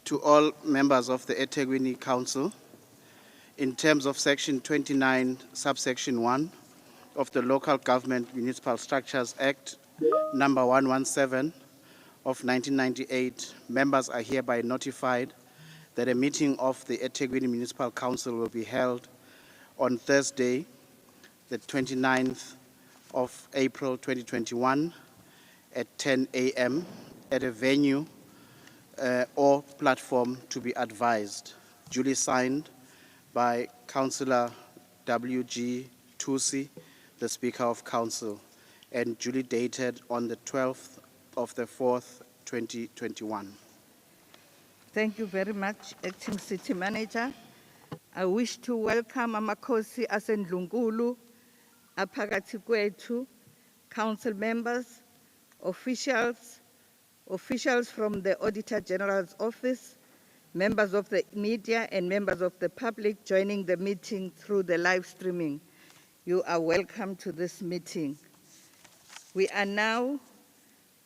to all members of the eThekwini Council, in terms of Section 29, subsection 1 of the Local Government Municipal Structures Act, number 117 of 1998, members are hereby notified that a meeting of the eThekwini Municipal Council will be held on Thursday, the 29th of April 2021 at 10 a.m. at a venue or platform to be advised, duly signed by Councillor W.G. Thusi, the Speaker of Council, and duly dated on the 12th of the 4th, 2021. Thank you very much, Acting City Manager. I wish to welcome Amakhosi asendlunkulu, aphakathi kwethu, council members, officials from the Auditor General's Office, members of the media and members of the public joining the meeting through the live streaming. You are welcome to this meeting. We are now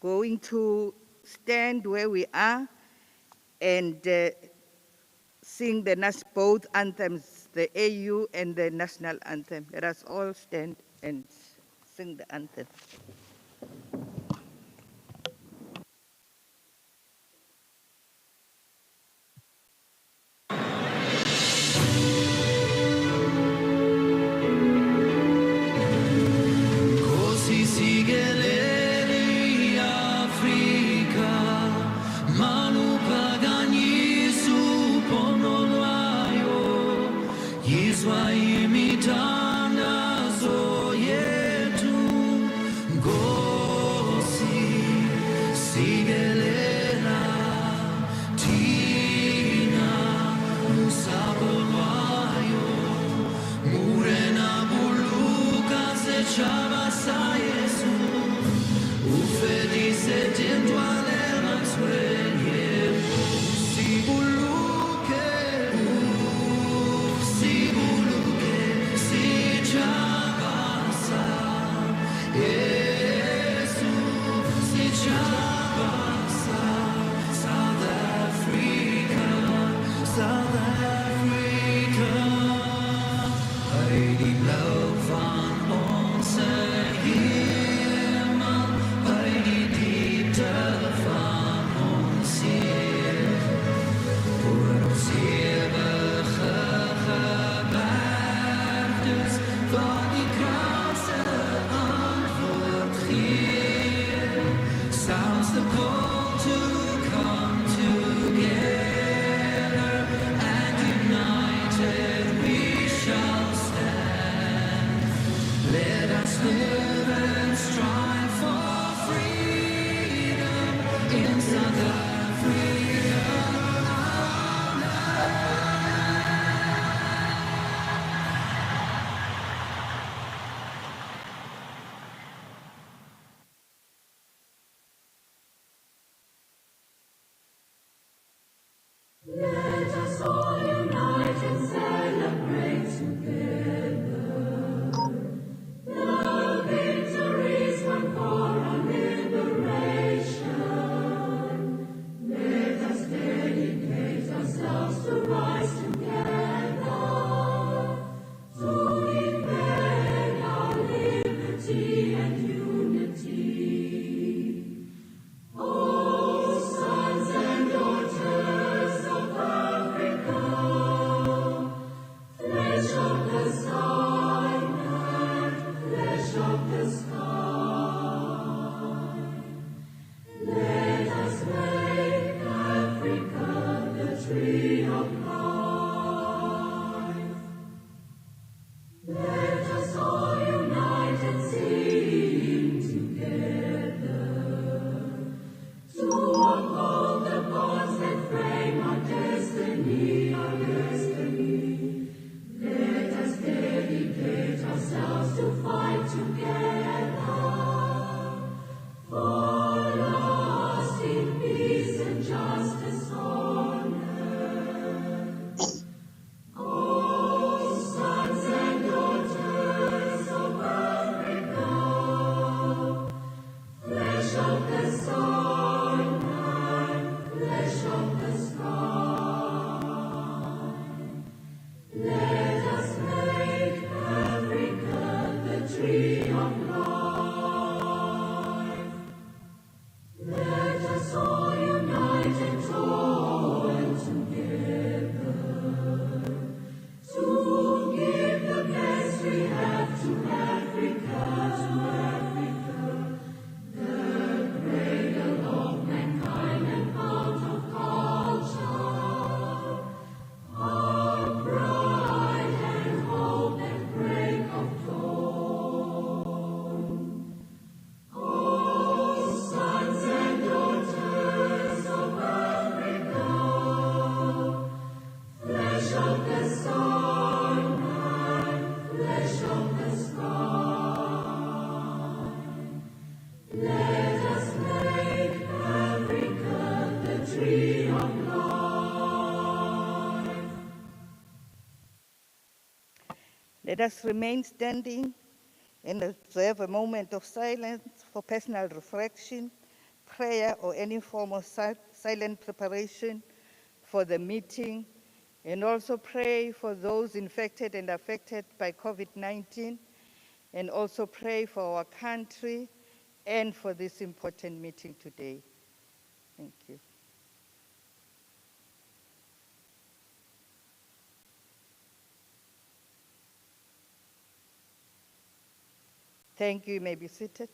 going to stand where we are and sing both anthems, the AU and the national anthem. Let us all stand and sing the anthem. Sons and daughters of the Let us remain standing and observe a moment of silence for personal reflection, prayer, or any form of silent preparation for the meeting, and also pray for those infected and affected by COVID-19, and also pray for our country and for this important meeting today. Thank you. Thank you. You may be seated.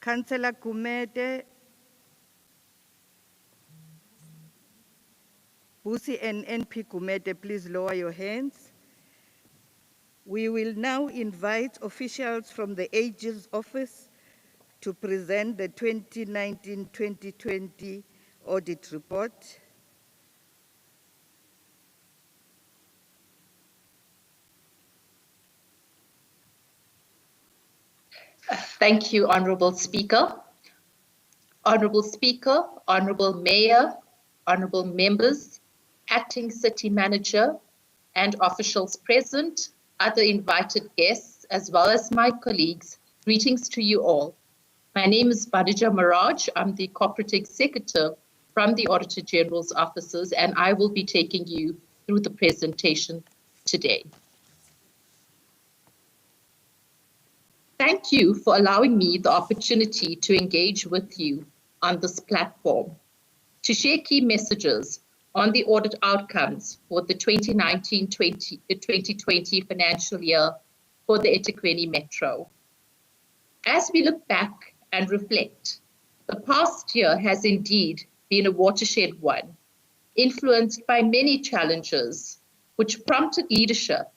Councillor Gumede, Busi and NP Gumede, please lower your hands. We will now invite officials from the AG's office to present the 2019-2020 audit report. Thank you, Honourable Speaker. Honourable Speaker, Honourable Mayor, Honourable Members, Acting City Manager, and officials present, other invited guests, as well as my colleagues, greetings to you all. My name is Badija Maraj. I'm the Corporate Executive from the Auditor General's offices, and I will be taking you through the presentation today. Thank you for allowing me the opportunity to engage with you on this platform to share key messages on the audit outcomes for the 2019-2020 financial year for the eThekwini Metro. As we look back and reflect, the past year has indeed been a watershed one, influenced by many challenges, which prompted leadership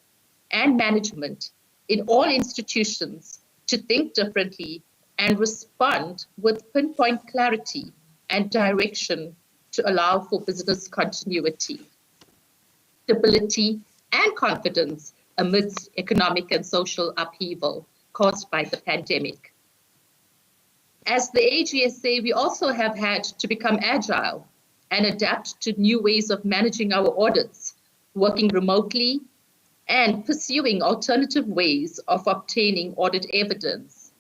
and management in all institutions to think differently and respond with pinpoint clarity and direction to allow for business continuity, stability, and confidence amidst economic and social upheaval caused by the pandemic. As the AGSA, we also have had to become agile and adapt to new ways of managing our audits, working remotely, and pursuing alternative ways of obtaining audit evidence.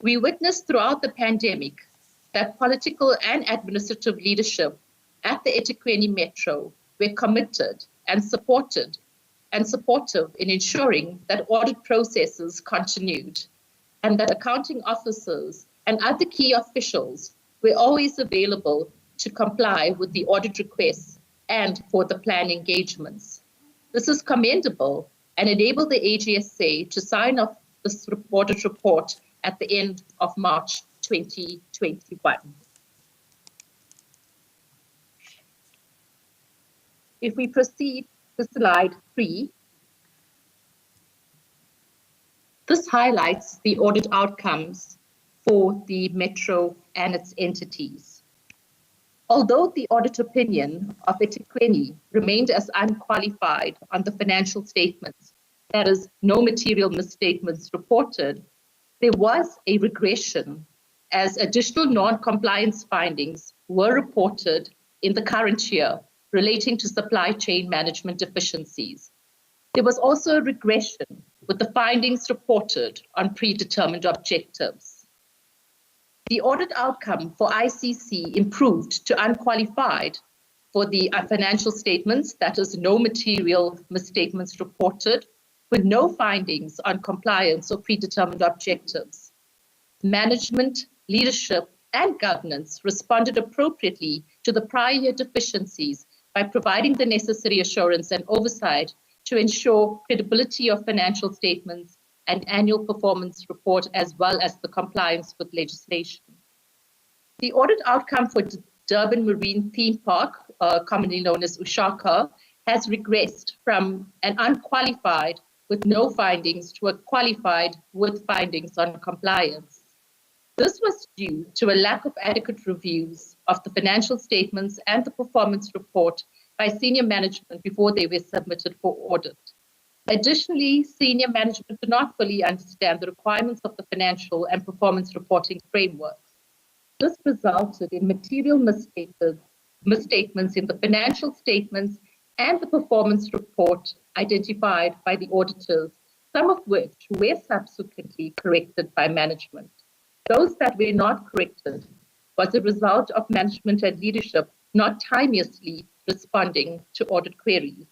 We witnessed throughout the pandemic that political and administrative leadership at the eThekwini Metro were committed and supportive in ensuring that audit processes continued, and that accounting officers and other key officials were always available to comply with the audit requests and for the plan engagements. This is commendable and enabled the AGSA to sign off this audit report at the end of March 2021. If we proceed to slide 3, this highlights the audit outcomes for the Metro and its entities. Although the audit opinion of eThekwini remained as unqualified on the financial statements, that is, no material misstatements reported, there was a regression as additional non-compliance findings were reported in the current year relating to supply chain management deficiencies. There was also a regression with the findings reported on predetermined objectives. The audit outcome for ICC improved to unqualified for the financial statements, that is, no material misstatements reported, with no findings on compliance or predetermined objectives. Management, leadership, and governance responded appropriately to the prior year deficiencies by providing the necessary assurance and oversight to ensure credibility of financial statements and annual performance report, as well as the compliance with legislation. The audit outcome for Durban Marine Theme Park, commonly known as Ushaka, has regressed from an unqualified with no findings to a qualified with findings on compliance. This was due to a lack of adequate reviews of the financial statements and the performance report by senior management before they were submitted for audit. Additionally, senior management did not fully understand the requirements of the financial and performance reporting frameworks. This resulted in material misstatements in the financial statements and the performance report identified by the auditors, some of which were subsequently corrected by management. Those that were not corrected was a result of management and leadership not timeously responding to audit queries.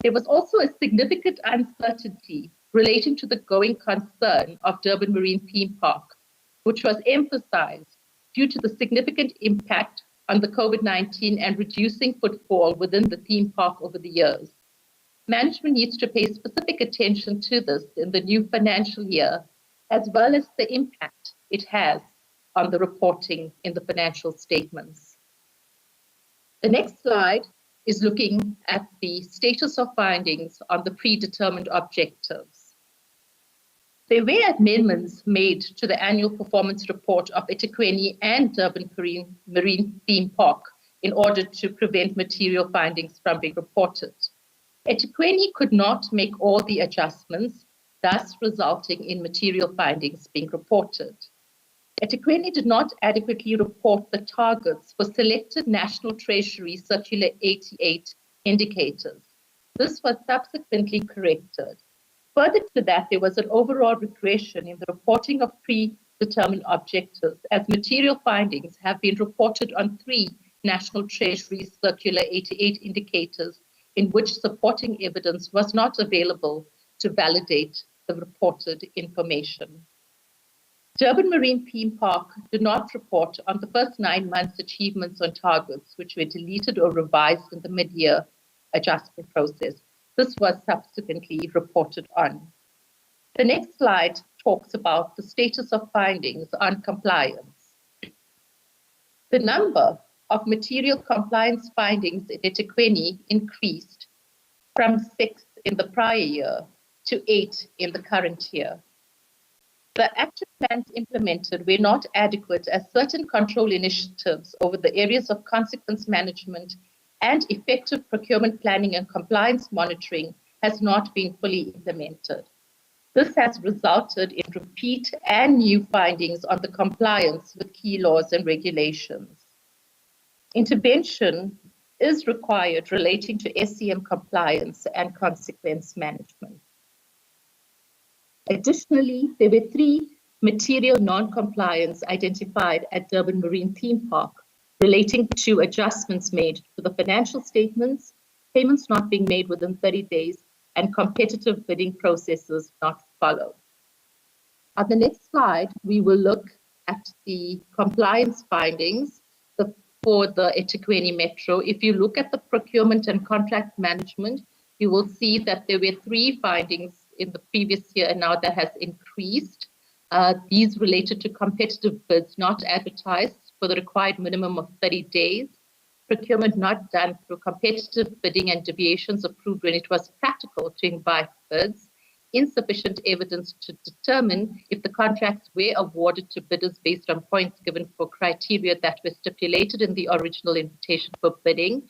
There was also a significant uncertainty relating to the going concern of Durban Marine Theme Park, which was emphasized due to the significant impact on the COVID-19 and reducing footfall within the theme park over the years. Management needs to pay specific attention to this in the new financial year, as well as the impact it has on the reporting in the financial statements. The next slide is looking at the status of findings on the predetermined objectives. There were amendments made to the annual performance report of eThekwini and Durban Marine Theme Park in order to prevent material findings from being reported. eThekwini could not make all the adjustments, thus resulting in material findings being reported. eThekwini did not adequately report the targets for selected National Treasury Circular 88 indicators. This was subsequently corrected. Further to that, there was an overall regression in the reporting of predetermined objectives, as material findings have been reported on 3 National Treasury Circular 88 indicators in which supporting evidence was not available to validate the reported information. Durban Marine Theme Park did not report on the first 9 months' achievements on targets, which were deleted or revised in the mid-year adjustment process. This was subsequently reported on. The next slide talks about the status of findings on compliance. The number of material compliance findings in eThekwini increased from 6 in the prior year to 8 in the current year. The action plans implemented were not adequate, as certain control initiatives over the areas of consequence management and effective procurement planning and compliance monitoring has not been fully implemented. This has resulted in repeat and new findings on the compliance with key laws and regulations. Intervention is required relating to SCM compliance and consequence management. Additionally, there were 3 material non-compliance identified at Durban Marine Theme Park relating to adjustments made to the financial statements, payments not being made within 30 days, and competitive bidding processes not followed. On the next slide, we will look at the compliance findings for the eThekwini Metro. If you look at the procurement and contract management, you will see that there were 3 findings in the previous year, and now that has increased. These related to competitive bids not advertised for the required minimum of 30 days, procurement not done through competitive bidding and deviations approved when it was practical to invite bids, insufficient evidence to determine if the contracts were awarded to bidders based on points given for criteria that were stipulated in the original invitation for bidding,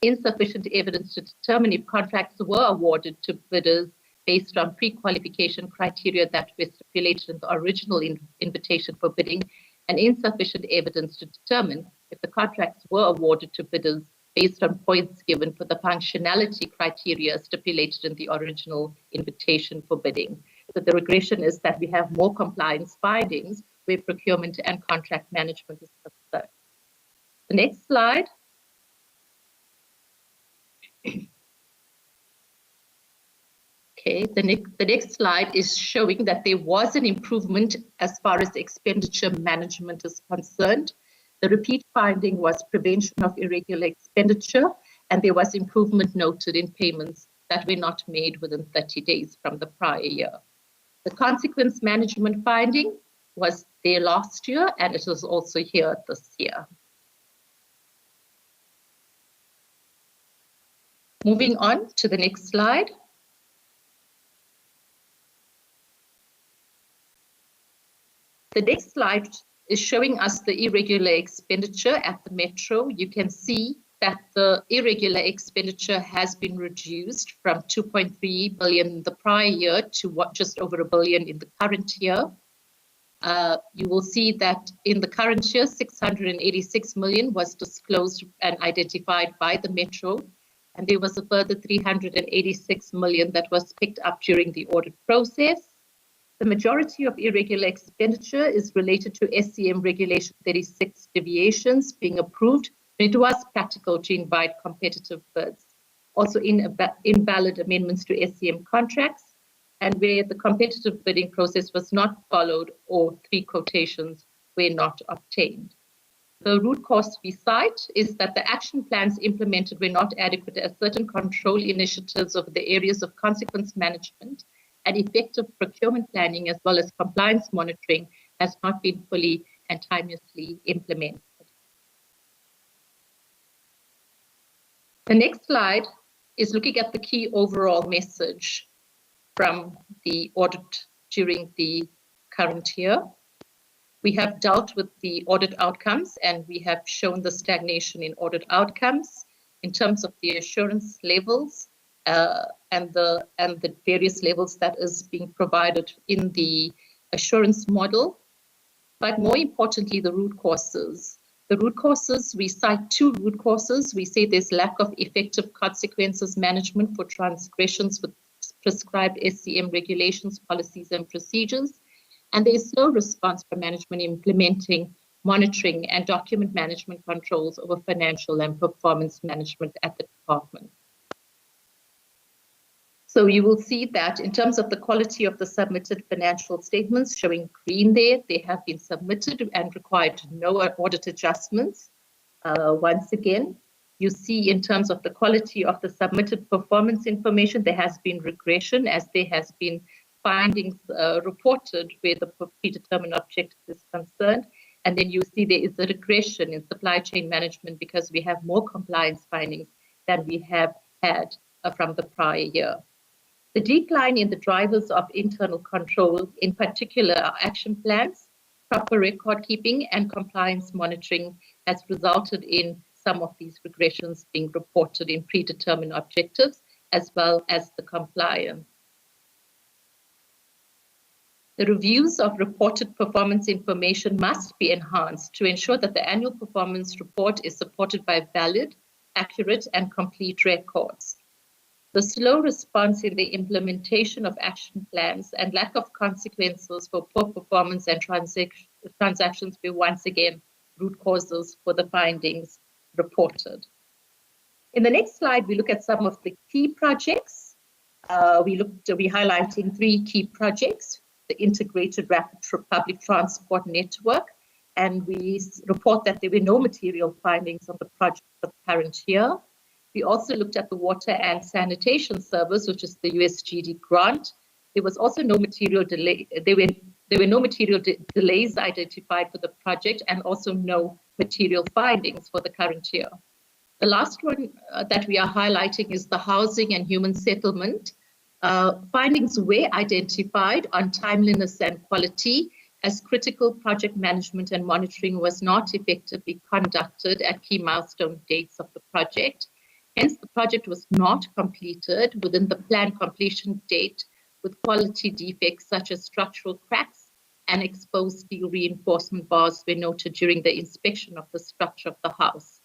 insufficient evidence to determine if contracts were awarded to bidders based on pre-qualification criteria that were stipulated in the original invitation for bidding, and insufficient evidence to determine if the contracts were awarded to bidders based on points given for the functionality criteria stipulated in the original invitation for bidding. So the regression is that we have more compliance findings where procurement and contract management is concerned. The next slide. Okay, the next slide is showing that there was an improvement as far as expenditure management is concerned. The repeat finding was prevention of irregular expenditure, and there was improvement noted in payments that were not made within 30 days from the prior year. The consequence management finding was there last year, and it is also here this year. Moving on to the next slide. The next slide is showing us the irregular expenditure at the Metro. You can see that the irregular expenditure has been reduced from 2.3 billion the prior year to just over $1 billion in the current year. You will see that in the current year, 686 million was disclosed and identified by the Metro, and there was a further 386 million that was picked up during the audit process. The majority of irregular expenditure is related to SCM Regulation 36 deviations being approved. It was practical to invite competitive bids. Also invalid amendments to SCM contracts, and where the competitive bidding process was not followed or 3 quotations were not obtained. The root cause we cite is that the action plans implemented were not adequate as certain control initiatives over the areas of consequence management and effective procurement planning as well as compliance monitoring has not been fully and timeously implemented. The next slide is looking at the key overall message from the audit during the current year. We have dealt with the audit outcomes and we have shown the stagnation in audit outcomes in terms of the assurance levels and the various levels that is being provided in the assurance model. But more importantly, the root causes. The root causes, we cite 2 root causes. We say there's lack of effective consequences management for transgressions with prescribed SCM regulations, policies, and procedures. And there is no response from management implementing monitoring and document management controls over financial and performance management at the department. So you will see that in terms of the quality of the submitted financial statements showing green there, they have been submitted and required no audit adjustments. Once again, you see in terms of the quality of the submitted performance information, there has been regression as there has been findings reported where the predetermined objective is concerned. And then you see there is a regression in supply chain management because we have more compliance findings than we have had from the prior year. The decline in the drivers of internal control, in particular our action plans, proper record keeping and compliance monitoring has resulted in some of these regressions being reported in predetermined objectives as well as the compliance. The reviews of reported performance information must be enhanced to ensure that the annual performance report is supported by valid, accurate, and complete records. The slow response in the implementation of action plans and lack of consequences for poor performance and transactions were once again root causes for the findings reported. In the next slide, we look at some of the key projects. We're highlighting 3 key projects: the Integrated Rapid Public Transport Network, and we report that there were no material findings on the project for the current year. We also looked at the Water and Sanitation Service, which is the USGD grant. There was also no material delay. There were no material delays identified for the project and also no material findings for the current year. The last one that we are highlighting is the Housing and Human Settlement. Findings were identified on timeliness and quality as critical project management and monitoring was not effectively conducted at key milestone dates of the project. Hence, the project was not completed within the planned completion date with quality defects such as structural cracks and exposed steel reinforcement bars were noted during the inspection of the structure of the house.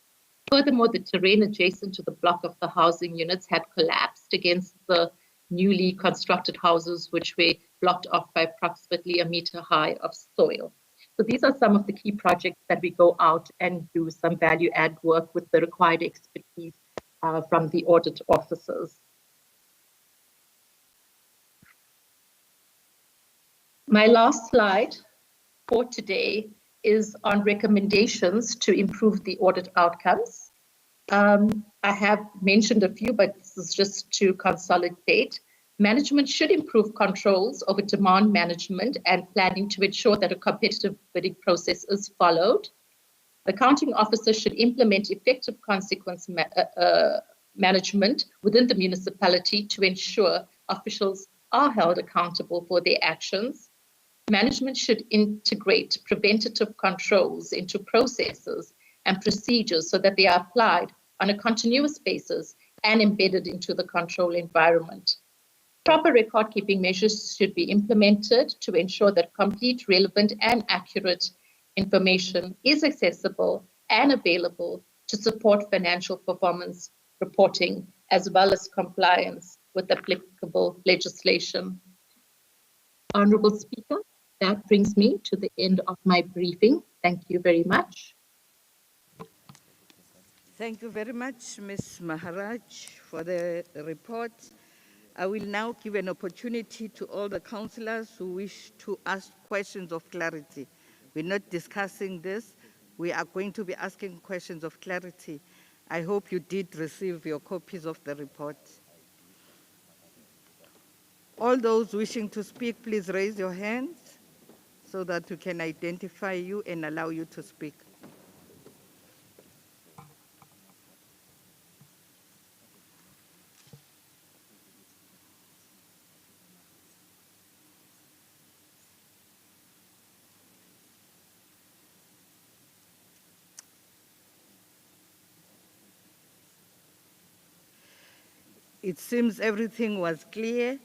Furthermore, the terrain adjacent to the block of the housing units had collapsed against the newly constructed houses, which were blocked off by approximately 1 meter high of soil. So these are some of the key projects that we go out and do some value add work with the required expertise from the audit officers. My last slide for today is on recommendations to improve the audit outcomes. I have mentioned a few, but this is just to consolidate. Management should improve controls over demand management and planning to ensure that a competitive bidding process is followed. The accounting officer should implement effective consequence management within the municipality to ensure officials are held accountable for their actions. Management should integrate preventative controls into processes and procedures so that they are applied on a continuous basis and embedded into the control environment. Proper record-keeping measures should be implemented to ensure that complete, relevant, and accurate information is accessible and available to support financial performance reporting, as well as compliance with applicable legislation. Honorable Speaker, that brings me to the end of my briefing. Thank you very much. Thank you very much, Ms. Maharaj, for the report. I will now give an opportunity to all the councillors who wish to ask questions of clarity. We're not discussing this. We are going to be asking questions of clarity. I hope you did receive your copies of the report. All those wishing to speak, please raise your hands so that we can identify you and allow you to speak. It seems everything was clear.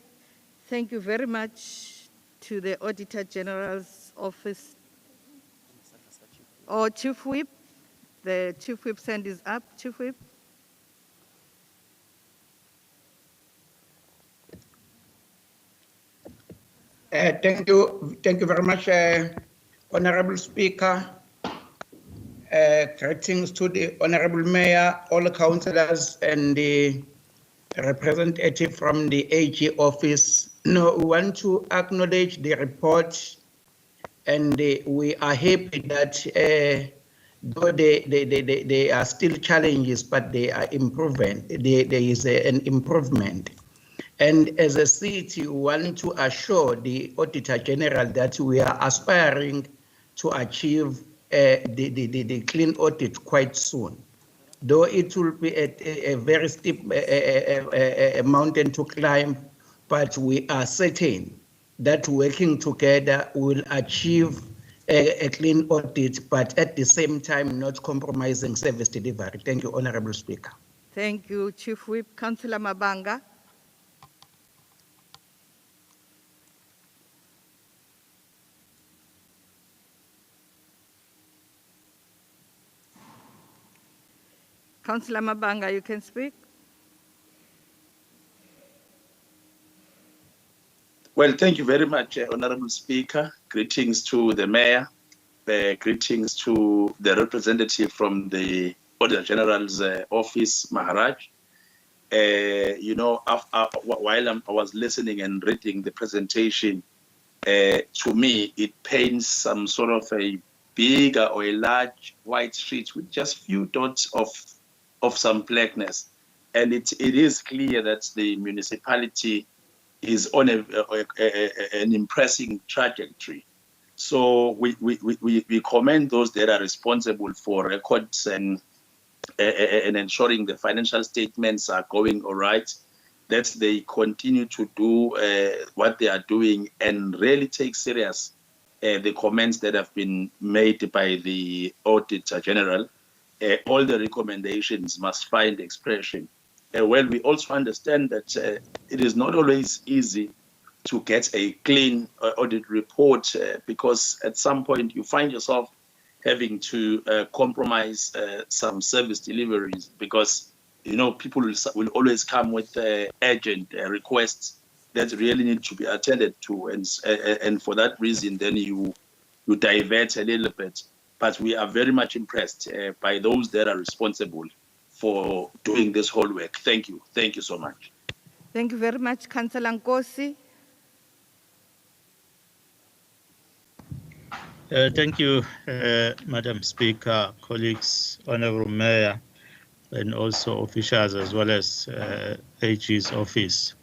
Thank you very much to the Auditor General's office. Or Chief Whip. The Chief Whip's hand is up. Chief Whip. Thank you very much, Honorable Speaker. Greetings to the Honorable Mayor, all the councillors, and the representative from the AG office. No, we want to acknowledge the report, and we are happy that though there are still challenges, but they are improvement. There is an improvement. And as a city, we want to assure the Auditor General that we are aspiring to achieve the clean audit quite soon. Though it will be a very steep mountain to climb, but we are certain that working together will achieve a clean audit, but at the same time not compromising service delivery. Thank you, Honorable Speaker. Thank you, Chief Whip. Councillor Mabanga. Councillor Mabanga, you can speak. Well, thank you very much, Honorable Speaker. Greetings to the Mayor. Greetings to the representative from the Auditor General's office, Maharaj. While I was listening and reading the presentation, to me, it paints some sort of a bigger or a large white sheet with just few dots of some blackness. And it is clear that the municipality is on an impressive trajectory. So we commend those that are responsible for records and ensuring the financial statements are going all right, that they continue to do what they are doing and really take serious the comments that have been made by the Auditor General. All the recommendations must find expression. Well, we also understand that it is not always easy to get a clean audit report because at some point you find yourself having to compromise some service deliveries because people will always come with urgent requests that really need to be attended to, and for that reason, then you divert a little bit. But we are very much impressed by those that are responsible for doing this whole work. Thank you. Thank you so much. Thank you very much, Councillor Nkosi. Thank you, Madam Speaker, colleagues, Honorable Mayor, and also officials as well as AG's office.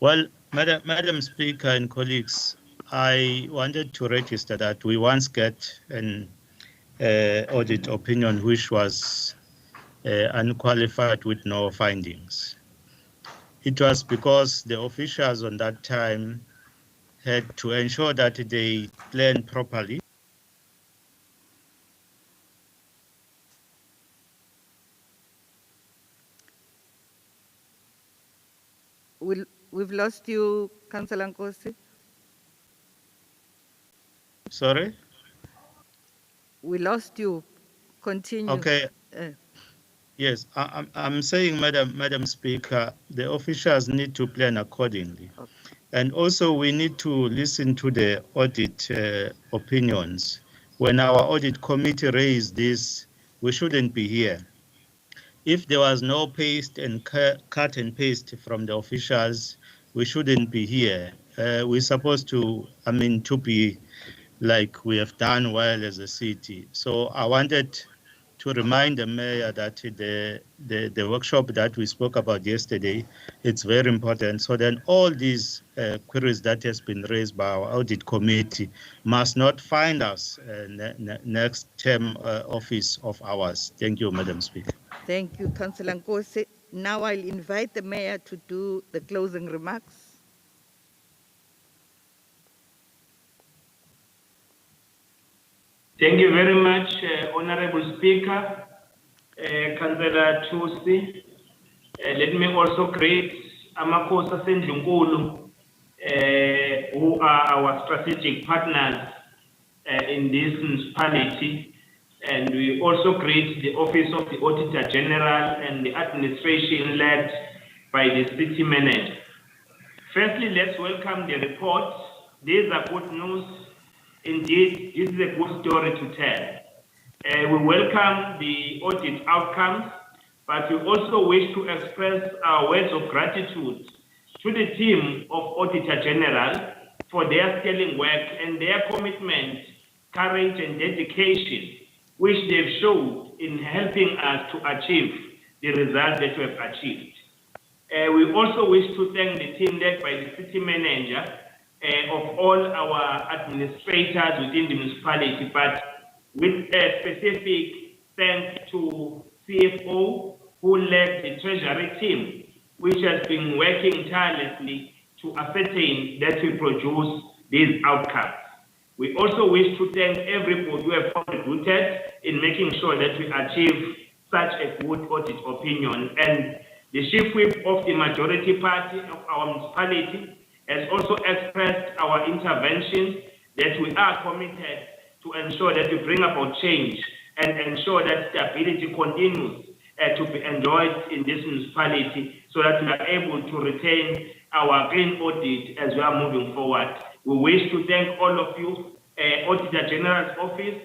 Well, Madam Speaker and colleagues, I wanted to register that we once get an audit opinion which was unqualified with no findings. It was because the officials on that time had to ensure that they plan properly We've lost you, Councillor Nkosi. Sorry? We lost you. Continue. Okay. Yes, I'm saying, Madam Speaker, the officials need to plan accordingly. Okay. And also we need to listen to the audit opinions. When our audit committee raised this, we shouldn't be here. If there was no paste and cut and paste from the officials, we shouldn't be here. We're supposed to, to be like we have done well as a city. So I wanted to remind the mayor that the workshop that we spoke about yesterday, it's very important. So then all these queries that has been raised by our audit committee must not find us next term office of ours. Thank you, Madam Speaker. Thank you, Councillor Nkosi. Now I'll invite the mayor to do the closing remarks. Thank you very much, Honorable Speaker, Councillor Thusi. Let me also greet Amakosa Sendlunkulu, who are our strategic partners in this municipality. And we also greet the Office of the Auditor General and the administration led by the city manager. Firstly, let's welcome the report. These are good news. Indeed, this is a good story to tell. We welcome the audit outcomes, but we also wish to express our words of gratitude to the team of Auditor General for their sterling work and their commitment, courage, and dedication, which they've shown in helping us to achieve the results that we have achieved. We also wish to thank the team led by the city manager of all our administrators within the municipality, but with a specific thanks to CFO who led the treasury team, which has been working tirelessly to ascertain that we produce these outcomes. We also wish to thank everybody who have contributed in making sure that we achieve such a good audit opinion. And the chief whip of the majority party of our municipality has also expressed our intervention that we are committed to ensure that we bring about change and ensure that stability continues to be enjoyed in this municipality so that we are able to retain our green audit as we are moving forward. We wish to thank all of you, Auditor General's Office.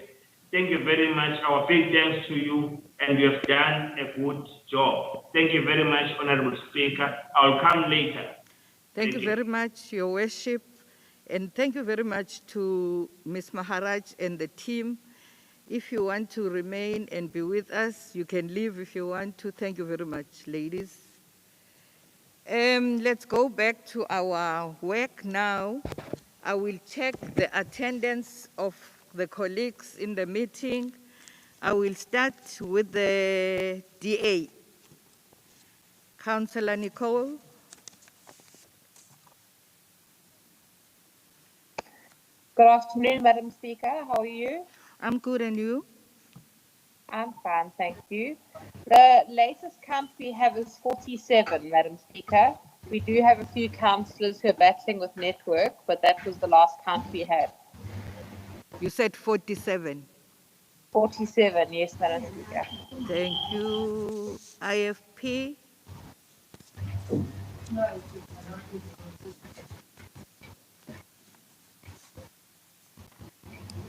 Thank you very much. Our big thanks to you, and you have done a good job. Thank you very much, Honorable Speaker. I'll come later. Thank you very much, Your Worship, and thank you very much to Ms. Maharaj and the team. If you want to remain and be with us, you can leave if you want to. Thank you very much, ladies. Let's go back to our work now. I will check the attendance of the colleagues in the meeting. I will start with the DA. Councillor Nicole. Good afternoon, Madam Speaker. How are you? I'm good, and you? I'm fine, thank you. The latest count we have is 47, Madam Speaker. We do have a few councillors who are battling with network, but that was the last count we had. You said 47. 47, yes, Madam Speaker. Thank you. IFP.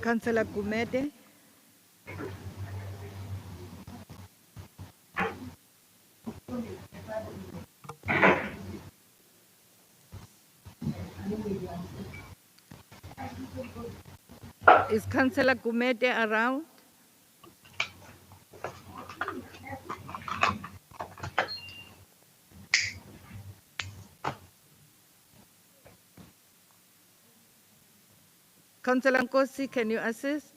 Councillor Gumede. Is Councillor Gumede around? Councillor Nkosi, can you assist?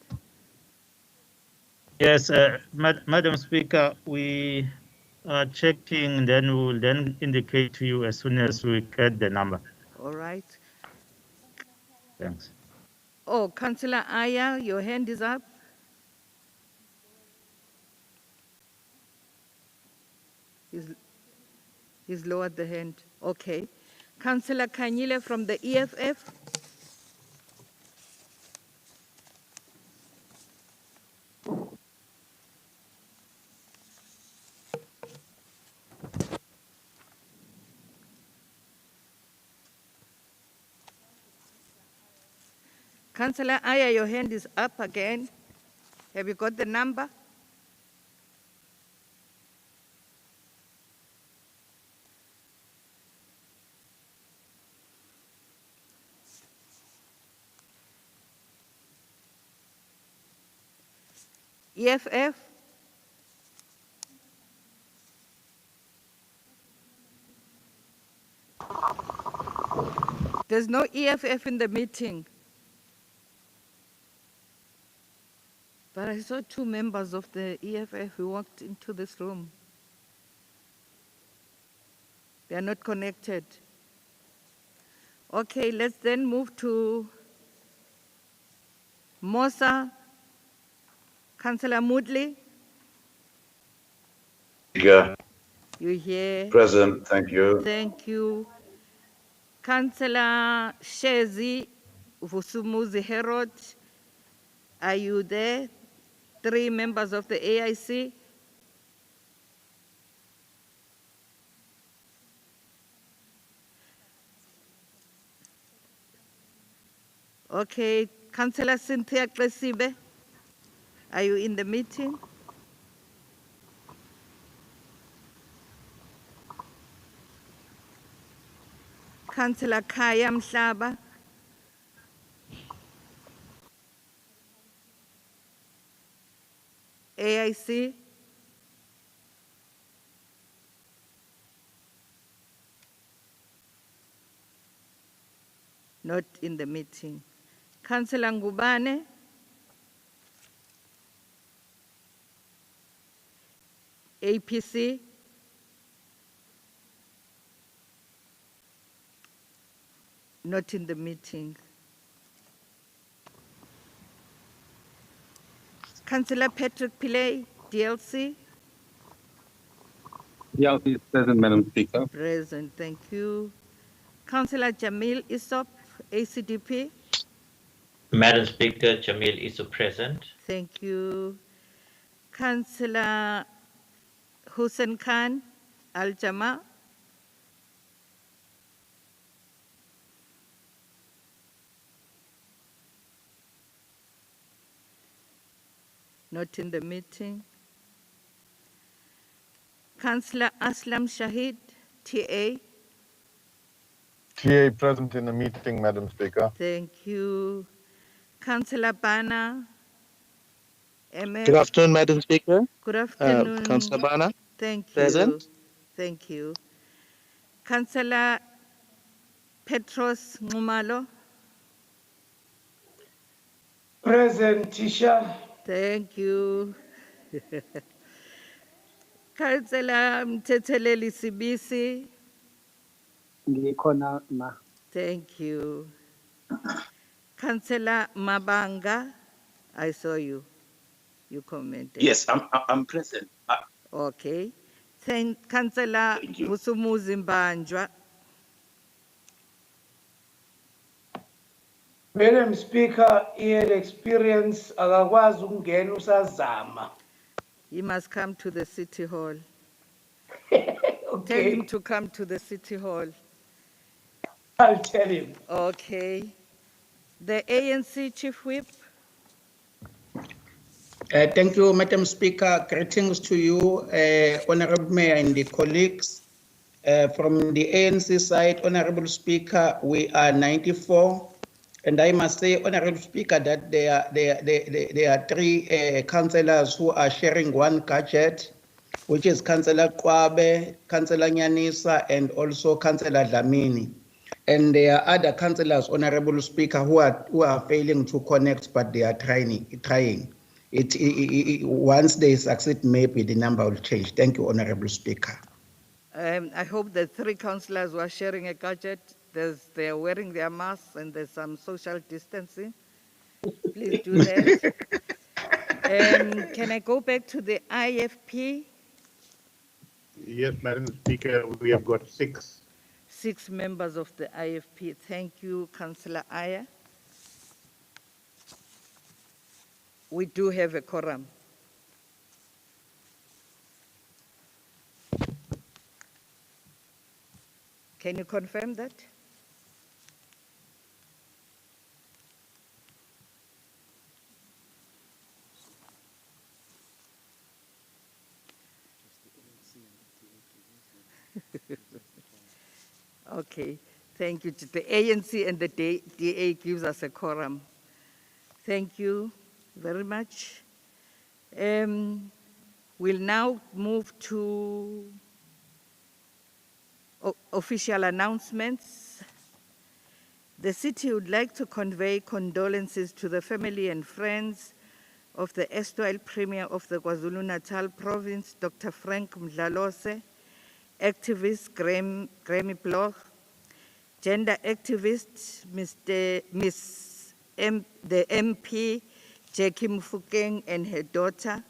Yes, Madam Speaker, we are checking, then we will then indicate to you as soon as we get the number. All right. Thanks. Oh, Councillor Aya, your hand is up. He's lowered the hand. Okay. Councillor Kanyile from the EFF. Councillor Aya, your hand is up again. Have you got the number? EFF? There's no EFF in the meeting. But I saw two members of the EFF who walked into this room. They are not connected. Okay, let's then move to Mosa. Councillor Moodley, Speaker, you here? President, thank you. Thank you. Councillor Shezi Vusumuzi Herod, are you there? 3 members of the AIC. Okay, Councillor Cynthia Klesibe, are you in the meeting? Councillor Kaya Mhlaba. AIC. Not in the meeting. Councillor Ngubane. APC. Not in the meeting. Councillor Patrick Pillay, DLC. DLC is present, Madam Speaker. Present, thank you. Councillor Jamil Isop, ACDP. Madam Speaker, Jamil Isu present. Thank you. Councillor Hussein Khan, Al Jama. Not in the meeting. Councillor Aslam Shahid, TA. TA present in the meeting, Madam Speaker. Thank you. Councillor Bana, MF. Good afternoon, Madam Speaker. Good afternoon. Councillor Bana. Thank you. Present. Thank you. Councillor Petros Ngumalo. Present, Tisha. Thank you. Councillor Mtetheleli Sibisi. Ngikhona ma. Thank you. Councillor Mabanga, I saw you. You commented. Yes, I'm present. Okay. Thank Councillor Vusumuzi Mbanjwa. Madam Speaker, he had experience akakwazi ukungena usazama. He must come to the City Hall. Okay. Tell him to come to the City Hall. I'll tell him. Okay. The ANC Chief Whip. Thank you, Madam Speaker. Greetings to you, Honorable Mayor and the colleagues. From the ANC side, Honorable Speaker, we are 94. And I must say, Honorable Speaker, that there are 3 councillors who are sharing one gadget, which is Councillor Kwabe, Councillor Nyanisa, and also Councillor Dlamini. And there are other councillors, Honorable Speaker, who are failing to connect, but they are trying. Once they succeed, maybe the number will change. Thank you, Honorable Speaker. I hope the 3 councillors who are sharing a gadget, they are wearing their masks and there's some social distancing. Please do that. Can I go back to the IFP? Yes, Madam Speaker, we have got 6. 6 members of the IFP. Thank you, Councillor Aya. We do have a quorum. Can you confirm that? Okay, thank you. The ANC and the DA gives us a quorum. Thank you very much. We'll now move to official announcements. The city would like to convey condolences to the family and friends of the erstwhile Premier of the KwaZulu-Natal province, Dr. Frank Mdlalose, activist Grammy Bloch, gender activist the MP Jackie Mufokeng and her daughter,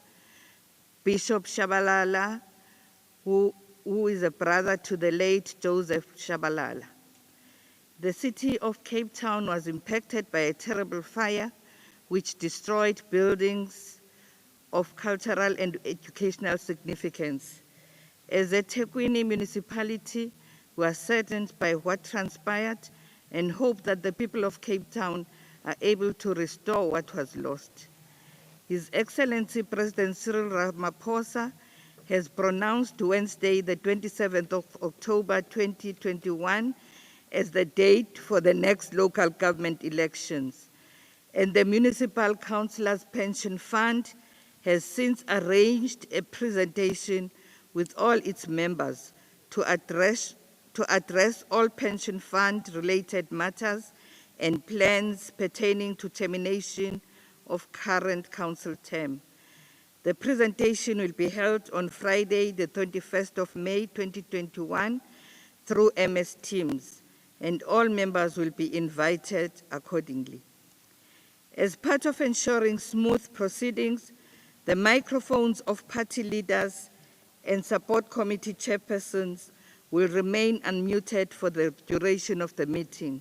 Bishop Shabalala, who is a brother to the late Joseph Shabalala. The city of Cape Town was impacted by a terrible fire which destroyed buildings of cultural and educational significance. As a eThekwini municipality, we are saddened by what transpired and hope that the people of Cape Town are able to restore what was lost. His Excellency President Cyril Ramaphosa has pronounced Wednesday, the 27th of October 2021, as the date for the next local government elections. And the Municipal Councillors Pension Fund has since arranged a presentation with all its members to address all pension fund related matters and plans pertaining to termination of current council term. The presentation will be held on Friday, the 21st of May 2021 through MS Teams, and all members will be invited accordingly. As part of ensuring smooth proceedings, the microphones of party leaders and support committee chairpersons will remain unmuted for the duration of the meeting.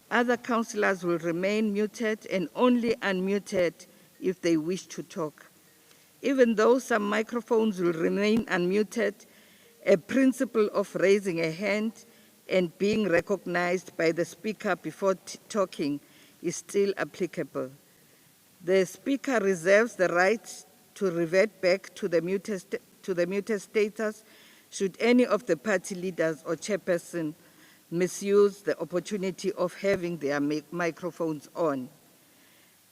Other councillors will remain muted and only unmuted if they wish to talk. Even though some microphones will remain unmuted, a principle of raising a hand and being recognized by the speaker before talking is still applicable. The speaker reserves the right to revert back to the muted status should any of the party leaders or chairperson misuse the opportunity of having their microphones on.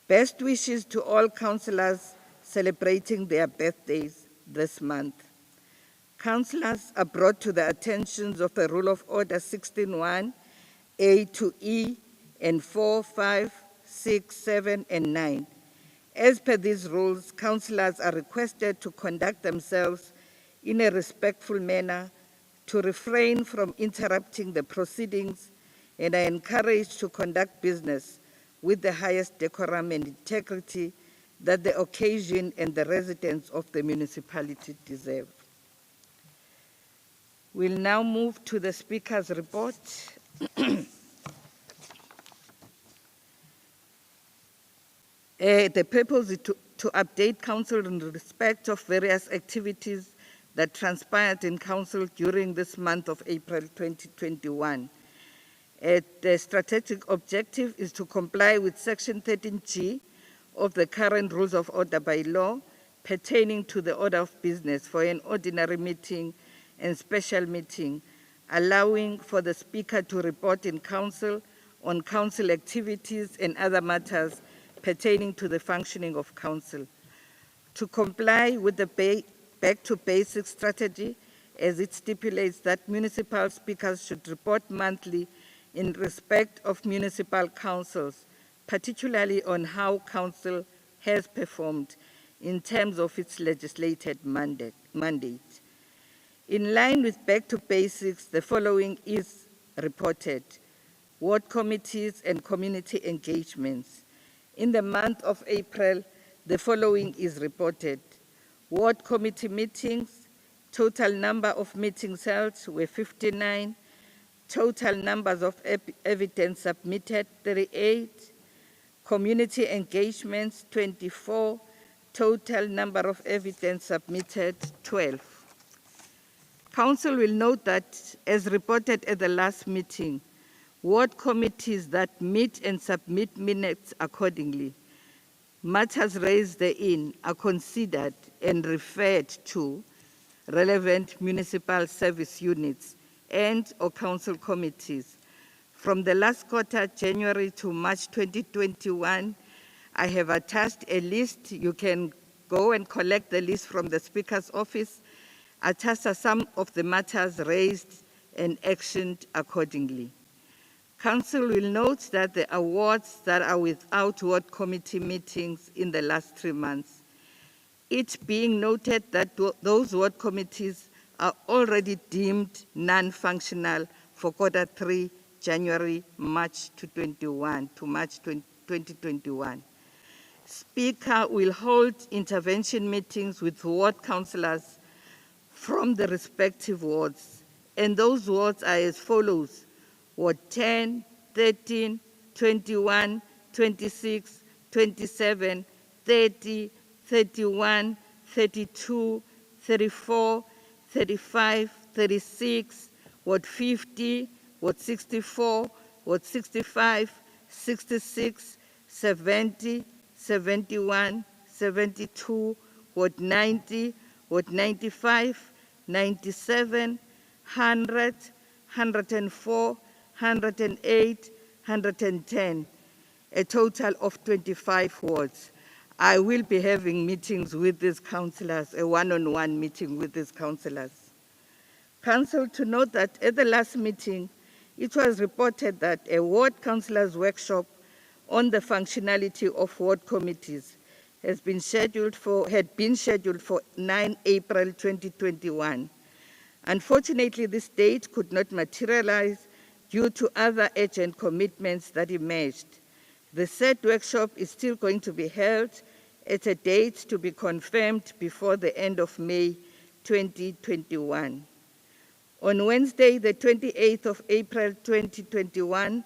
Best wishes to all councillors celebrating their birthdays this month. Councillors are brought to the attentions of the Rule of Order 16.1, A to E, and 4, 5, 6, 7, and 9. As per these rules, councillors are requested to conduct themselves in a respectful manner, to refrain from interrupting the proceedings, and are encouraged to conduct business with the highest decorum and integrity that the occasion and the residents of the municipality deserve. We'll now move to the Speaker's report. The purpose is to update Council in respect of various activities that transpired in Council during this month of April 2021. The strategic objective is to comply with Section 13G of the current Rules of Order by law pertaining to the order of business for an ordinary meeting and special meeting, allowing for the Speaker to report in Council on Council activities and other matters pertaining to the functioning of Council. To comply with the Back to Basics strategy, as it stipulates that municipal speakers should report monthly in respect of municipal councils, particularly on how Council has performed in terms of its legislated mandate. In line with Back to Basics, the following is reported: ward committees and community engagements. In the month of April, the following is reported: ward committee meetings, total number of meetings held were 59, Total numbers of evidence submitted, 38. Community engagements, 24. Total number of evidence submitted, 12. Council will note that, as reported at the last meeting, ward committees that meet and submit minutes accordingly. Matters raised therein are considered and referred to relevant municipal service units and/or council committees. From the last quarter, January to March 2021, I have attached a list. You can go and collect the list from the Speaker's office. Attached are some of the matters raised and actioned accordingly. Council will note that the awards that are without ward committee meetings in the last 3 months, it being noted that those ward committees are already deemed non-functional for quarter 3, January, March 2021. Speaker will hold intervention meetings with ward councillors from the respective wards, and those wards are as follows: Ward 10, 13, 21, 26, 27, 30, 31, 32, 34, 35, 36, Ward 50, Ward 64, Ward 65, 66, 70, 71, 72, Ward 90, Ward 95, 97, 100, 104, 108, 110, a total of 25 wards. I will be having meetings with these councillors, a one-on-one meeting with these councillors. Council to note that at the last meeting, it was reported that a ward councillors workshop on the functionality of ward committees had been scheduled for 9 April 2021. Unfortunately, this date could not materialize due to other urgent commitments that emerged. The said workshop is still going to be held at a date to be confirmed before the end of May 2021. On Wednesday, the 28th of April 2021,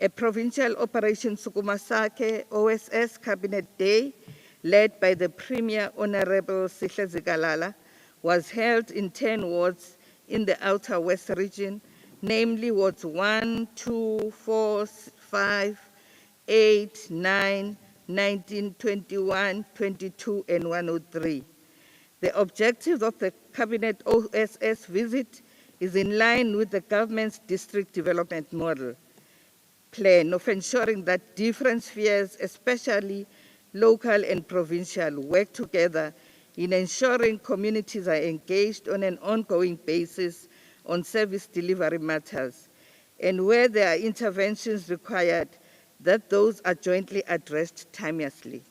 a Provincial Operation Sukuma Sake OSS Cabinet Day, led by the Premier Honorable Sihle Zikalala, was held in 10 wards in the Outer West region, namely wards 1, 2, 4, 5, 8, 9, 19, 21, 22, and 103. The objective of the Cabinet OSS visit is in line with the government's district development model plan of ensuring that different spheres, especially local and provincial, work together in ensuring communities are engaged on an ongoing basis on service delivery matters, and where there are interventions required, that those are jointly addressed timeously.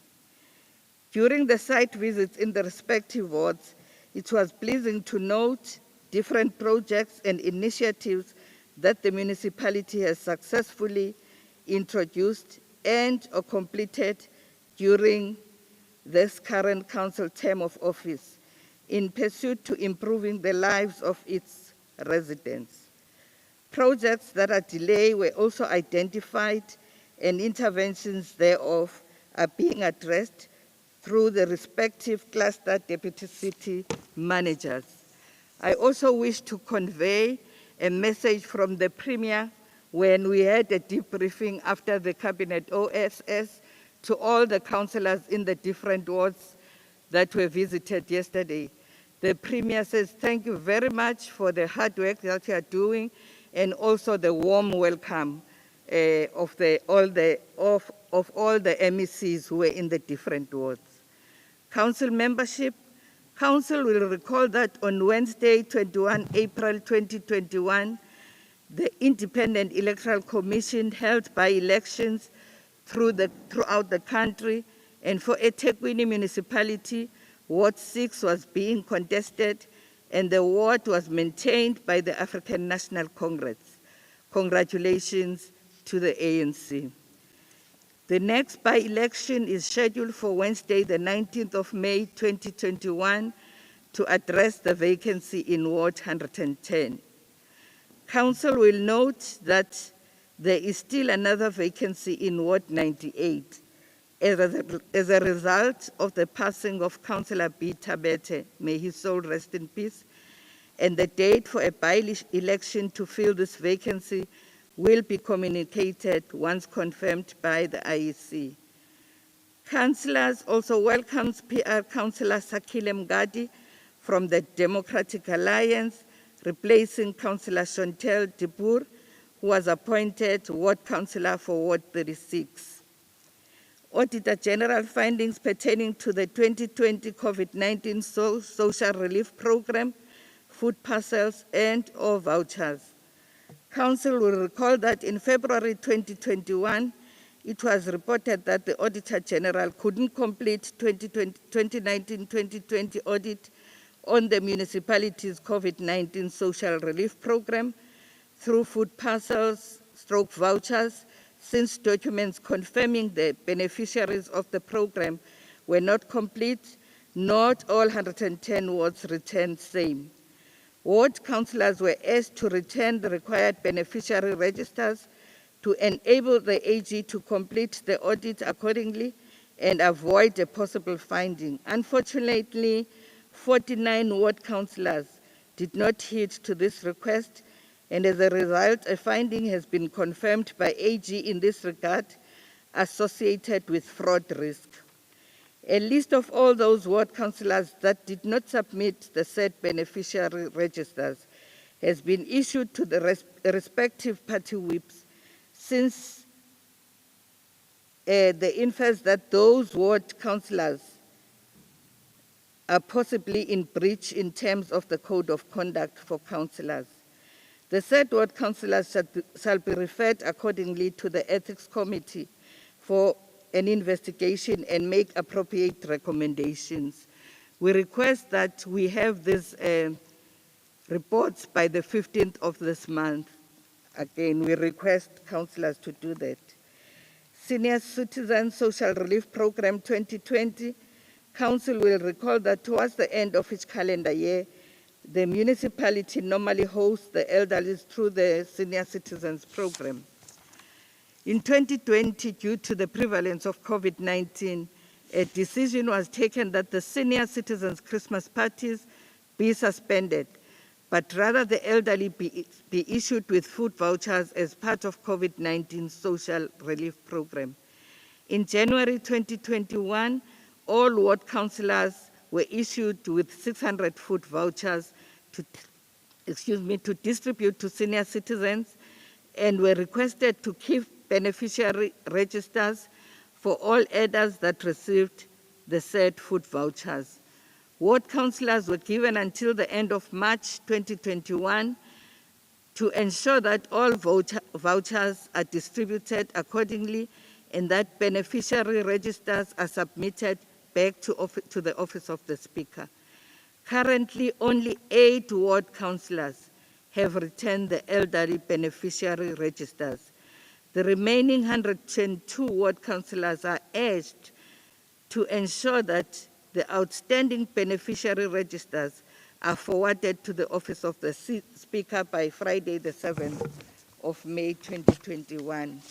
During the site visits in the respective wards, it was pleasing to note different projects and initiatives that the municipality has successfully introduced and or completed during this current council term of office in pursuit to improving the lives of its residents. Projects that are delayed were also identified, and interventions thereof are being addressed through the respective cluster deputy city managers. I also wish to convey a message from the Premier when we had a debriefing after the Cabinet OSS to all the councillors in the different wards that were visited yesterday. The Premier says, thank you very much for the hard work that you are doing, and also the warm welcome of all the MECs who were in the different wards. Council membership. Council will recall that on Wednesday, 21 April 2021, the Independent Electoral Commission held by-elections throughout the country, and for eThekwini municipality, Ward 6 was being contested, and the ward was maintained by the African National Congress. Congratulations to the ANC. The next by-election is scheduled for Wednesday, the 19th of May, 2021, to address the vacancy in Ward 110. Council will note that there is still another vacancy in Ward 98 as a result of the passing of Councillor B. Tabete, may his soul rest in peace, and the date for a by-election to fill this vacancy will be communicated once confirmed by the IEC. Councillors also welcomes PR Councillor Sakile Mgadi from the Democratic Alliance, replacing Councillor Chantel Deboer, who was appointed Ward Councillor for Ward 36. Auditor General findings pertaining to the 2020 COVID-19 social relief program, food parcels and/or vouchers. Council will recall that in February 2021, it was reported that the Auditor General couldn't complete 2019-2020 audit on the municipality's COVID-19 social relief program through food parcels, vouchers, since documents confirming the beneficiaries of the program were not complete, not all 110 wards returned same. Ward councillors were asked to return the required beneficiary registers to enable the AG to complete the audit accordingly and avoid a possible finding. Unfortunately, 49 ward councillors did not heed to this request, and as a result, a finding has been confirmed by AG in this regard associated with fraud risk. A list of all those ward councillors that did not submit the said beneficiary registers has been issued to the respective party whips, since the inference that those ward councillors are possibly in breach in terms of the Code of Conduct for Councillors. The said ward councillors shall be referred accordingly to the Ethics Committee for an investigation and make appropriate recommendations. We request that we have these reports by the 15th of this month. Again, we request councillors to do that. Senior Citizen Social Relief Program 2020, Council will recall that towards the end of each calendar year, the municipality normally hosts the elderly through the Senior Citizens Program. In 2020, due to the prevalence of COVID-19, a decision was taken that the Senior Citizens Christmas parties be suspended, but rather the elderly be issued with food vouchers as part of COVID-19 social relief program. In January 2021, all ward councillors were issued with 600 food vouchers to distribute to senior citizens, and were requested to keep beneficiary registers for all adders that received the said food vouchers. Ward councillors were given until the end of March 2021 to ensure that all vouchers are distributed accordingly and that beneficiary registers are submitted back to the Office of the Speaker. Currently, only 8 ward councillors have returned the elderly beneficiary registers. The remaining 102 ward councillors are urged to ensure that the outstanding beneficiary registers are forwarded to the Office of the Speaker by Friday, the 7th of May 2021.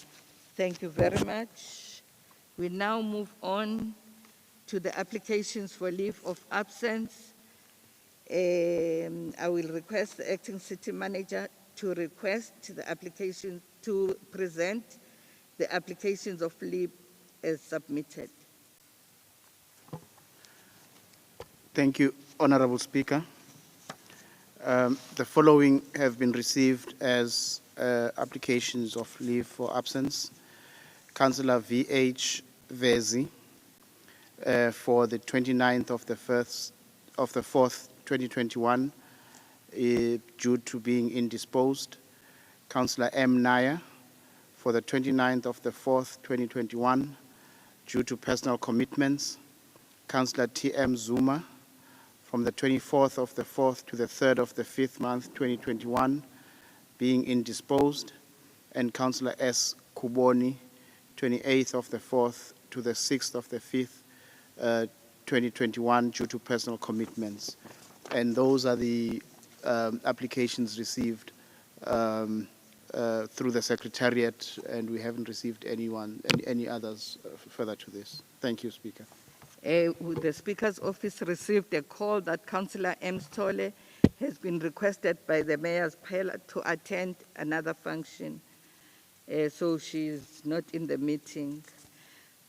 Thank you very much. We now move on to the applications for leave of absence. I will request the acting city manager to request the application to present the applications of leave as submitted. Thank you, Honorable Speaker. The following have been received as applications of leave for absence. Councillor V.H. Vezi for the 29th of the 4th, 2021, due to being indisposed. Councillor M. Naya for the 29th of the 4th, 2021, due to personal commitments. Councillor T.M. Zuma from the 24th of the 4th to the 3rd of the 5th month, 2021, being indisposed. And Councillor S. Kuboni, 28th of the 4th to the 6th of the 5th, 2021, due to personal commitments. And those are the applications received through the Secretariat, and we haven't received any others further to this. Thank you, Speaker. The Speaker's office received a call that Councillor M. Stole has been requested by the Mayor's pilot to attend another function. So she's not in the meeting.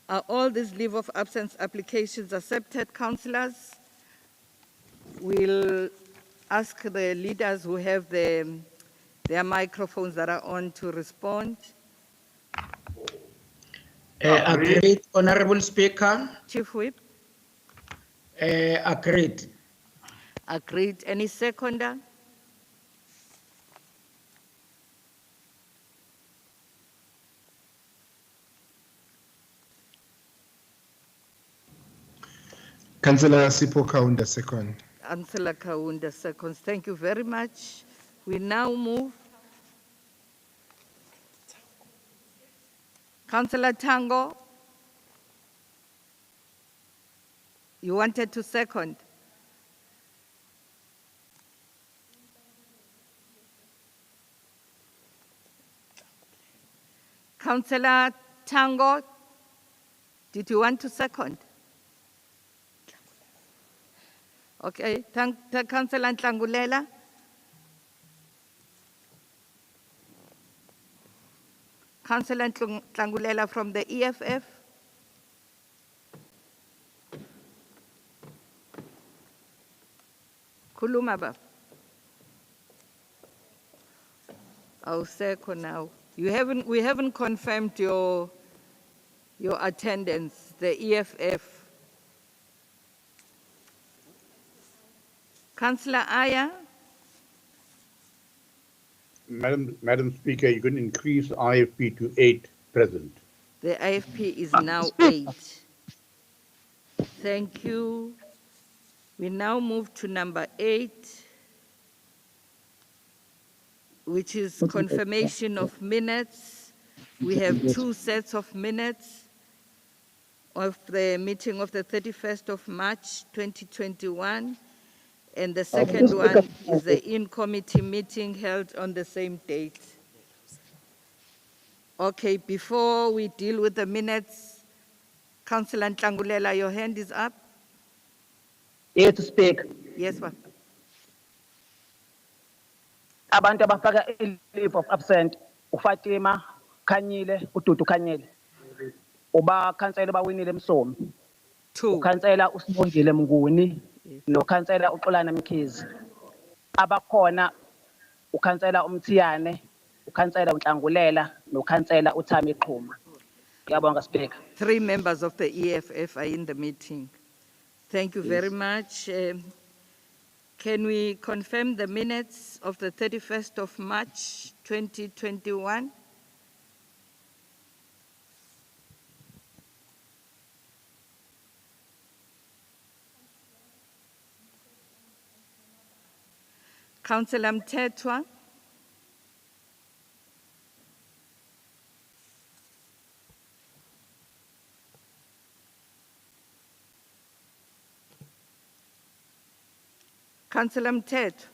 Are all these leave of absence applications accepted, councillors? We'll ask the leaders who have their microphones that are on to respond. Agreed, Honorable Speaker. Chief Whip? Agreed. Agreed. Any seconder? Councillor Sipho Kaunda, second. Councillor Kaunda seconds. Thank you very much. We now move. Councillor Tango, you wanted to second. Councillor Tango, did you want to second? Okay, Councillor Ntlangulela. Councillor Ntlangulela from the EFF. Khuluma baba. Awusekho now. We haven't confirmed your attendance, the EFF. Councillor Aya. Madam Speaker, you can increase IFP to 8 present. The IFP is now 8. Thank you. We now move to number 8, which is confirmation of minutes. We have 2 sets of minutes of the meeting of the 31st of March 2021. And the second one is the in-committee meeting held on the same date. Okay, before we deal with the minutes, Councillor Ntlangulela, your hand is up. Here to speak. Yes, ma'am. Abantu abafaka leave of absent, uFatima Khanyile, uDudu Khanyile. Uba khansela bawinile Msomi. 2. Ukhansela uSibongile Mnguni. Nokhansela uXolana Mkhizi. Abakhona ukhansela uMthiyane, ukhansela uNtlangulela, nokhansela uThami Qhuma. Ngiyabonga Speaker. 3 members of the EFF are in the meeting. Thank you very much. Can we confirm the minutes of the 31st of March 2021? Councillor Mthethwa. Councillor Mthethwa.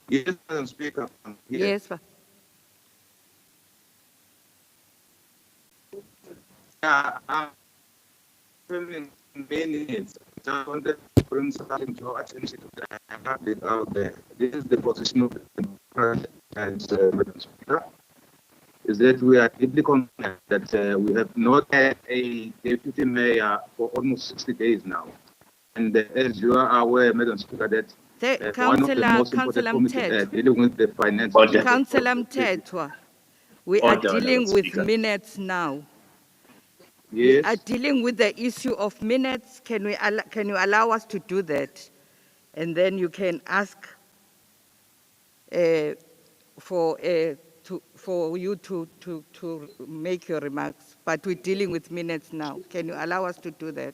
Yes, Madam Speaker. Yes, sir. I'm minutes. I wanted to bring something to our attention to the public out there. This is the position of the Democrat as Madam Speaker. Is that we are deeply concerned that we have not had a deputy mayor for almost 60 days now. And as you are aware, Madam Speaker, that one of the most important committees dealing with the finance. Councillor Mthethwa, we are dealing with minutes now. Yes. We are dealing with the issue of minutes. Can you allow us to do that? And then you can ask for you to make your remarks. But we're dealing with minutes now. Can you allow us to do that?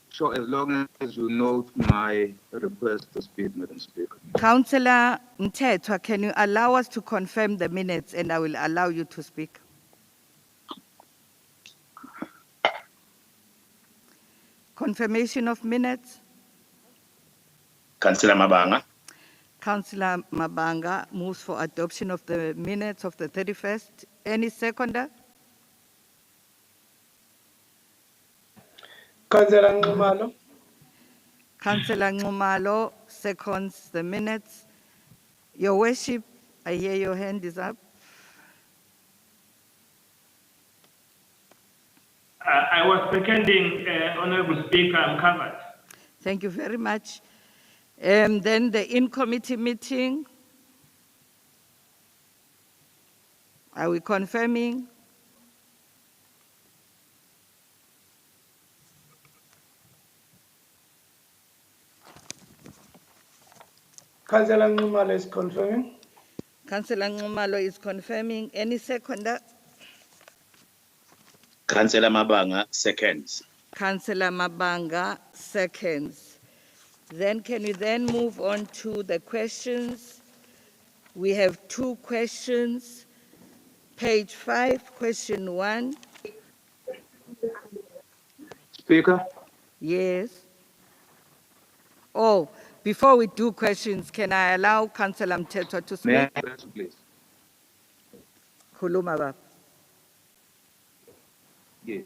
Sure, as long as you note my request to speak, Madam Speaker. Councillor Mthethwa, can you allow us to confirm the minutes, and I will allow you to speak? Confirmation of minutes. Councillor Mabanga. Councillor Mabanga moves for adoption of the minutes of the 31st. Any seconder? Councillor Nxumalo. Councillor Nxumalo seconds the minutes. Your Worship, I hear your hand is up. I was seconding, Honorable Speaker, I'm covered. Thank you very much. Then the in-committee meeting. Are we confirming? Councillor Nxumalo is confirming. Councillor Nxumalo is confirming. Any seconder? Councillor Mabanga, seconds. Councillor Mabanga seconds. Then can we then move on to the questions? We have 2 questions. Page 5, question 1. Speaker, Yes. Oh, before we do questions, can I allow Councillor Mthethwa to may I speak? ask, please? Khuluma baba. Yes.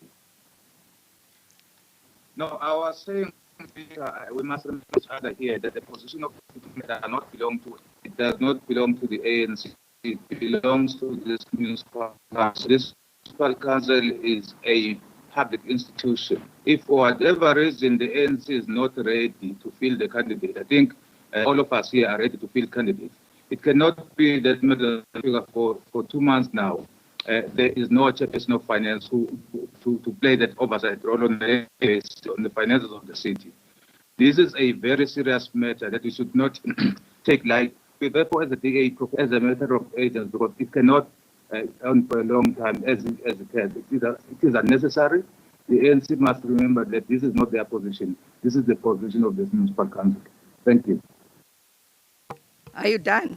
No, I was saying, Speaker, we must remember each other here that the position of the does not belong to it does not belong to the ANC. It belongs to this municipal council. This municipal council is a public institution. If for whatever reason the ANC is not ready to fill the candidate, I think all of us here are ready to fill candidates. It cannot be that Madam Speaker, for 2 months now, there is no chairperson of finance to play that oversight role on the finances of the city. This is a very serious matter that we should not take lightly. Therefore, as a matter of agents, because it cannot on for a long time as it has. It is unnecessary. The ANC must remember that this is not their position. This is the position of the municipal council. Thank you. Are you done?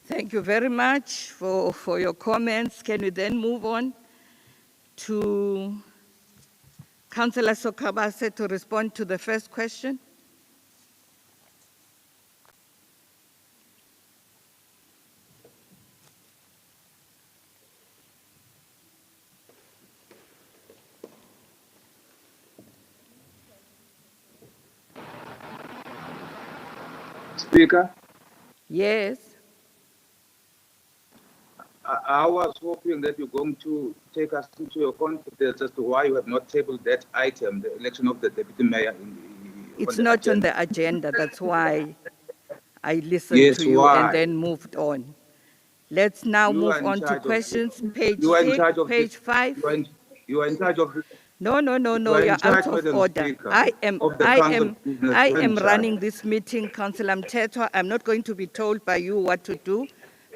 Thank you very much for your comments. Can we then move on to Councillor Sokhabase to respond to the first question? Speaker, Yes. I was hoping that you're going to take us into your confidence as to why you have not tabled that item, the election of the deputy mayor. It's not on the agenda. That's why I listened Yes, to you why? and then moved on. Let's now You move are in on to charge of- questions. Page You are in 6, charge of page this- 5. You are in charge of. No, You are in you're charge, out of Madam order. Speaker, I am of the council business. I You are in am charge. running this meeting, Councillor Mthethwa. I'm not going to be told by you what to do.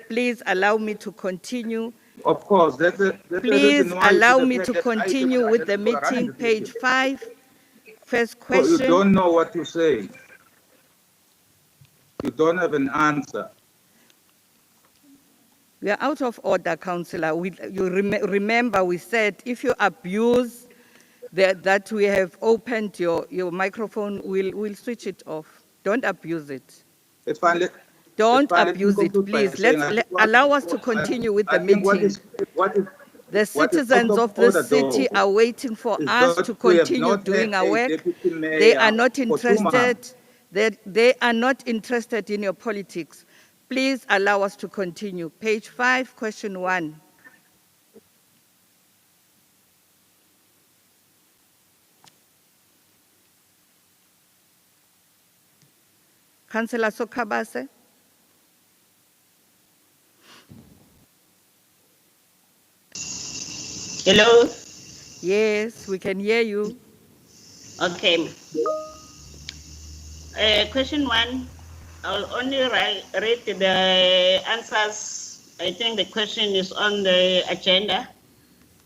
Please allow me to continue. Of course, that's the Please reason why you allow should me have to had that item continue on with the agenda for running meeting, the page meeting. 5. First So you question. don't know what to say. You don't have an answer. We are out of order, Councillor. Remember we said if you abuse that we have opened your microphone, we'll switch it off. Don't abuse it. It's fine. Don't Let me abuse it, conclude by please. saying I think Allow us to continue with the I think meeting. The citizens of the city are waiting for is us that to we have continue not doing had our a work. deputy They are mayor not for 2 interested. months. They are not interested in your politics. Please allow us to continue. Page 5, question 1. Councillor Sokhabase. Hello? Yes, we can hear you. Okay. Question 1, I'll only read the answers. I think the question is on the agenda.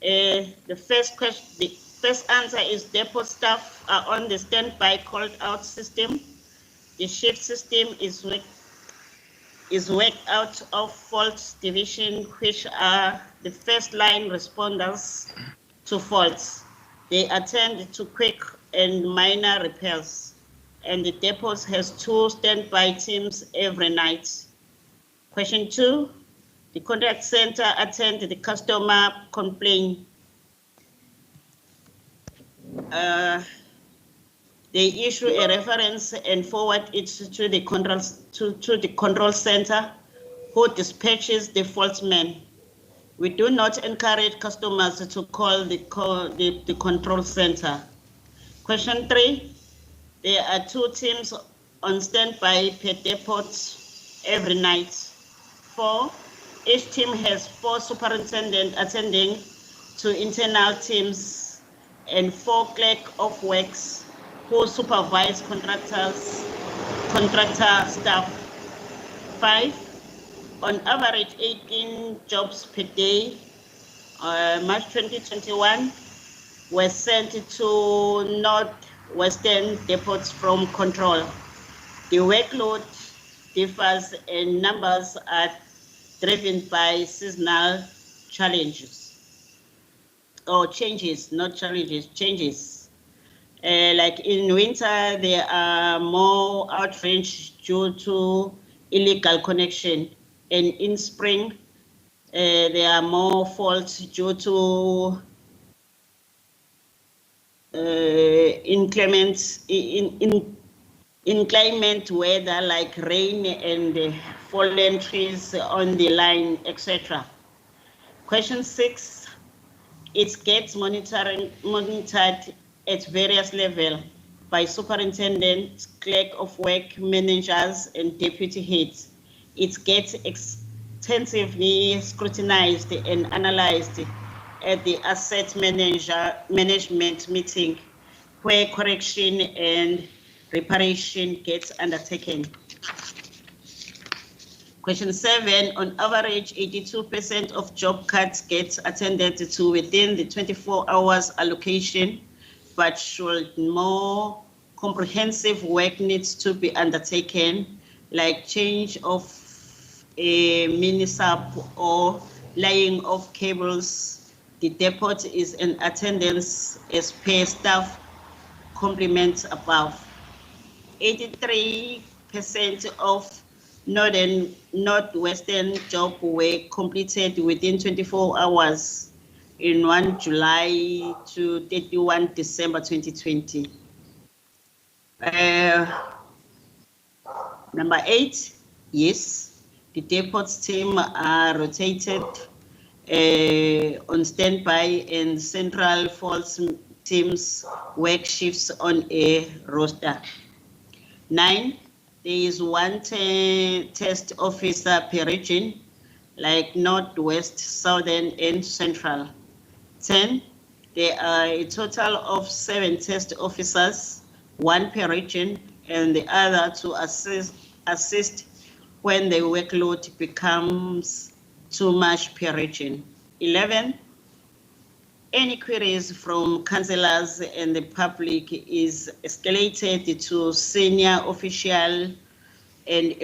The first answer is depot staff are on the standby called out system. The shift system is worked out of fault division, which are the first line responders to faults. They attend to quick and minor repairs. and the depots has 2 standby teams every night. Question 2, the contact center attend the customer complaint. They issue a reference and forward it to the control center, who dispatches the false man. We do not encourage customers to call the control center. Question 3, there are 2 teams on standby per depot every night. 4, each team has 4 superintendents attending to internal teams and 4 clerk of works who supervise contractor staff. 5, on average 18 jobs per day, March 2021, were sent to Northwestern depots from control. The workload differs and numbers are driven by seasonal challenges or changes, not challenges, changes. Like in winter, there are more outreach due to illegal connection, and in spring, there are more faults due to inclement weather like rain and fallen trees on the line, etc. Question 6, it gets monitored at various levels by superintendents, clerk of work, managers, and deputy heads. It gets extensively scrutinized and analyzed at the asset management meeting, where correction and reparation gets undertaken. Question 7, on average, 82% of job cuts get attended to within the 24 hours allocation, but should more comprehensive work needs to be undertaken, like change of a mini-sub or laying of cables. The depot is in attendance as per staff complements above. 83% of Northwestern job were completed within 24 hours in 1 July to 31 December 2020. Number 8, yes, the depots team are rotated on standby, and central false teams work shifts on a roster. 9, there is 1 test officer per region, like Northwest, Southern, and Central. 10, there are a total of 7 test officers, 1 per region, and the other to assist when the workload becomes too much per region. 11, any queries from councillors and the public is escalated to senior official and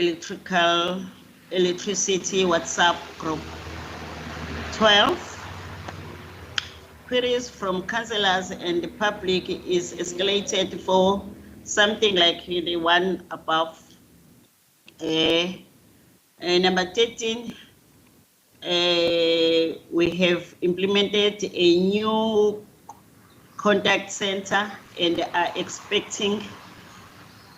electricity WhatsApp group. 12, queries from councillors and the public is escalated for something like the one above. Number 13, we have implemented a new contact center and are expecting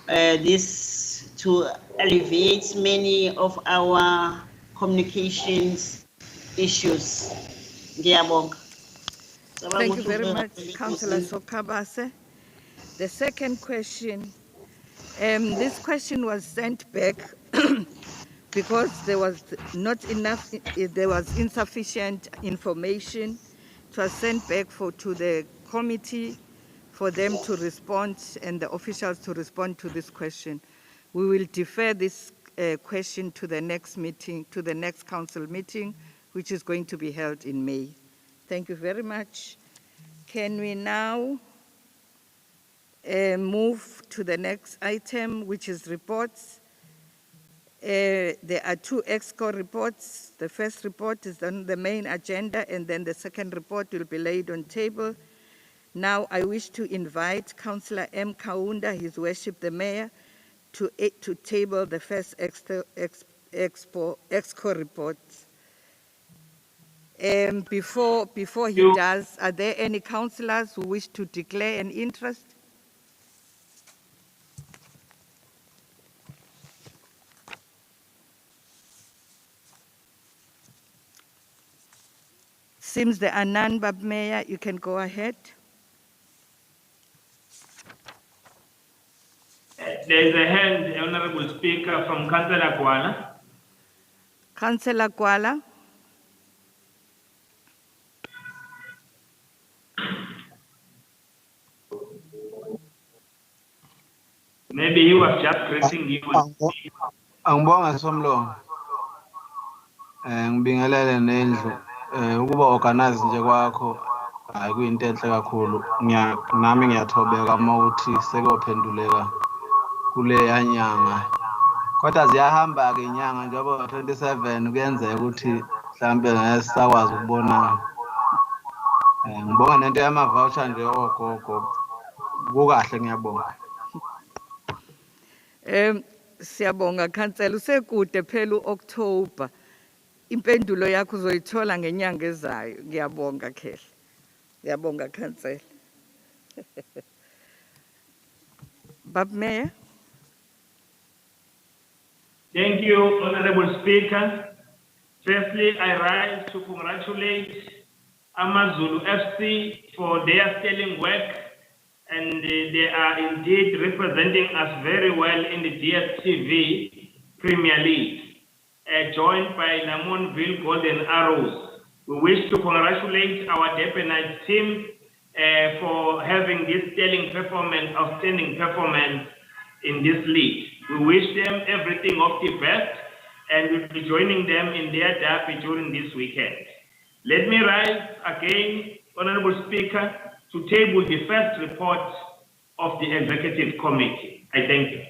this to alleviate many of our communications issues. Ngiyabonga. Thank you very much, Councillor Sokhabase. The second question, this question was sent back because there was not enough, there was insufficient information. It was sent back to the committee for them to respond and the officials to respond to this question. We will defer this question to the next meeting, to the next council meeting, which is going to be held in May. Thank you very much. Can we now move to the next item, which is reports? There are 2 EXCO reports. The first report is on the main agenda, and then the second report will be laid on table. Now I wish to invite Councillor M. Kaunda, His Worship the Mayor, to table the first exco report. Before he does, are there any councillors who wish to declare an interest? Seems there are none, but Mayor, you can go ahead. There is a hand, Honorable Speaker, from Councillor Kwala. Councillor Kwala. Maybe he was just greeting you. Angibonga Somlo. Ngibingelele nendlu. Ukuba organize nje kwakho hayi kuyinto enhle kakhulu. Nami ngiyathobeka mawuthi sekophenduleka kule yanyanga. Kodwa ziyahamba ke inyanga njengoba 27 kuyenzeka ukuthi mhlambe ngesakwazi ukubonana. Ngibonga nento yama voucher nje ogogo. Kukahle ngiyabonga. Siyabonga Councillor, usekude phela uOctober. Impendulo yakho uzoyithola ngenyanga ezayo. Ngiyabonga Khehle. Ngiyabonga Councillor. Bab Mayor. Thank you, Honorable Speaker. Firstly, I rise to congratulate Amazulu FC for their sterling work, and they are indeed representing us very well in the DStv Premier League, joined by Lamontville Golden Arrows. We wish to congratulate our Depenite team for having this sterling performance, outstanding performance in this league. We wish them everything of the best, and we'll be joining them in their derby during this weekend. Let me rise again, Honorable Speaker, to table the first report of the Executive Committee. I thank you.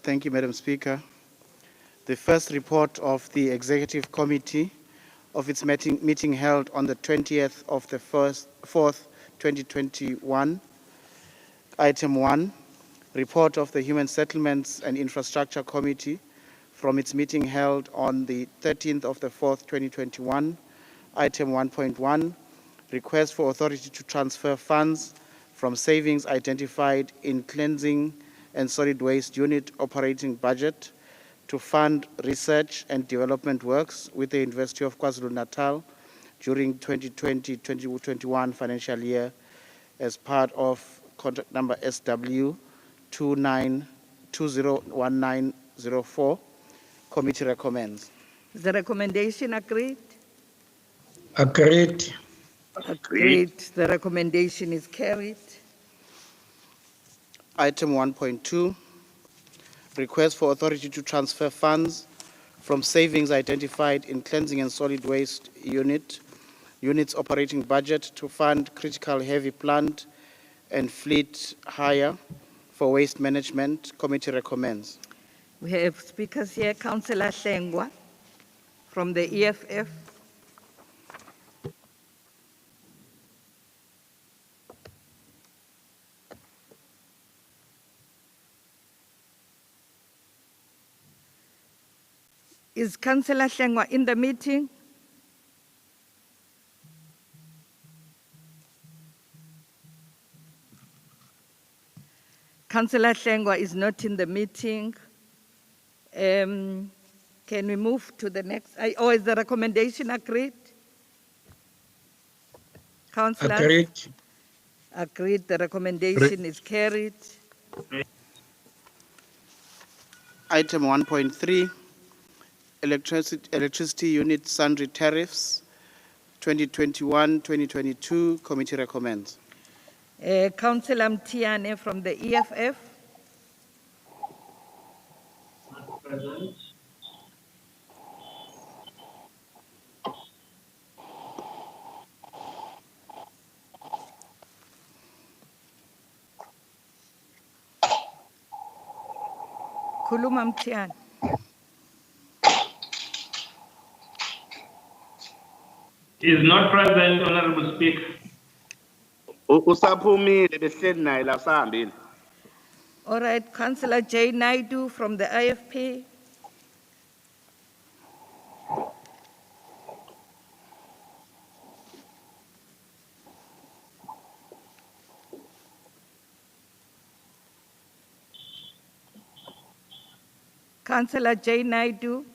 Thank you, Madam Speaker. The first report of the Executive Committee of its meeting held on the 20th of the 4th, 2021. Item 1, report of the Human Settlements and Infrastructure Committee from its meeting held on the 13th of the 4th, 2021. Item 1.1, request for authority to transfer funds from savings identified in cleansing and solid waste unit operating budget to fund research and development works with the University of KwaZulu-Natal during 2020-2021 financial year as part of contract number SW 29201904. Committee recommends. Is the recommendation agreed? Agreed. Agreed. The recommendation is carried. Item 1.2, request for authority to transfer funds from savings identified in cleansing and solid waste units operating budget to fund critical heavy plant and fleet hire for waste management. Committee recommends. We have speakers here. Councillor Hlengwa from the EFF. Is Councillor Hlengwa in the meeting? Councillor Hlengwa is not in the meeting. Can we move to the next? Or is the recommendation agreed? Councillor? Agreed. Agreed. The recommendation is carried. Item 1.3, electricity unit sundry tariffs 2021-2022. Committee recommends. Councillor Mtiane from the EFF. Present. Khuluma Mtiane. Is not present, Honorable Speaker. Usaphumile behleli naye la sahambile. All right, Councillor J. Naidu from the IFP. Councillor J. Naidu.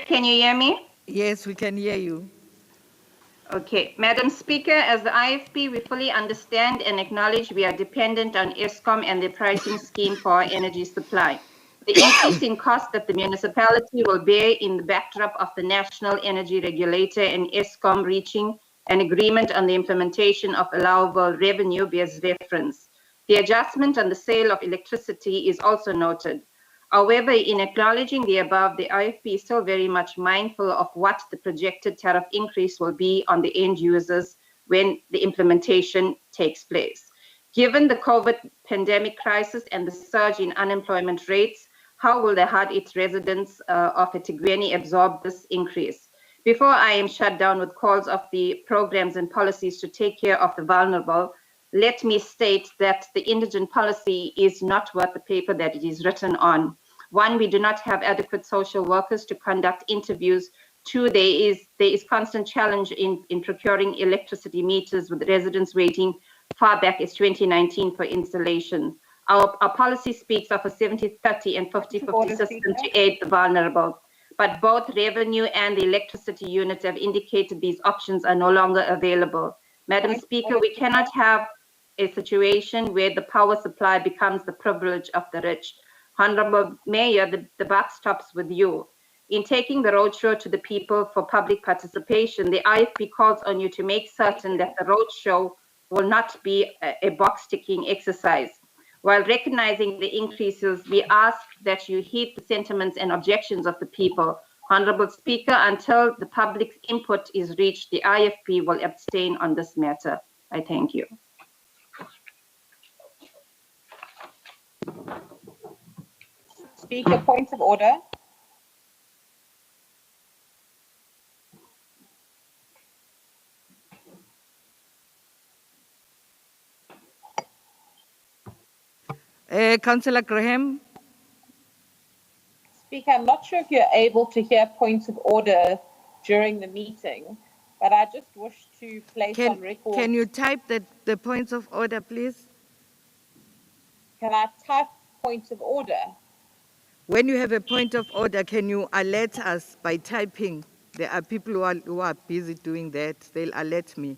Can you hear me? Yes, we can hear you. Okay. Madam Speaker, as the IFP, we fully understand and acknowledge we are dependent on ESCOM and the pricing scheme for our energy supply. The increase in cost that the municipality will bear in the backdrop of the National Energy Regulator and ESCOM reaching an agreement on the implementation of allowable revenue bears reference. The adjustment on the sale of electricity is also noted. However, in acknowledging the above, the IFP is still very much mindful of what the projected tariff increase will be on the end users when the implementation takes place. Given the COVID pandemic crisis and the surge in unemployment rates, how will the hard-hit residents of eThekwini absorb this increase? Before I am shut down with calls of the programs and policies to take care of the vulnerable, let me state that the indigent policy is not worth the paper that it is written on. One, we do not have adequate social workers to conduct interviews. Two, there is constant challenge in procuring electricity meters with residents waiting far back as 2019 for installation. Our policy speaks of a 70-30 and 50-50 system to aid the vulnerable, but both revenue and the electricity units have indicated these options are no longer available. Madam Speaker, we cannot have a situation where the power supply becomes the privilege of the rich. Honorable Mayor, the buck stops with you. In taking the roadshow to the people for public participation, the IFP calls on you to make certain that the roadshow will not be a box-ticking exercise. While recognizing the increases, we ask that you heed the sentiments and objections of the people. Honorable Speaker, until the public's input is reached, the IFP will abstain on this matter. I thank you. Speaker, point of order. Councillor Graham. Speaker, I'm not sure if you're able to hear points of order during the meeting, but I just wish to place on record. Can you type the points of order, please? Can I type points of order? When you have a point of order, can you alert us by typing? There are people who are busy doing that. They'll alert me.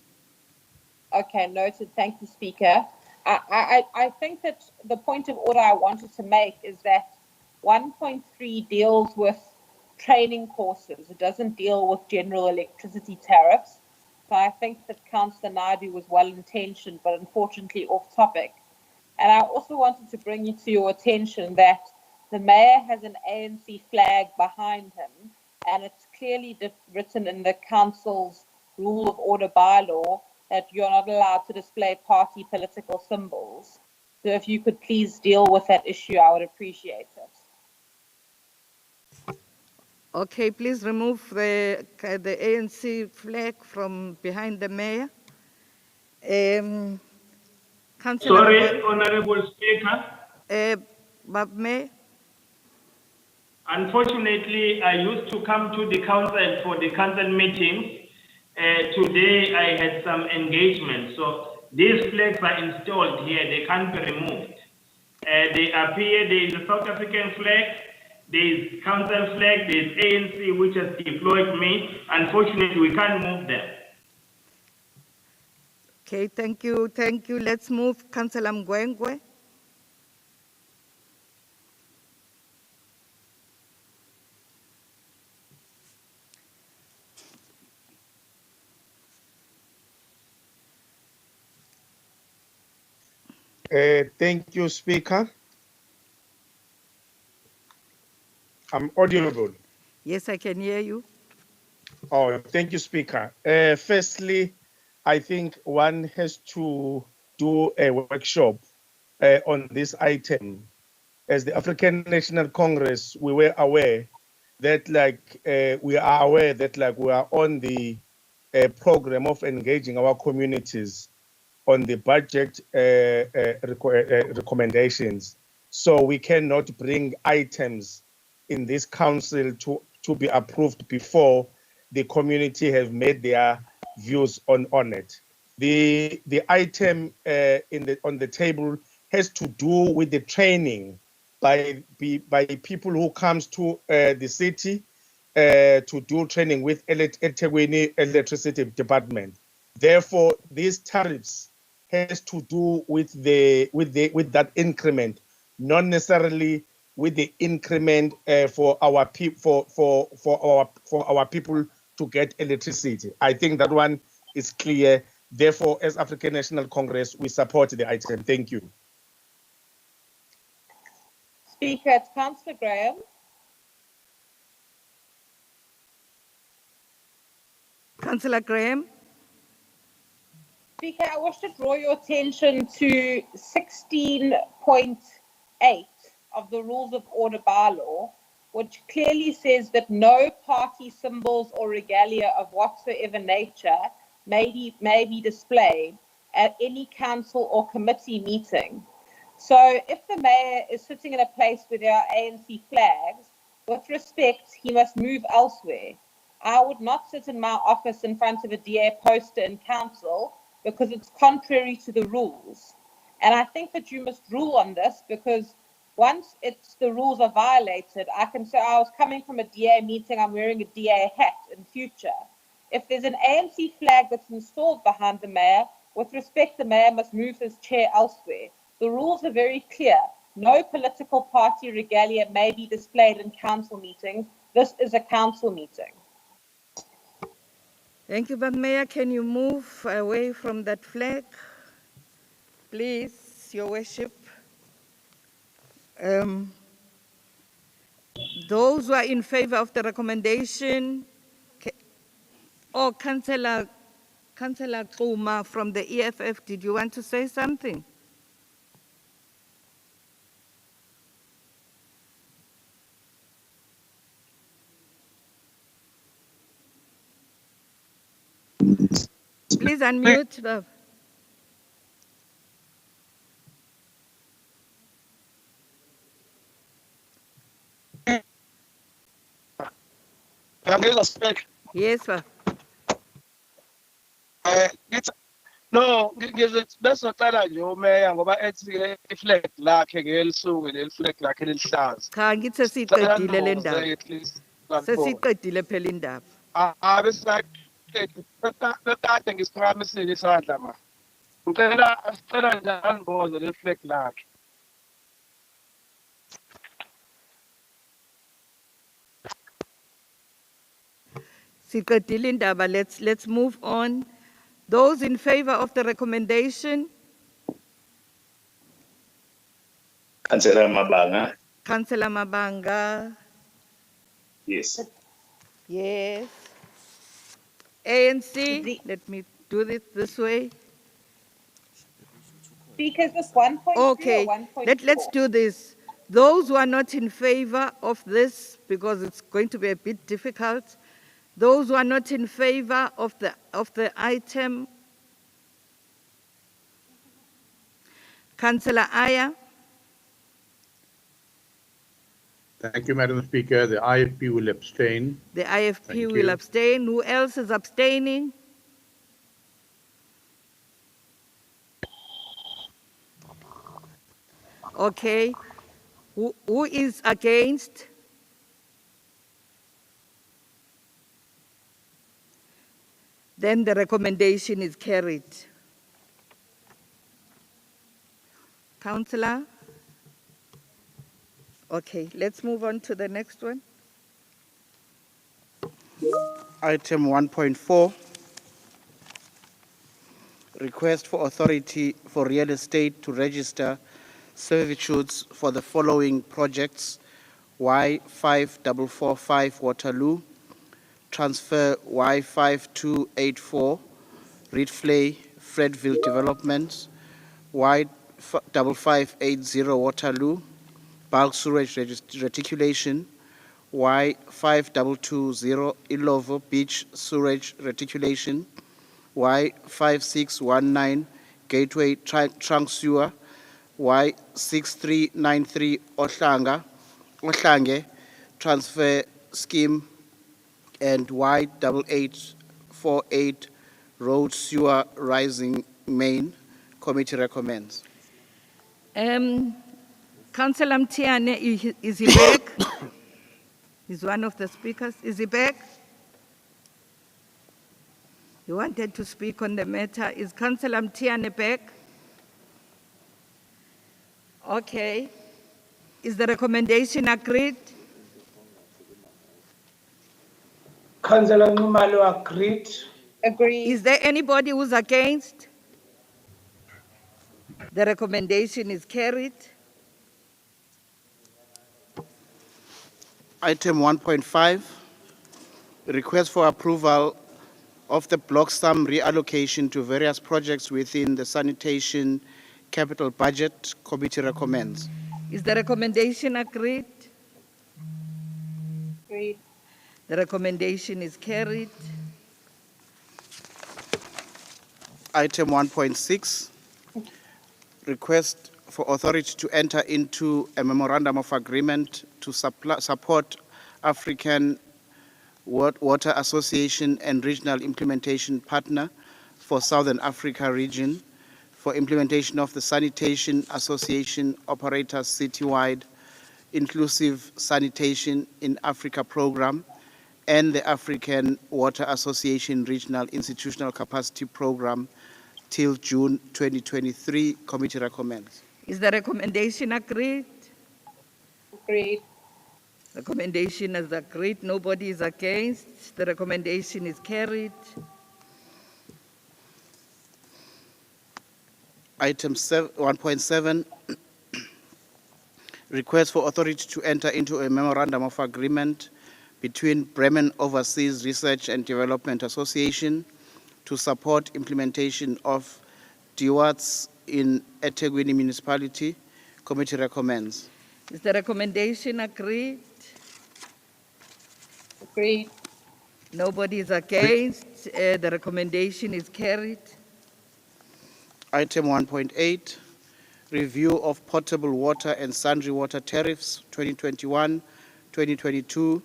Okay, noted. Thank you, Speaker. I think that the point of order I wanted to make is that 1.3 deals with training courses. It doesn't deal with general electricity tariffs. So I think that Councillor Naidu was well-intentioned, but unfortunately off topic. And I also wanted to bring you to your attention that the mayor has an ANC flag behind him, and it's clearly written in the council's rule of order bylaw that you're not allowed to display party political symbols. So if you could please deal with that issue, I would appreciate it. Okay, please remove the ANC flag from behind the mayor. Councillor. Sorry, Honorable Speaker. Mayor. Unfortunately, I used to come to the council for the council meetings. Today, I had some engagement. So these flags are installed here. They can't be removed. They appear. There is a South African flag. There is council flag. There is ANC, which has deployed me. Unfortunately, we can't move them. Okay, thank you. Thank you. Let's move Councillor Mgwengwe. Thank you, Speaker. I'm audible. Yes, I can hear you. Oh, thank you, Speaker. Firstly, I think one has to do a workshop on this item. As the African National Congress, we were aware that we are aware that we are on the program of engaging our communities on the budget recommendations. So we cannot bring items in this council to be approved before the community have made their views on it. The item on the table has to do with the training by people who comes to the city to do training with eThekwini Electricity Department. Therefore, these tariffs has to do with that increment, not necessarily with the increment for our people for our people to get electricity. I think that one is clear. Therefore, as African National Congress, we support the item. Thank you. Speaker, it's Councillor Graham. Councillor Graham. Speaker, I wish to draw your attention to 16.8 of the Rules of Order bylaw, which clearly says that no party symbols or regalia of whatsoever nature may be displayed at any council or committee meeting. So if the mayor is sitting in a place where there are ANC flags, with respect, he must move elsewhere. I would not sit in my office in front of a DA poster in council because it's contrary to the rules. And I think that you must rule on this, because once the rules are violated, I can say I was coming from a DA meeting, I'm wearing a DA hat in future. If there's an ANC flag that's installed behind the mayor, with respect, the mayor must move his chair elsewhere. The rules are very clear. No political party regalia may be displayed in council meetings. This is a council meeting. Thank you, but Mayor, can you move away from that flag? Please, Your Worship. Those who are in favor of the recommendation, Councillor Xuma from the EFF, did you want to say something? Please unmute. Love. Yes, sir. No, besocela nje umeya ngoba ethi iflag lakhe ngelisuku leliflag lakhe elihlaza. Cha ngithi sesiqedile le ndaba. Sesiqedile phela indaba. Bekade ngisiphakamisile isandla ma. Sicela nje angiboze le flag lakhe. Siqedile indaba. Let's move on. Those in favor of the recommendation? Councillor Mabanga. Councillor Mabanga. Yes. Yes. ANC, let me do this way. Speakers, this 1.3 Okay, or 1.4? let's do this. Those who are not in favor of this, because it's going to be a bit difficult, those who are not in favor of the item, Councillor Aya. Thank you, Madam Speaker. The IFP will abstain. The IFP will abstain. Who else is abstaining? Okay. Who is against? Then the recommendation is carried. Councillor? Okay, let's move on to the next one. Item 1.4, request for authority for real estate to register servitudes for the following projects: Y5445 Waterloo, transfer Y5284, Reedflay, Fredville Developments, Y5580 Waterloo, bulk sewage reticulation, Y5220 Ilovo Beach sewage reticulation, Y5619 Gateway Trunk Sewer, Y6393 Ohlange Transfer Scheme, and Y8848 Road Sewer Rising Main. Committee recommends. Councillor Mtiane, is he back? He's one of the speakers. Is he back? He wanted to speak on the matter. Is Councillor Mtiane back? Okay. Is the recommendation agreed? Councillor Numalo agreed. Agreed. Is there anybody who's against? The recommendation is carried. Item 1.5, request for approval of the block sum reallocation to various projects within the sanitation capital budget. Committee recommends. Is the recommendation agreed? Agreed. The recommendation is carried. Item 1.6, request for authority to enter into a memorandum of agreement to support African Water Association and Regional Implementation Partner for Southern Africa region for implementation of the Sanitation Association Operators Citywide Inclusive Sanitation in Africa Program and the African Water Association Regional Institutional Capacity Program till June 2023. Committee recommends. Is the recommendation agreed? Agreed. Recommendation is agreed. Nobody is against. The recommendation is carried. Item 1.7, request for authority to enter into a memorandum of agreement between Bremen Overseas Research and Development Association to support implementation of DWATS in eThekwini Municipality. Committee recommends. Is the recommendation agreed? Agreed. Nobody is against. The recommendation is carried. Item 1.8, review of potable water and sundry water tariffs 2021-2022,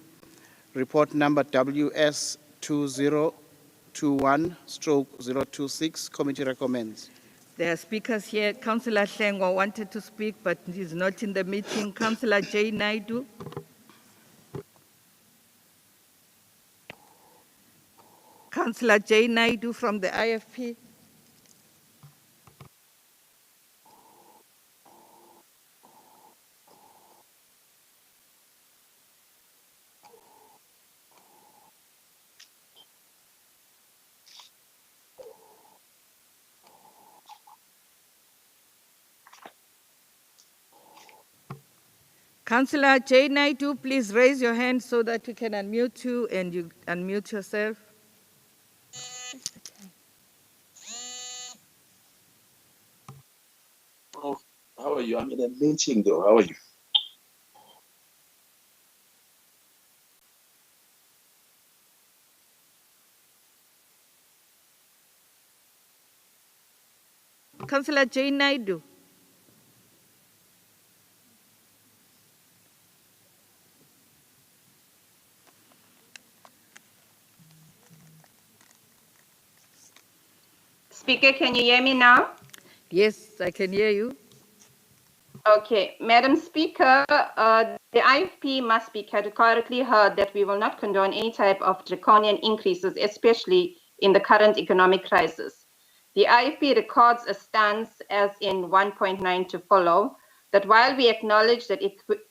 report number WS 2021/026. Committee recommends. There are speakers here. Councillor Hlengwa wanted to speak, but he's not in the meeting. Councillor J. Naidu. Councillor J. Naidu from the IFP. Councillor J. Naidu, please raise your hand so that we can unmute you and you unmute yourself. Oh, how are you? I'm in a meeting though. How are you? Councillor J. Naidu. Speaker, can you hear me now? Yes, I can hear you. Okay, Madam Speaker, the IFP must be categorically heard that we will not condone any type of draconian increases, especially in the current economic crisis. The IFP records a stance, as in 1.9 to follow, that while we acknowledge that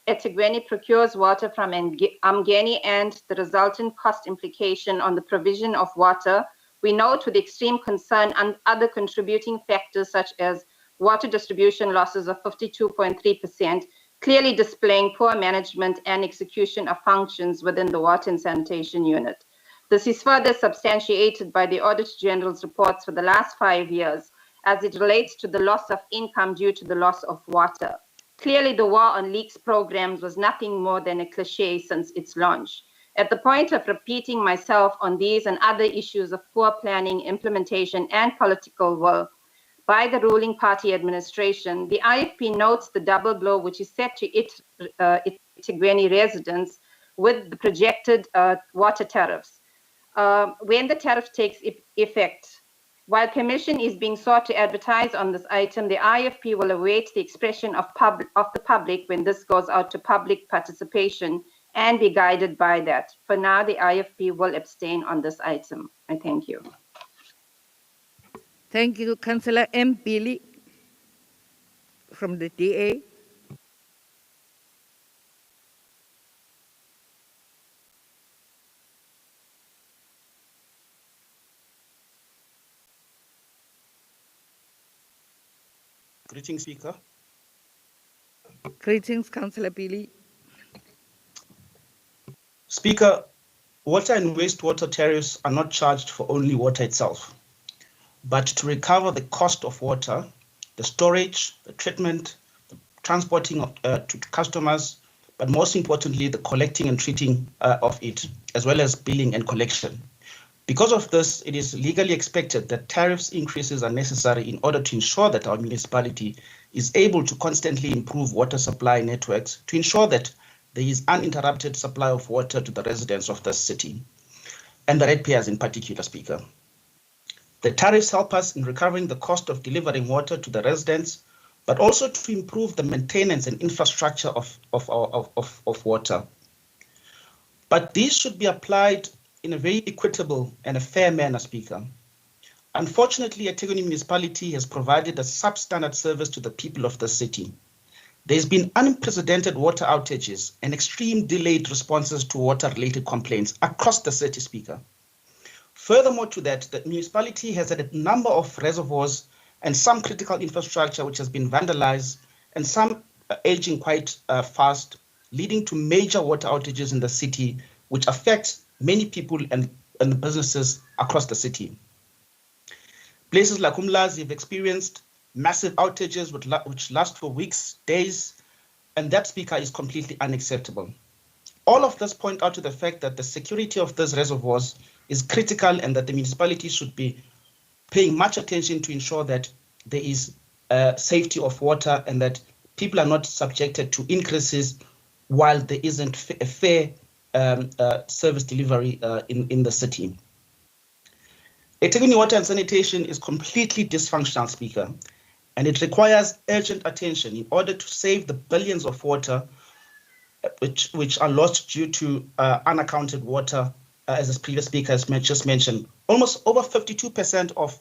eThekwini procures water from Umgeni and the resultant cost implication on the provision of water, we note with extreme concern and other contributing factors such as water distribution losses of 52.3%, clearly displaying poor management and execution of functions within the water and sanitation unit. This is further substantiated by the Auditor General's reports for the last 5 years as it relates to the loss of income due to the loss of water. Clearly, the War on Leaks programs was nothing more than a cliche since its launch. At the point of repeating myself on these and other issues of poor planning, implementation, and political will by the ruling party administration, the IFP notes the double blow which is set to eThekwini residents with the projected water tariffs. When the tariff takes effect, while permission is being sought to advertise on this item, the IFP will await the expression of the public when this goes out to public participation and be guided by that. For now, the IFP will abstain on this item. I thank you. Thank you, Councillor Mbili from the DA. Greetings, Speaker. Greetings, Councillor Billy. Speaker, water and wastewater tariffs are not charged for only water itself, but to recover the cost of water, the storage, the treatment, the transporting to customers, but most importantly, the collecting and treating of it, as well as billing and collection. Because of this, it is legally expected that tariffs increases are necessary in order to ensure that our municipality is able to constantly improve water supply networks to ensure that there is uninterrupted supply of water to the residents of the city, and the ratepayers in particular, Speaker. The tariffs help us in recovering the cost of delivering water to the residents, but also to improve the maintenance and infrastructure of water. But these should be applied in a very equitable and a fair manner, Speaker. Unfortunately, eThekwini municipality has provided a substandard service to the people of the city. There's been unprecedented water outages and extreme delayed responses to water-related complaints across the city, Speaker. Furthermore to that, the municipality has had a number of reservoirs and some critical infrastructure which has been vandalized and some aging quite fast, leading to major water outages in the city, which affects many people and the businesses across the city. Places like Umlazi have experienced massive outages which last for weeks, days, and that, Speaker, is completely unacceptable. All of this point out to the fact that the security of these reservoirs is critical and that the municipality should be paying much attention to ensure that there is safety of water and that people are not subjected to increases while there isn't a fair service delivery in the city. eThekwini Water and Sanitation is completely dysfunctional, Speaker, and it requires urgent attention in order to save the billions of water which are lost due to unaccounted water, as the previous speaker has just mentioned. Almost over 52% of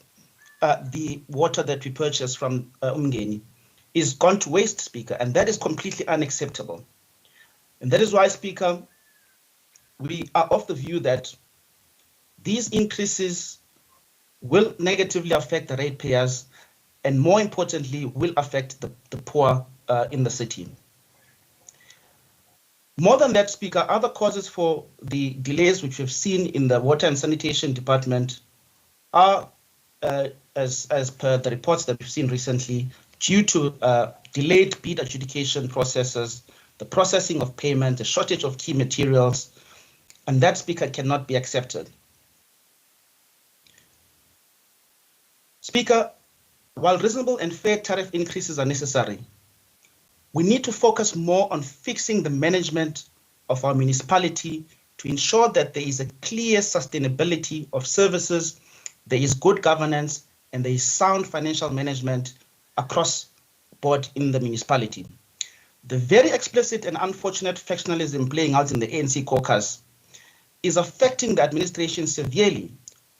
the water that we purchase from Umngeni is gone to waste, Speaker, and that is completely unacceptable. And that is why, Speaker, we are of the view that these increases will negatively affect the ratepayers and, more importantly, will affect the poor in the city. More than that, Speaker, other causes for the delays which we've seen in the Water and Sanitation Department are, as per the reports that we've seen recently, due to delayed bid adjudication processes, the processing of payment, the shortage of key materials, and that, Speaker, cannot be accepted. Speaker, while reasonable and fair tariff increases are necessary, we need to focus more on fixing the management of our municipality to ensure that there is a clear sustainability of services, there is good governance, and there is sound financial management across board in the municipality. The very explicit and unfortunate factionalism playing out in the ANC caucus is affecting the administration severely,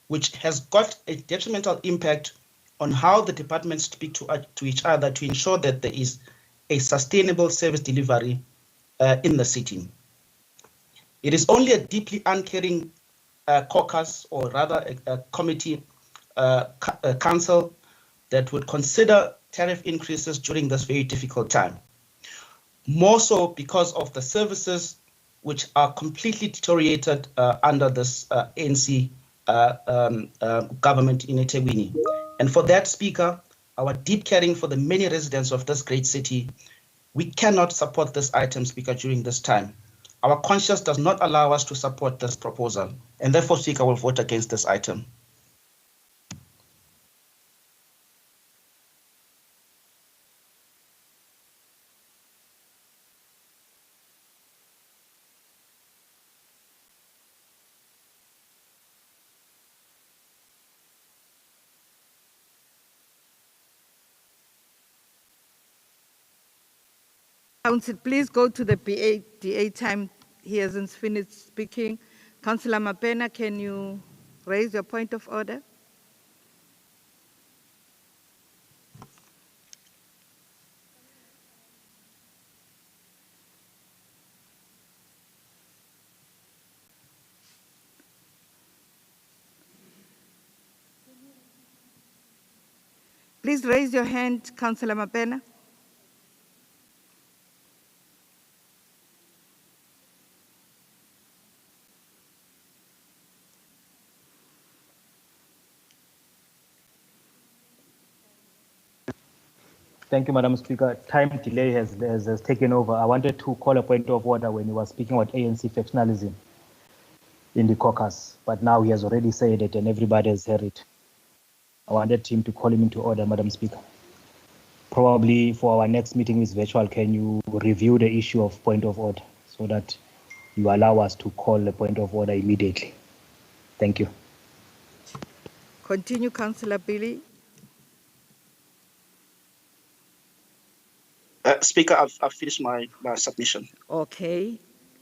which has got a detrimental impact on how the departments speak to each other to ensure that there is a sustainable service delivery in the city. It is only a deeply uncaring caucus, or rather a committee council, that would consider tariff increases during this very difficult time. More so because of the services which are completely deteriorated under this ANC government in eThekwini. And for that, Speaker, our deep caring for the many residents of this great city, we cannot support this item, Speaker, during this time. Our conscience does not allow us to support this proposal, and therefore, Speaker, will vote against this item. Council, please go to the DA time. He hasn't finished speaking. Councillor Mapena, can you raise your point of order? Please raise your hand, Councillor Mapena. Thank you, Madam Speaker. Time delay has taken over. I wanted to call a point of order when he was speaking about ANC factionalism in the caucus, but now he has already said it and everybody has heard it. I wanted him to call him into order, Madam Speaker. Probably for our next meeting is virtual, can you review the issue of point of order so that you allow us to call the point of order immediately? Thank you. Continue, Councillor Billy. Speaker, I've finished my submission. Okay.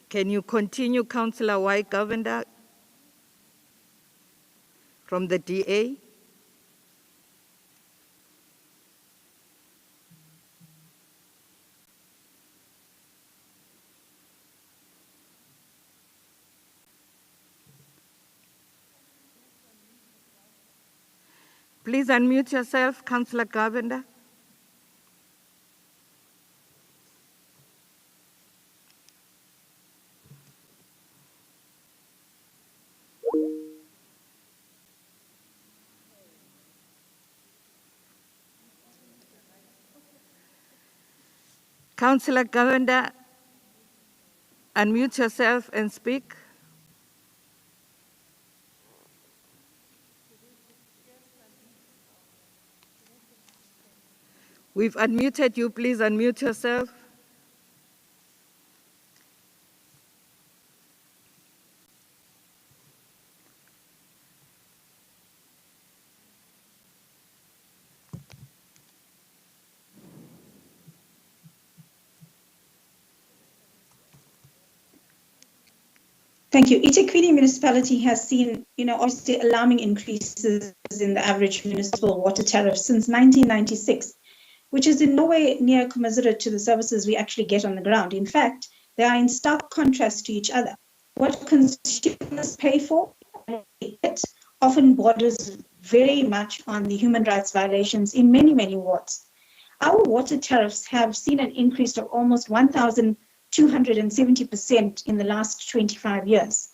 Can you continue, Councillor Y. Govender from the DA? Please unmute yourself, Councillor Govender. Councillor Govender, unmute yourself and speak. We've unmuted you. Please unmute yourself. Thank you. eThekwini municipality has seen, obviously alarming increases in the average municipal water tariff since 1996, which is in no way near commensurate to the services we actually get on the ground. In fact, they are in stark contrast to each other. What consumers pay for often borders very much on the human rights violations in many, many wards. Our water tariffs have seen an increase of almost 1,270% in the last 25 years.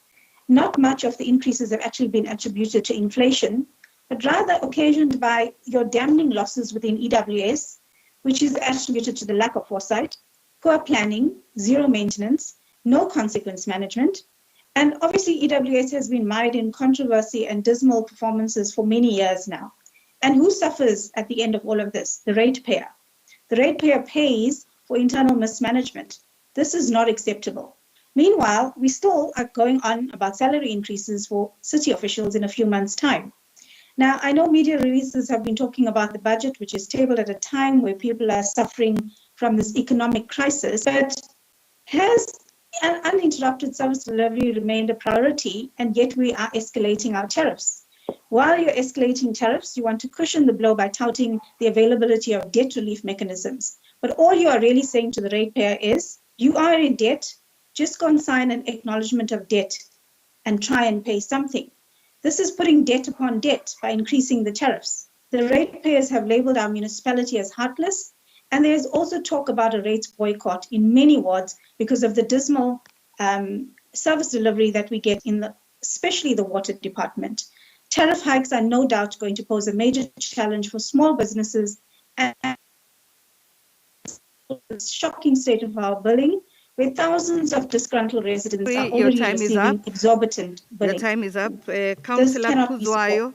Not much of the increases have actually been attributed to inflation, but rather occasioned by your damning losses within EWS, which is attributed to the lack of foresight, poor planning, zero maintenance, no consequence management. And obviously EWS has been mired in controversy and dismal performances for many years now. And who suffers at the end of all of this? The ratepayer. The ratepayer pays for internal mismanagement. This is not acceptable. Meanwhile, we still are going on about salary increases for city officials in a few months' time. Now, I know media releases have been talking about the budget, which is tabled at a time where people are suffering from this economic crisis, but has an uninterrupted service delivery remained a priority, and yet we are escalating our tariffs? While you're escalating tariffs, you want to cushion the blow by touting the availability of debt relief mechanisms. But all you are really saying to the ratepayer is, you are in debt, just go and sign an acknowledgement of debt and try and pay something. This is putting debt upon debt by increasing the tariffs. The ratepayers have labeled our municipality as heartless, and there's also talk about a rates boycott in many wards because of the dismal service delivery that we get in especially the water department. Tariff hikes are no doubt going to pose a major challenge for small businesses and the shocking state of our billing, where thousands of disgruntled residents are Your already time is receiving up. exorbitant billing. Your time is up. This Councillor cannot be supported. Kuzwayo.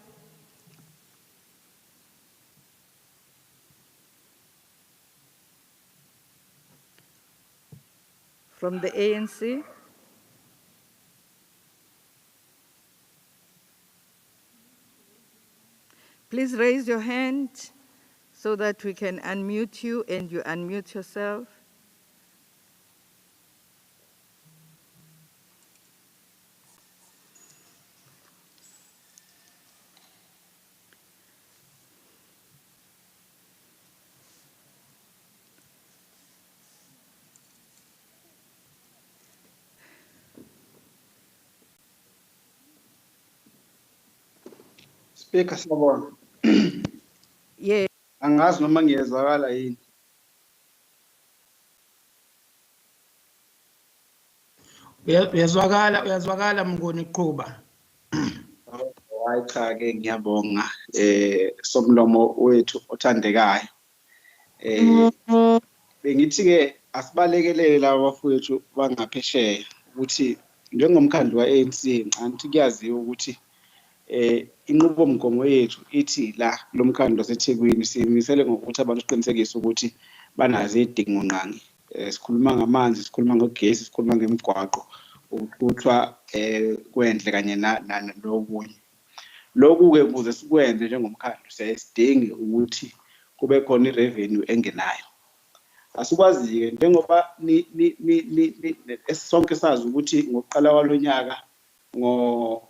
From the ANC. Please raise your hand so that we can unmute you and you unmute yourself. Speaker Sabona. Yeah. Angazi noma ngiyezwakala yini. Uyazwakala Mnguni Qhuba. Hayi cha ke ngiyabonga somlomo wethu othandekayo. Bengithi ke asibalekelele laba bafowethu bangaphesheya ukuthi njengomkhandlu wa-ANC ncanti kuyaziwa ukuthi inqubomgomo yethu ithi la lomkhandlu waseThekwini simisele ngokuthi abantu siqinisekise ukuthi banazo izidingo nqangi. Sikhuluma ngamanzi, sikhuluma ngogesi, sikhuluma ngemigwaqo, ukuthwa kwendle kanye nokunye. Lokhu ke ukuze sikwenze njengomkhandlu siyayisidinga ukuthi kube khona irevenue engenayo. Asikwazi ke njengoba sonke sazi ukuthi ngokuqala kwalonyaka ngo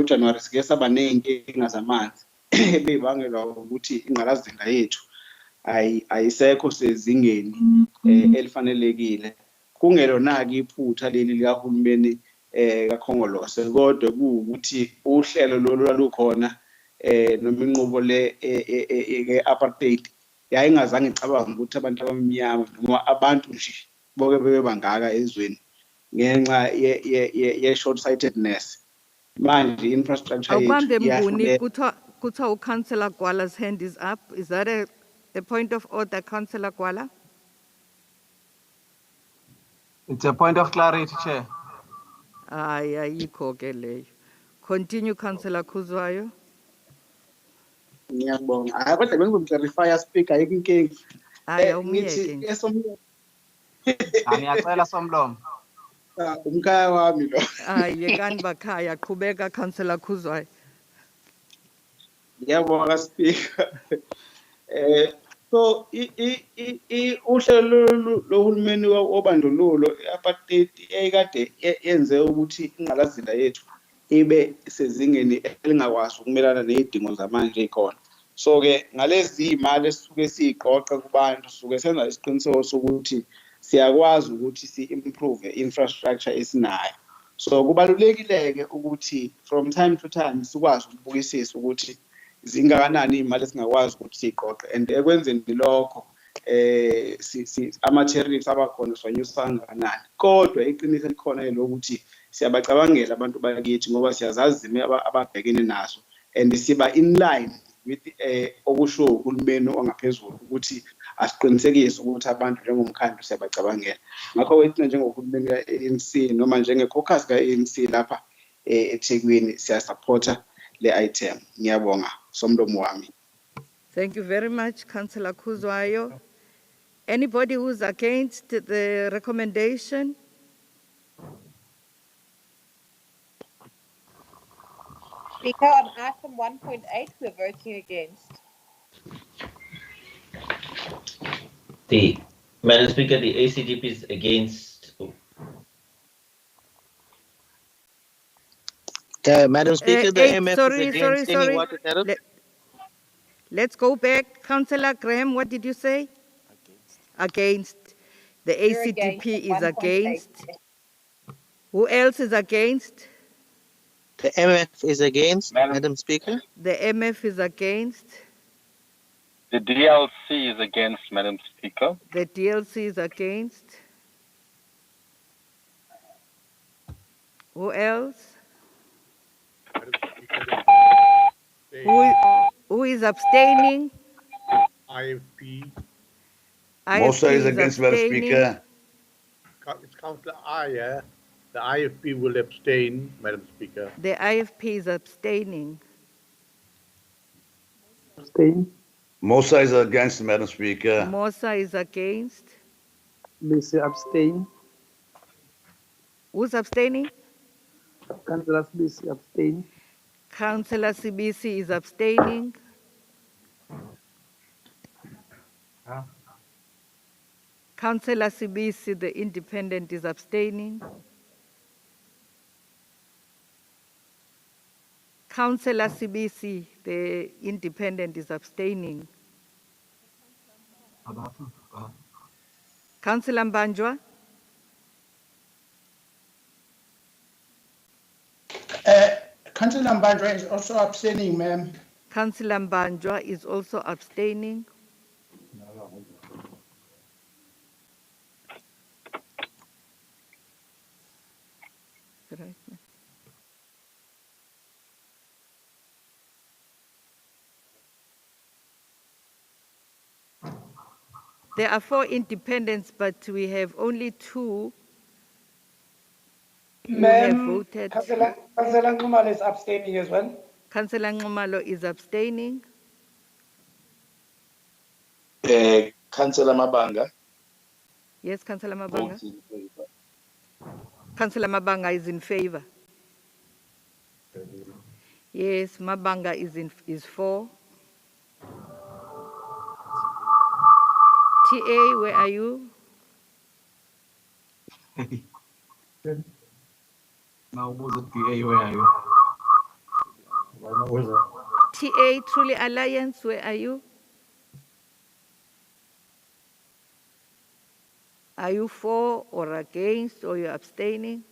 January sike saba nezinkinga zamanzi ebebangelwa ukuthi ingqalasizinda yethu ayisekho sezingeni elifanelekile. Kungelona ke iphutha leli likahulumeni kaKhongolose kodwa kuukuthi uhlelo lolukhona noma inqubo le apartheid yayingazange icabanga ukuthi abantu abamnyama noma abantu nje boke bebe bangaka ezweni ngenxa ye short sightedness. Manje infrastructure Awubambe Mnguni, yethu kuthiwa uCouncillor Gwala's hand is up. Is that a point of order, Councillor Gwala? It's a point of clarity, Chair. Ayikho ke leyo. Continue, Councillor Kuzwayo. Ngiyabonga. Hayi kodwa bengizomclarify speaker ayikho inkinga. Awumiyeke nje. Ngiyacela somlomo. Umkhaya wami lo. Yekani bakhaya, qhubeka Councillor Kuzwayo. Ngiyabonga speaker. So uhlelo lohulumeni wobandlululo apartheid eyikade yenze ukuthi ingqalasizinda yethu ibe sezingeni elingakwazi ukumelana nezidingo zamanje ikhona. So ke ngalezi imali esisuke siziqoqa kubantu suke senza isiqiniseko sokuthi siyakwazi ukuthi si-improve infrastructure esinayo. So kubalulekile ke ukuthi from time to time sikwazi ukubukisisa ukuthi zingakanani imali esingakwazi ukuthi siqoqe and ekwenzeni lokho ama-tariffs abakhona siwanyusa kangakanani. Kodwa iqiniso elikhona elokuthi siyabacabangela abantu bakithi ngoba siyazazi izimo ababhekene nazo and siba in line with okusho uhulumeni ongaphezulu ukuthi asiqinisekise ukuthi abantu njengomkhandlu siyabacabangela. Ngakho ke thina njengohulumeni ka-ANC noma njenge-caucus ka-ANC lapha eThekwini siyasupporta le item. Ngiyabonga somlomo wami. Thank you very much, Councillor Kuzwayo. Anybody who's against the recommendation? Speaker, on item 1.8, we're voting against. Madam Speaker, the ACDP is against. Madam Speaker, the MF is against any water tariff. Let's go back. Councillor Graham, what did you say? Against. The ACDP is against. Who else is against? The MF is against, Madam Speaker. The MF is against. The DLC is against, Madam Speaker. The DLC is against. Who else? Madam Speaker, Who is abstaining? IFP. Mosa is IFP against, Madam abstaining. Speaker. It's Councillor Aya. The IFP will abstain, Madam Speaker. The IFP is abstaining. Abstain. Mosa is against, Madam Speaker. Mosa is against. Bisi abstain. Who's abstaining? Councillor Bisi abstain. Councillor CBC is abstaining. Councillor CBC, the independent, is abstaining. Councillor CBC, the independent, is abstaining. Councillor Mbanjwa? Councillor Mbandra is also abstaining, ma'am. Councillor Mbanjwa is also abstaining. Right. There are 4 independents, but we have only 2 who have Ma'am, voted. Councillor Nxumalo is abstaining as well. Councillor Nxumalo is abstaining. Councillor Mabanga. Yes, Councillor Mabanga. votes in favor. Councillor Mabanga is in favor. Yes, Mabanga is for. TA, where are you? Now, who's the TA? Where are you? TA, Truly Alliance, where are you? Are you for or against, or you're abstaining?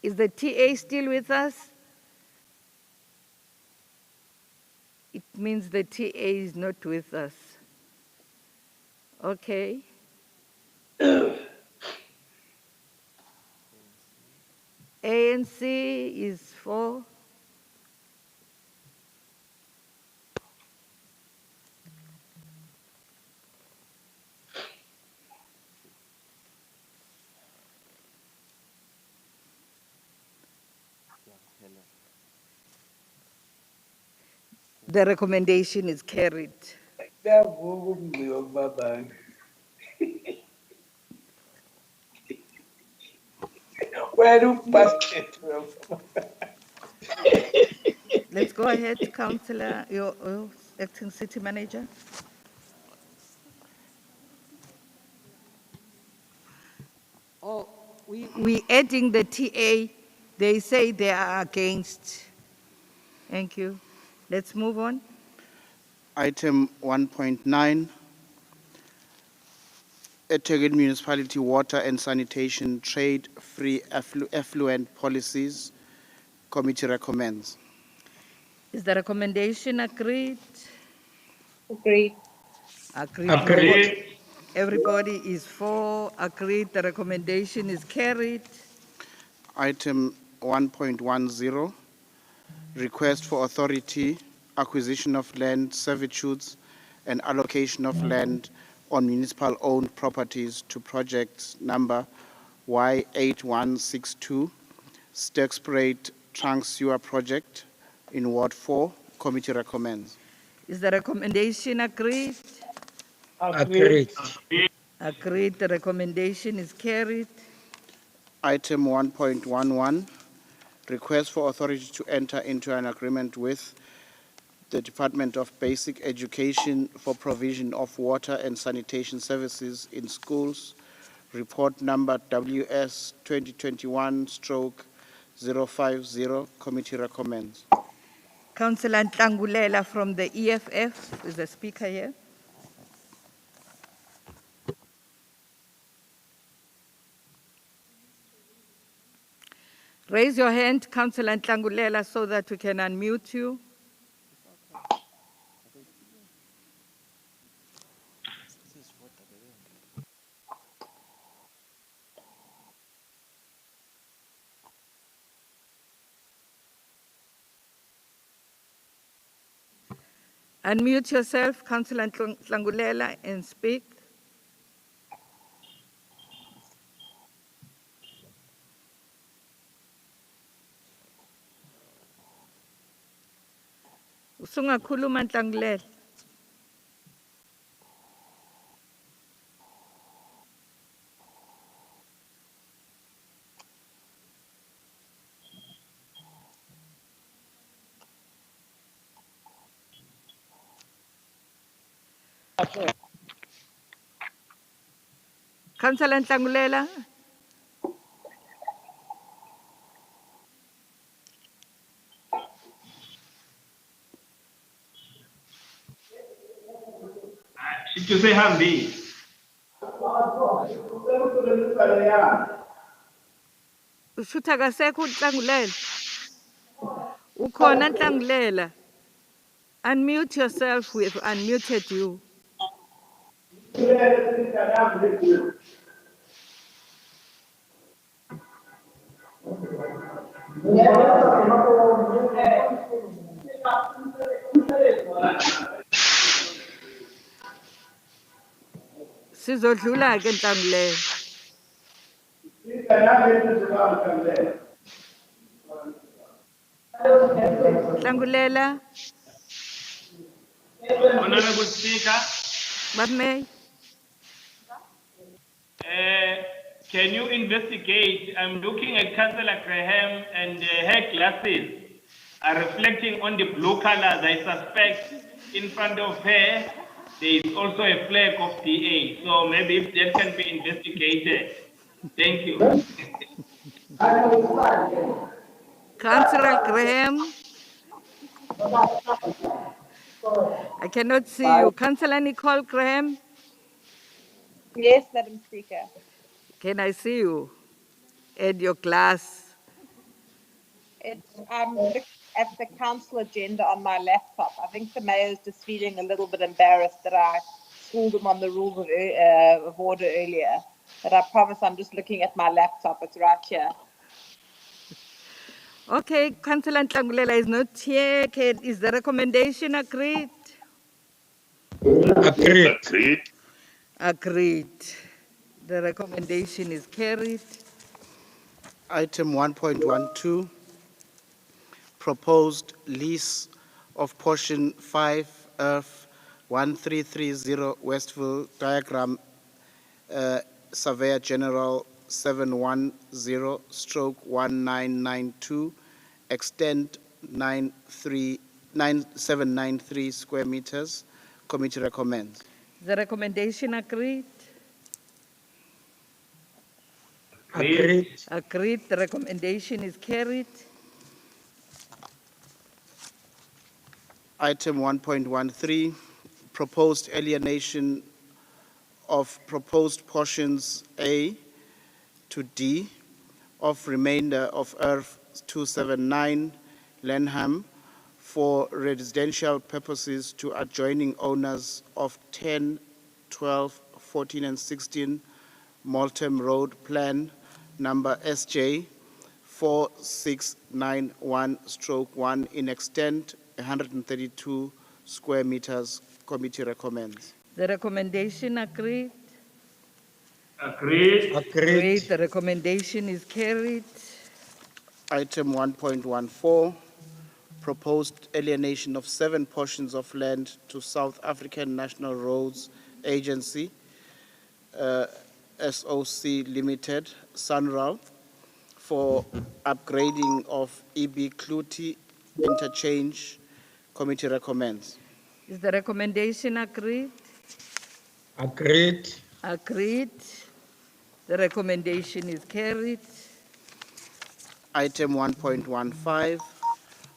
Is the TA still with us? It means the TA is not with us. Okay. ANC is for. The recommendation is carried. Where do basket? Let's go ahead, Councillor, your acting city manager. Oh, we adding the TA. They say they are against. Thank you. Let's move on. Item 1.9, eThekwini Municipality Water and Sanitation Trade-Free Effluent Policies. Committee recommends. Is the recommendation agreed? Agreed. Agreed. Agreed. Everybody is for, agreed. The recommendation is carried. Item 1.10, request for authority, acquisition of land, servitudes, and allocation of land on municipal-owned properties to project number Y8162, Sturksparade Trunk Sewer Project in Ward 4. Committee recommends. Is the recommendation agreed? Agreed. Agreed. The recommendation is carried. Item 1.11, request for authority to enter into an agreement with the Department of Basic Education for provision of water and sanitation services in schools, report number WS 2021/050. Committee recommends. Councillor Ntlangulela from the EFF is the speaker here. Raise your hand, Councillor Ntlangulela, so that we can unmute you. Unmute yourself, Councillor Tlangulela, and speak. Usungakhuluma Tlangulela. Councillor Tlangulela. Shitu se hambi. Ushutha kasekho uNtlangulela. Ukhona Tlangulela. Unmute yourself, we have unmuted you. Sizodlula ke Tlangulela. Tlangulela. Honorable Speaker, Bame. can you investigate? I'm looking at Councillor Graham and her glasses are reflecting on the blue colors. I suspect in front of her there is also a flag of DA. So maybe if that can be investigated. Thank you. Councillor Graham. I cannot see you. Councillor Nicole Graham. Yes, Madam Speaker. Can I see you? Add your glass. I'm looking at the council agenda on my laptop. I think the mayor is just feeling a little bit embarrassed that I schooled him on the rules of order earlier. But I promise I'm just looking at my laptop. It's right here. Okay, Councillor Tlangulela is not here. Is the recommendation agreed? Agreed. Agreed. The recommendation is carried. Item 1.12, proposed lease of portion 5 Earth 1330 Westville diagram, Surveyor General 710/1992, extent 9793 square meters. Committee recommends. The recommendation agreed? Agreed. Agreed. The recommendation is carried. Item 1.13, proposed alienation of proposed portions A to D of remainder of Earth 279 Lenham for residential purposes to adjoining owners of 10, 12, 14 and 16 Maltem Road Plan number SJ 4691/1 in extent 132 square meters. Committee recommends. The recommendation agreed? Agreed. Agreed. The recommendation is carried. Item 1.14, proposed alienation of 7 portions of land to South African National Roads Agency, SOC Limited, SANRAL, for upgrading of EB Kluti interchange. Committee recommends. Is the recommendation agreed? Agreed. Agreed. The recommendation is carried. Item 1.15,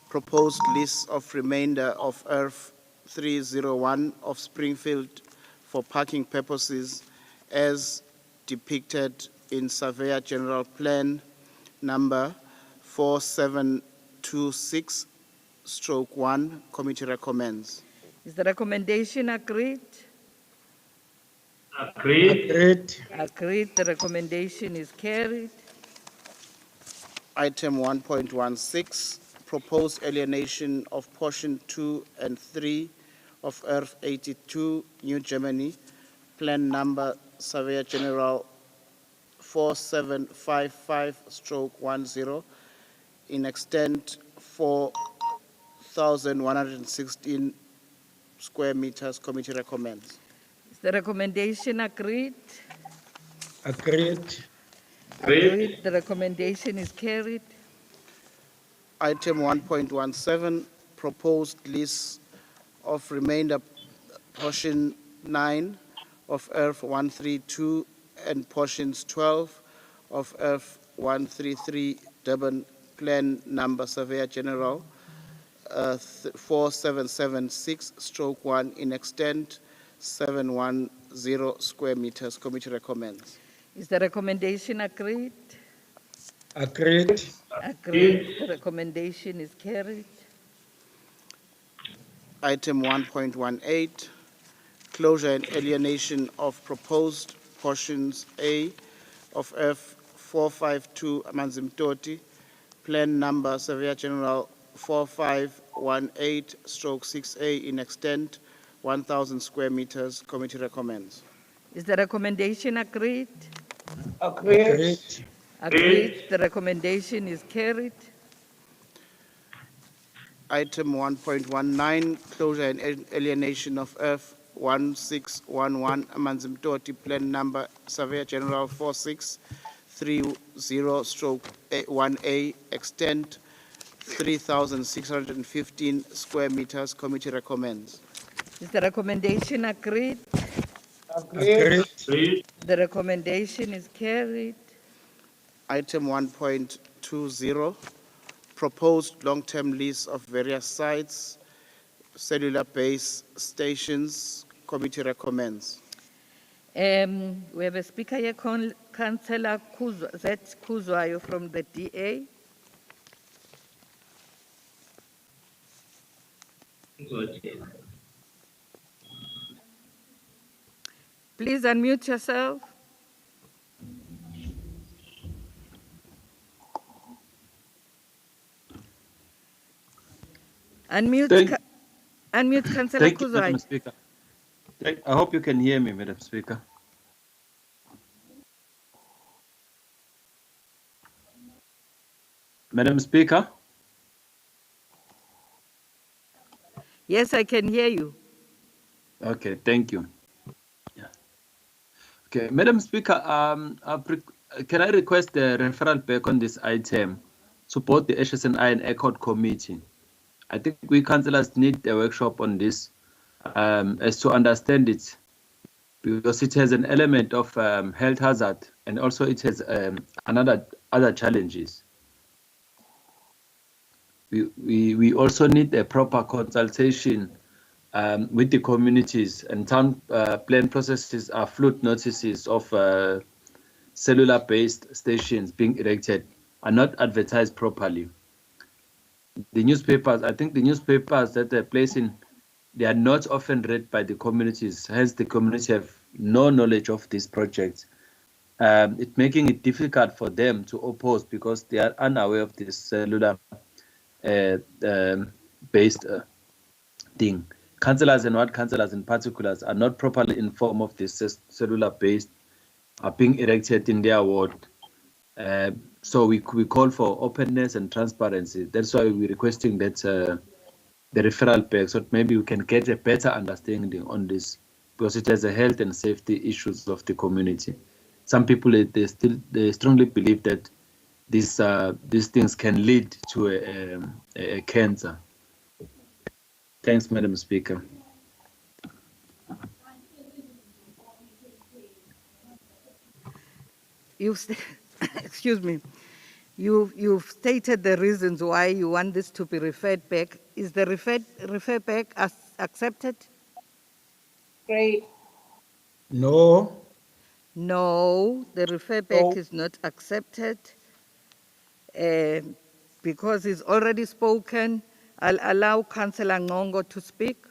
proposed lease of remainder of Earth 301 of Springfield for parking purposes as depicted in Surveyor General Plan number 4726/1. Committee recommends. Is the recommendation agreed? Agreed. Agreed. Agreed. The recommendation is carried. Item 1.16, proposed alienation of portion 2 and 3 of Earth 82, New Germany, plan number Surveyor General 4755/10, in extent 4,116 square meters. Committee recommends. Is the recommendation agreed? Agreed. Agreed. The recommendation is carried. Item 1.17, proposed lease of remainder portion 9 of Earth 132 and portions 12 of Earth 133, Durban, plan number Surveyor General 4776/1, in extent 710 square meters. Committee recommends. Is the recommendation agreed? Agreed. Agreed. The recommendation is carried. Item 1.18, closure and alienation of proposed portions A of F452 Amanzimtoti, plan number Surveyor General 4518/6A, in extent 1,000 square meters. Committee recommends. Is the recommendation agreed? Agreed. Agreed. The recommendation is carried. Item 1.19, closure and alienation of F1611 Amanzimtoti, plan number Surveyor General 4630/1A, extent 3,615 square meters. Committee recommends. Is the recommendation agreed? Agreed. The recommendation is carried. Item 1.20, proposed long-term lease of various sites, cellular base stations. Committee recommends. We have a speaker here, Councillor Z. Kuzwayo from the DA. Please unmute yourself. Unmute, unmute Councillor Thank you, Madam Kuzwayo. Speaker. I hope you can hear me, Madam Speaker. Madam Speaker? Yes, I can hear you. Okay, thank you. Yeah. Okay, Madam Speaker, can I request the referral back on this item to both the HSNI and ECOT committee? I think we councillors need a workshop on this as to understand it, because it has an element of health hazard, and also it has other challenges. We also need a proper consultation with the communities, and town plan processes are flood notices of cellular-based stations being erected are not advertised properly. The newspapers, I think the newspapers that they're placing, they are not often read by the communities, hence the community have no knowledge of these projects. It's making it difficult for them to oppose because they are unaware of this cellular based thing. Councillors and ward councillors in particular are not properly informed of this cellular based are being erected in their ward. So we call for openness and transparency. That's why we're requesting that the referral back, so maybe we can get a better understanding on this, because it has a health and safety issues of the community. Some people they strongly believe that these things can lead to a cancer. Thanks, Madam Speaker. Excuse me. You've stated the reasons why you want this to be referred back. Is the refer back accepted? Great. No. No, the refer back is not accepted. Because he's already spoken, I'll allow Councillor Ngongo to speak.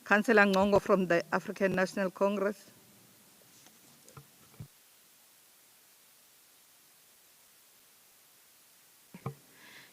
Councillor Ngongo from the African National Congress.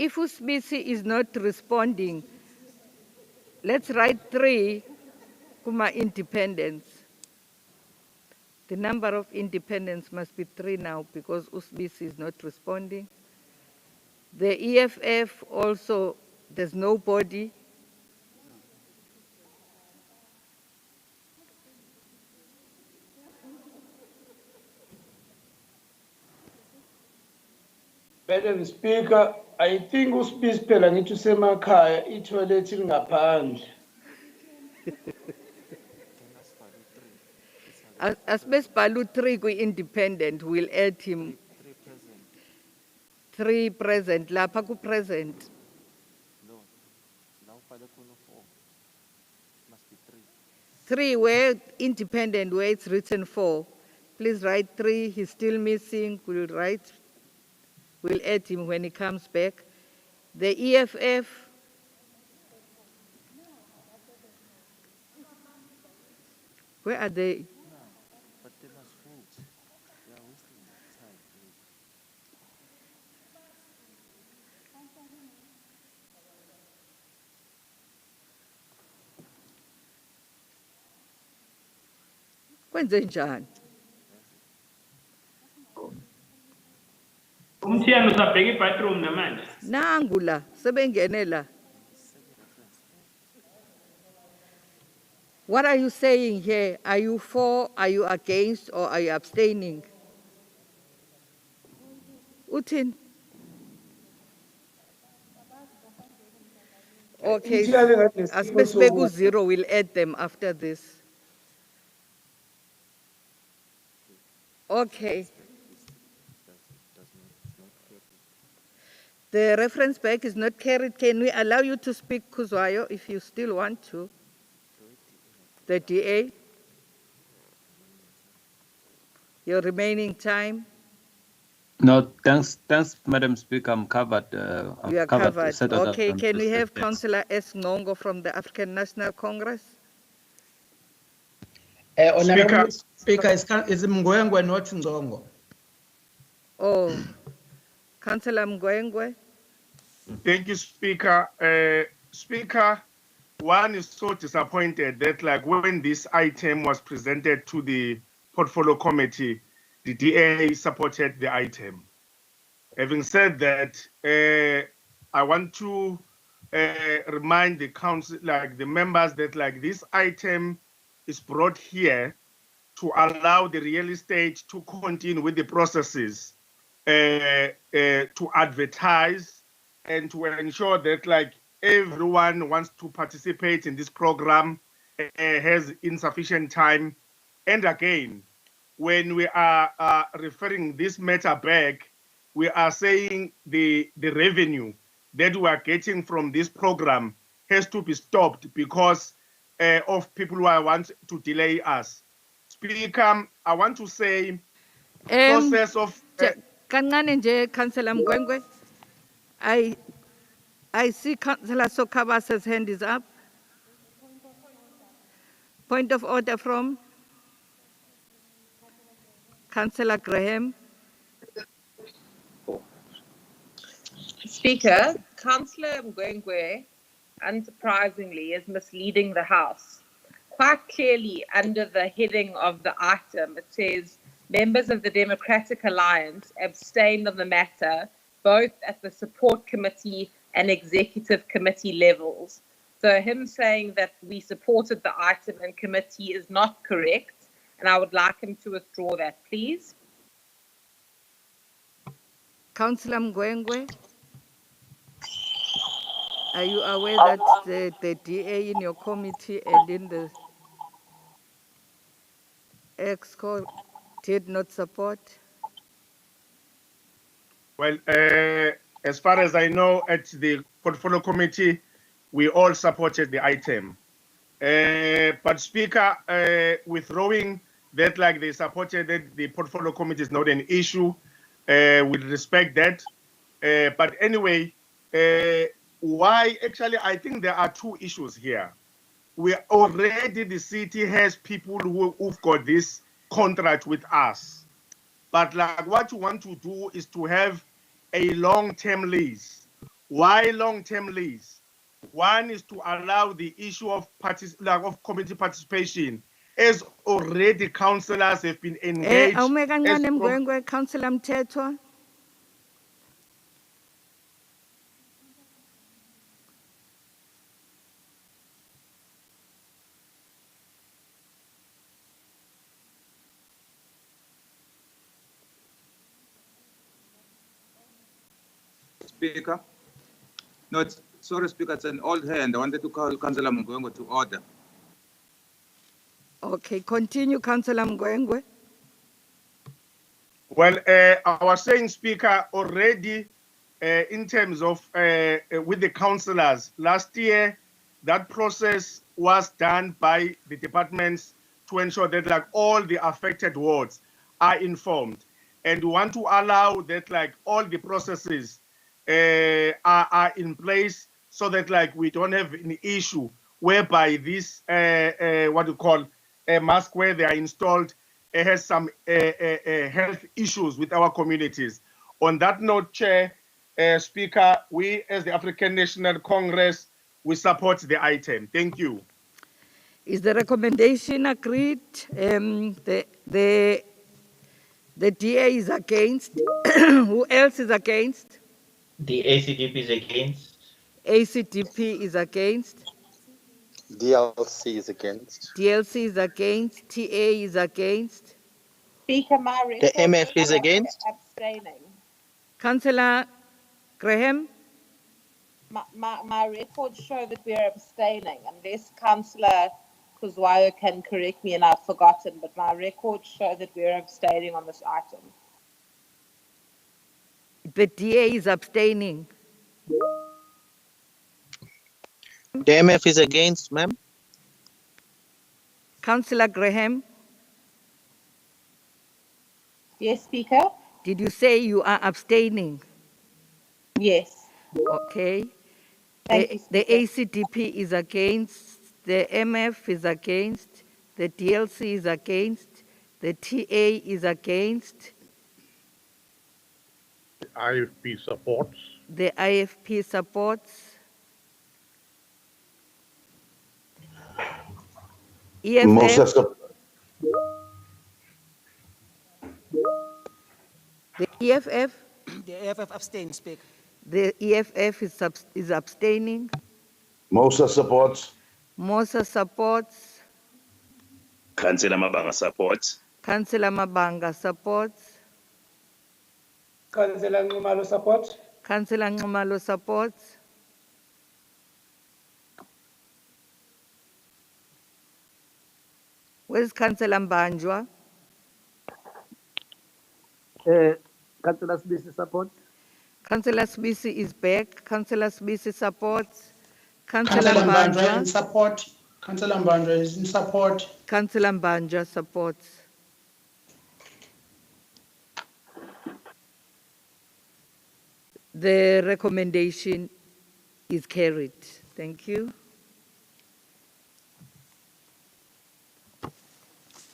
If Usbisi is not responding, let's write 3 kuma independents. The number of independents must be 3 now because Usbisi is not responding. The EFF also, there's nobody. Madam Speaker, I think uSpeace phela ngithi usemakhaya i-toilet ingaphandle. As Balu 3 independent, we'll add him. 3 present, lapha ku present. No, now Father Kuno 4. Must be 3. 3 where independent, where it's written 4. Please write 3, he's still missing, we'll add him when he comes back. The EFF, where are they? But they must vote. They are wasting time. Kwenze njani? Umthiyano usabheka ibathroom namanje. Nangu la, sebengene la. What are you saying here? Are you for, are you against, or are you abstaining? Utin. Okay, as Besbeku 0, we'll add them after this. Okay. The reference back is not carried. Can we allow you to speak, Kuzwayo, if you still want to? The DA? Your remaining time? No, thanks, Madam Speaker. I'm covered. You are covered. Okay, can we have Thanks. Councillor S. Ngongo from the African National Congress? Honorable Speaker, is Mngwengwe not Ngongo? Oh, Councillor Mgwengwe. Thank you, Speaker. Speaker, one is so disappointed that like when this item was presented to the portfolio committee, the DA supported the item. Having said that, I want to remind the council, like the members, that like this item is brought here to allow the real estate to continue with the processes, to advertise and to ensure that like everyone wants to participate in this program, has insufficient time. And again, when we are referring this matter back, we are saying the revenue that we are getting from this program has to be stopped because of people who want to delay us. Speaker, I want to say process of... Kancane nje, Councillor Mgwengwe. I see Councillor Sokabasa's hand is up. Point of order from Councillor Graham. Speaker, Councillor Mgwengwe, unsurprisingly, is misleading the House. Quite clearly, under the heading of the item, it says, members of the Democratic Alliance abstained on the matter, both at the support committee and executive committee levels. So him saying that we supported the item in committee is not correct, and I would like him to withdraw that, please. Councillor Mgwengwe, are you aware that the DA in your committee and in the EXCO did not support? Well, as far as I know, at the portfolio committee, we all supported the item. But Speaker, withdrawing that like they supported it, the portfolio committee is not an issue. We'll respect that. But anyway, why actually I think there are two issues here. We already, the city has people who've got this contract with us. But like what you want to do is to have a long-term lease Why long-term lease? One is to allow the issue of community participation, as already councillors have been engaged. Awume kancane as from- Mgwengwe, Councillor Mthethwa. Speaker. No, sorry, Speaker, it's an old hand. I wanted to call Councillor Mgwengwe to order. Okay, continue, Councillor Mgwengwe. Well, I was saying, Speaker, already in terms of with the councillors, last year, that process was done by the departments to ensure that like all the affected wards are informed. And we want to allow that like all the processes are in place so that like we don't have an issue whereby this, what you call a mask where they are installed has some health issues with our communities. On that note, Chair, Speaker, we as the African National Congress, we support the item. Thank you. Is the recommendation agreed? The DA is against. Who else is against? The ACDP is against. ACDP is against. DLC is against. DLC is against. TA is against. Speaker, my The record MF is shows against. abstaining. Councillor Graham? My records show that we are abstaining, unless Councillor Kuzwayo can correct me and I've forgotten, but my records show that we are abstaining on this item. The DA is abstaining. The MF is against, ma'am. Councillor Graham, Yes, Speaker? did you say you are abstaining? Yes. Okay. Thank you, The ACDP is against, the MF is against, the DLC is against, the TA is against, IFP supports. the IFP supports. Musa, EFF, the EFF, The AFF abstains, Speaker. the EFF is abstaining. Musa supports. Mosa supports. Councillor Mabanga supports. Councillor Mabanga supports. Councillor Ngumalo support. Councillor Nxumalo supports. Where's Councillor Mbanjwa? Councillor Sibisi supports. Councillor Sibisi is back. Councillor Sibisi supports. Councillor Councillor Mbandra in Mbanjwa. support. Councillor Mbandra is in support. Councillor Mbanjwa supports. The recommendation is carried. Thank you.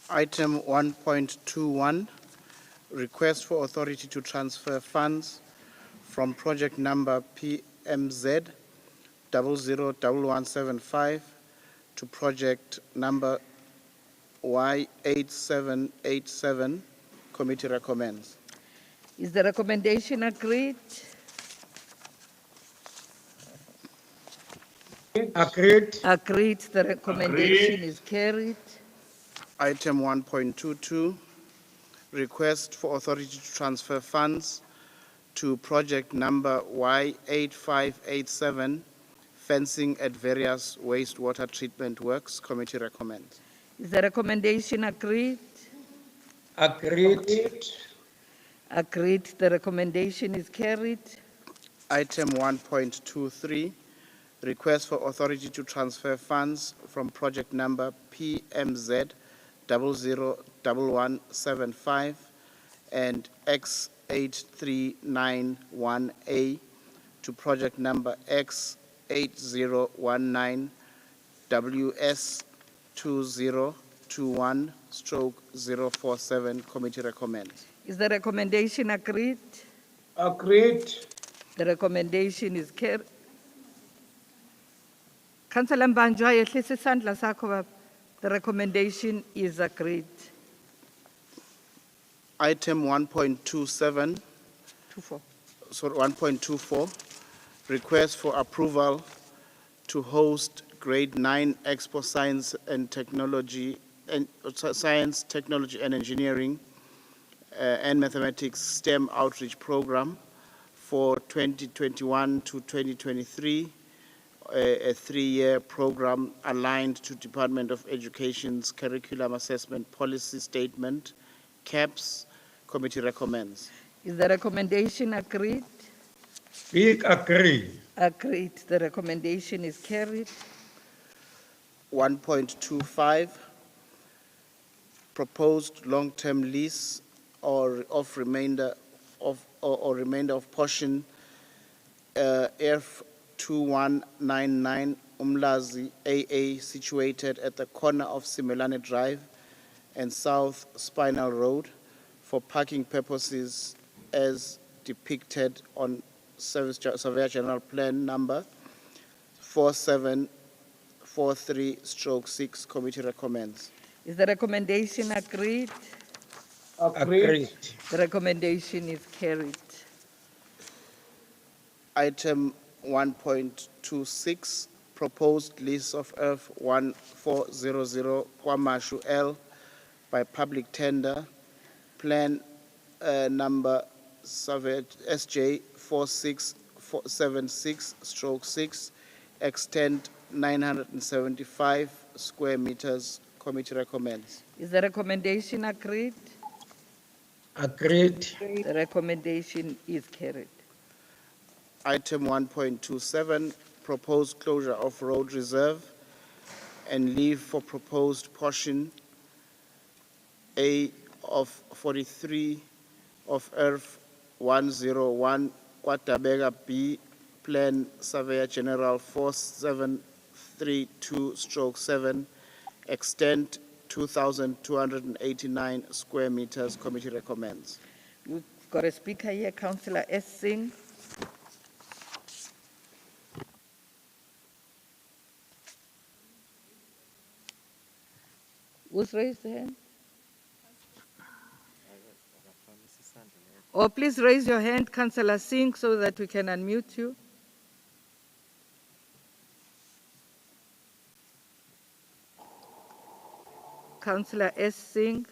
Item 1.21, request for authority to transfer funds from project number PMZ 001175 to project number Y8787. Committee recommends. Is the recommendation agreed? Agreed. Agreed. The recommendation is carried. Item 1.22, request for authority to transfer funds to project number Y8587, fencing at various wastewater treatment works. Committee recommends. Is the recommendation agreed? Agreed. Agreed. The recommendation is carried. Item 1.23, request for authority to transfer funds from project number PMZ 001175 and X8391A to project number X8019 WS2021/047. Committee recommends. Is the recommendation agreed? Agreed. The recommendation is carried. Councillor Mbanjwa, yehlisa isandla sakho baba. The recommendation is agreed. Item 1.27, 24. sorry, 1.24, request for approval to host grade 9 Expo Science and Technology and Science, Technology and Engineering and Mathematics STEM outreach program for 2021 to 2023, a 3-year program aligned to Department of Education's Curriculum Assessment Policy Statement, CAPS. Committee recommends. Is the recommendation agreed? Speak agree. Agreed. The recommendation is carried. 1.25, proposed long-term lease or of remainder of portion F2199 Umlazi AA, situated at the corner of Simelane Drive and South Spinal Road for parking purposes as depicted on Surveyor General Plan number 4743/6. Committee recommends. Is the recommendation agreed? Agreed. The recommendation is carried. Item 1.26, proposed lease of F1400 Kwamashu L by public tender, plan number SJ 4676/6, extend 975 square meters. Committee recommends. Is the recommendation agreed? Agreed. The recommendation is carried. Item 1.27, proposed closure of road reserve and leave for proposed portion A of 43 of ERF 101 Kwatabega B, Plan Surveyor General 4732/7, extent 2,289 square meters. Committee recommends. We've got a speaker here, Councillor S. Singh. Who's raised the hand? Or please raise your hand, Councillor Singh, so that we can unmute you. Councillor S. Singh.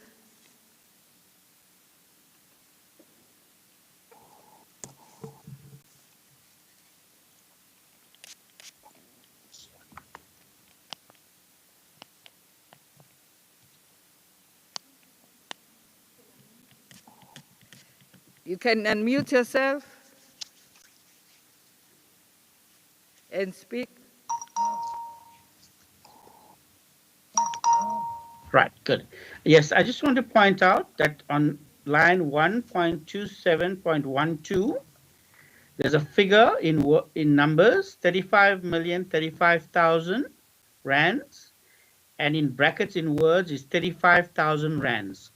You can unmute yourself and speak. Right, good. Yes, I just want to point out that on line 1.27.12, there's a figure in numbers, 35,035,000 rands, and in brackets in words is 35,000 rands.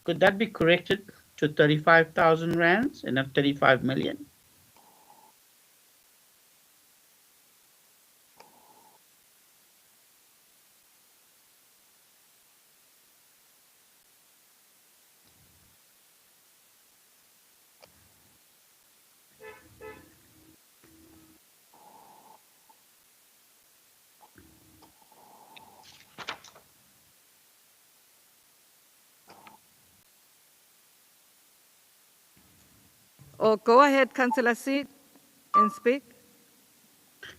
Could that be corrected to 35,000 rands and not 35 million? Or go ahead, Councillor Seed, and speak.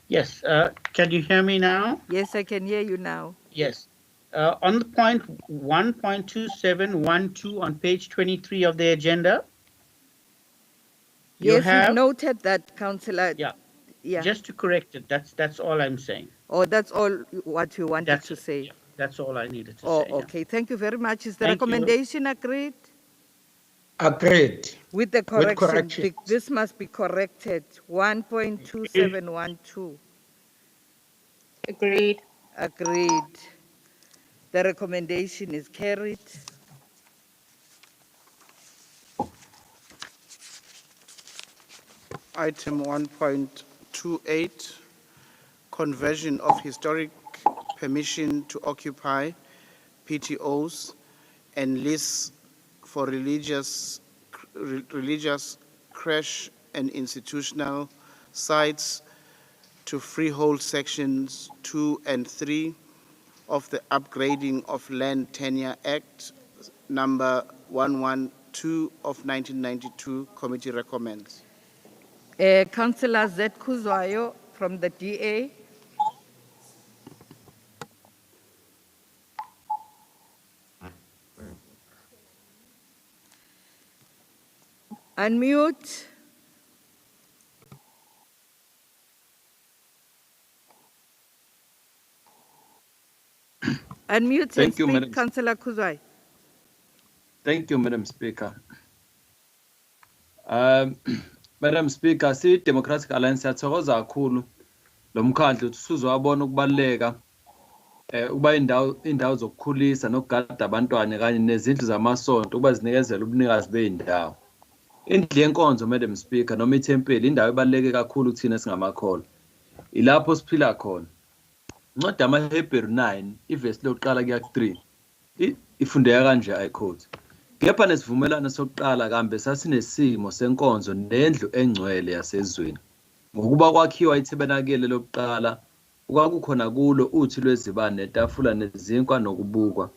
Yes, can you hear me now? Yes, I can hear you now. Yes. On the point 1.2712 on page 23 of the agenda, you Yes, have we've noted that, Councillor. Yeah. Yeah. Just to correct it, that's all I'm saying. Oh, that's all what you wanted to say. That's all I needed to Oh, say. yeah. okay. Thank you very much. Is the Thank you. recommendation agreed? Agreed. With the correction. correction. This must be corrected. 1.2712. Agreed. Agreed. The recommendation is carried. Item 1.28, conversion of historic permission to occupy PTOs and lease for religious creche and institutional sites to freehold sections 2 and 3 of the Upgrading of Land Tenure Act number 112 of 1992. Committee recommends. Councillor Z Kuzwayo from the DA. Unmute. Unmute and Thank you, speak, Madam. Councillor Kuzwai. Thank you, Madam Speaker. Madam Speaker, si-Democratic Alliance siyathokoza kakhulu lo mkhandlu ukuthi usuzowabona ukubaluleka ukuba indawo zokukhulisa nokugada abantwana kanye nezindlu zamasonto ukuba zinikezele ubunikazi bey'ndawo. Indlu yenkonzo, Madam Speaker, noma ithempeli indawo ebaluleke kakhulu kuthina singamakholwa. Ilapho siphila khona. Ncwadi yamaHebheru 9 ivesi lokuqala kuya ku-3 ifundeka kanje, I quote, kepha nesivumelwano sokuqala kambe sasinesimo senkonzo nendlu engcwele yasezweni ngokuba kwakhiwa ithabernacle lokuqala kwakukhona kulo uthi lwezibane netafula nezinkwa nokubukwa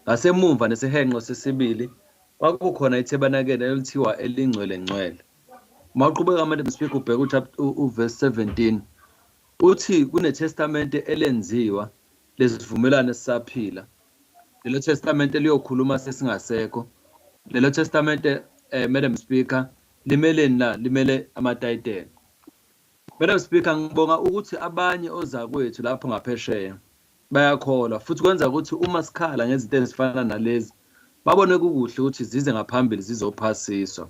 ngasemumva nesihenqo sesibili kwakukhona ithabernacle elithiwa elingcwele ngcwele. Mawuqhubeka, Madam Speaker, ubheka uverse 17 uthi kunetestamente elenziwa lesivumelwano esisaphila. Lelo testamente liyokhuluma sesingasekho. Lelo testamente, Madam Speaker, limele amatayitela. Madam Speaker, ngibonga ukuthi abanye ozakwethu lapho ngaphesheya bayakholwa futhi kwenza ukuthi uma sikhala ngezinto ezifana nalezi babone kukuhle ukuthi zize ngaphambili zizophasiswa.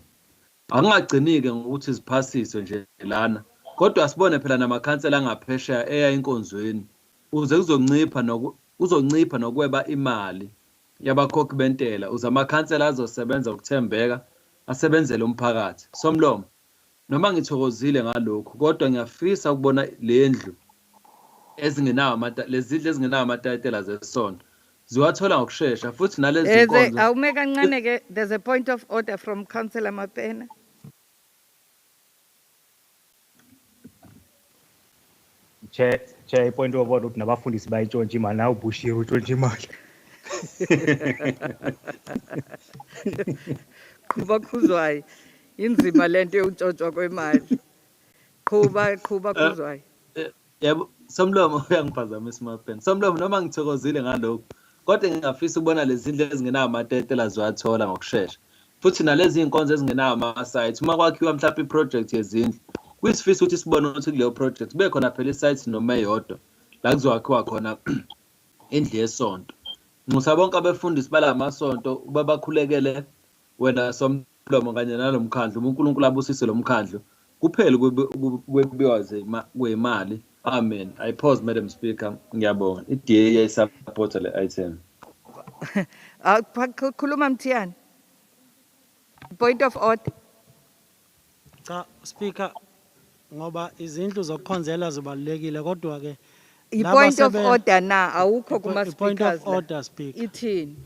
Angingagcinike ngokuthi ziphasiswe nje lana, kodwa sibone phela namakhansela angaphesheya eya enkonzweni uze uzoncipha nokweba imali yabakhokhi bentela uze amakhansela azosebenza ukuthembeka asebenzele umphakathi. Somlomo, noma ngithokozile ngalokho kodwa ngiyafisa ukubona lendlu lezindlu ezingenawo amatayitela zesonto ziwathola ngokusheshsha futhi nalezi nkonzo. Awume kancane ke, there's a point of order from Councillor Mapena. Chair, point of order ukuthi nabafundisi bayitshontshe imali nawe ubushiye utshontshe imali. Qhuba Kuzwayi, inzima lento yokutshontshwa kwemali. Qhuba Kuzwayi. Yebo, Somlomo uyangiphazamisa Mapena. Somlomo, noma ngithokozile ngalokho kodwa ngingafisa ukubona lezi zindlu ezingenawo amatayitela ziwathola ngokusheshsha futhi nalezi inkonzo ezingenawo ama-sites uma kwakhiwa mhlawumbe iproject yezindlu kuyisifisa ukuthi sibone ukuthi kuleyo project kube khona phela isite noma eyodwa la kuzowakhiwa khona indlu yesonto. Nxusa bonke abefundisi balamasonto uba bakhulekele wena Somlomo kanye nalomkhandlu uNkulunkulu abusise lo mkhandlu kuphela kwebiwa kwemali. Amen. I pause, Madam Speaker. Ngiyabonga. I-DA iyayisupporta le item. Khuluma Mthiyane. Point of order. Cha, Speaker, ngoba izindlu zokukhonzela zibalulekile kodwa ke point of order na awukho kuma speakers. Point of order, Speaker. Ithini?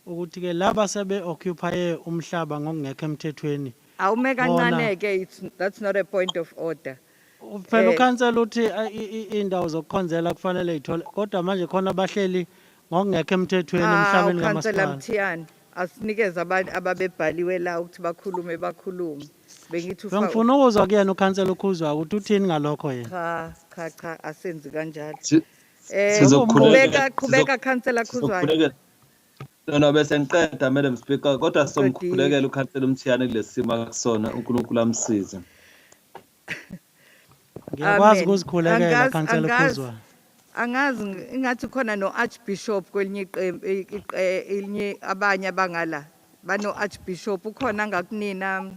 Ukuthi ke laba sebe occupy umhlaba ngokungekho emthethweni. Awume kancane ke, that's not a point of order. Phela ukhansela uthi indawo zokukhonzela kufanele ithole kodwa manje khona abahleli ngokungekho emthethweni emhlabeni kamasipala. kamasipala. Mthiyane asinikeze abantu ababebhaliwe la ukuthi bakhulume. Bengithi Ngifuna ukuzwa kuyena ukhansela ukhuzwa ukuthi uthini ngalokho yena. Cha asenzi kanjalo. Qhubeka Councillor Kuzwayo. No bese ngiqeda, Madam Speaker, kodwa somkhulekela ukhansela Mthiyane kulesi simo akusona uNkulunkulu amsize. Ngiyakwazi ukuzikhulekela Councillor Kuzwayo. Angazi ingathi khona no Archbishop kwelinye elinye abanye abangala bano Archbishop ukhona ngakunina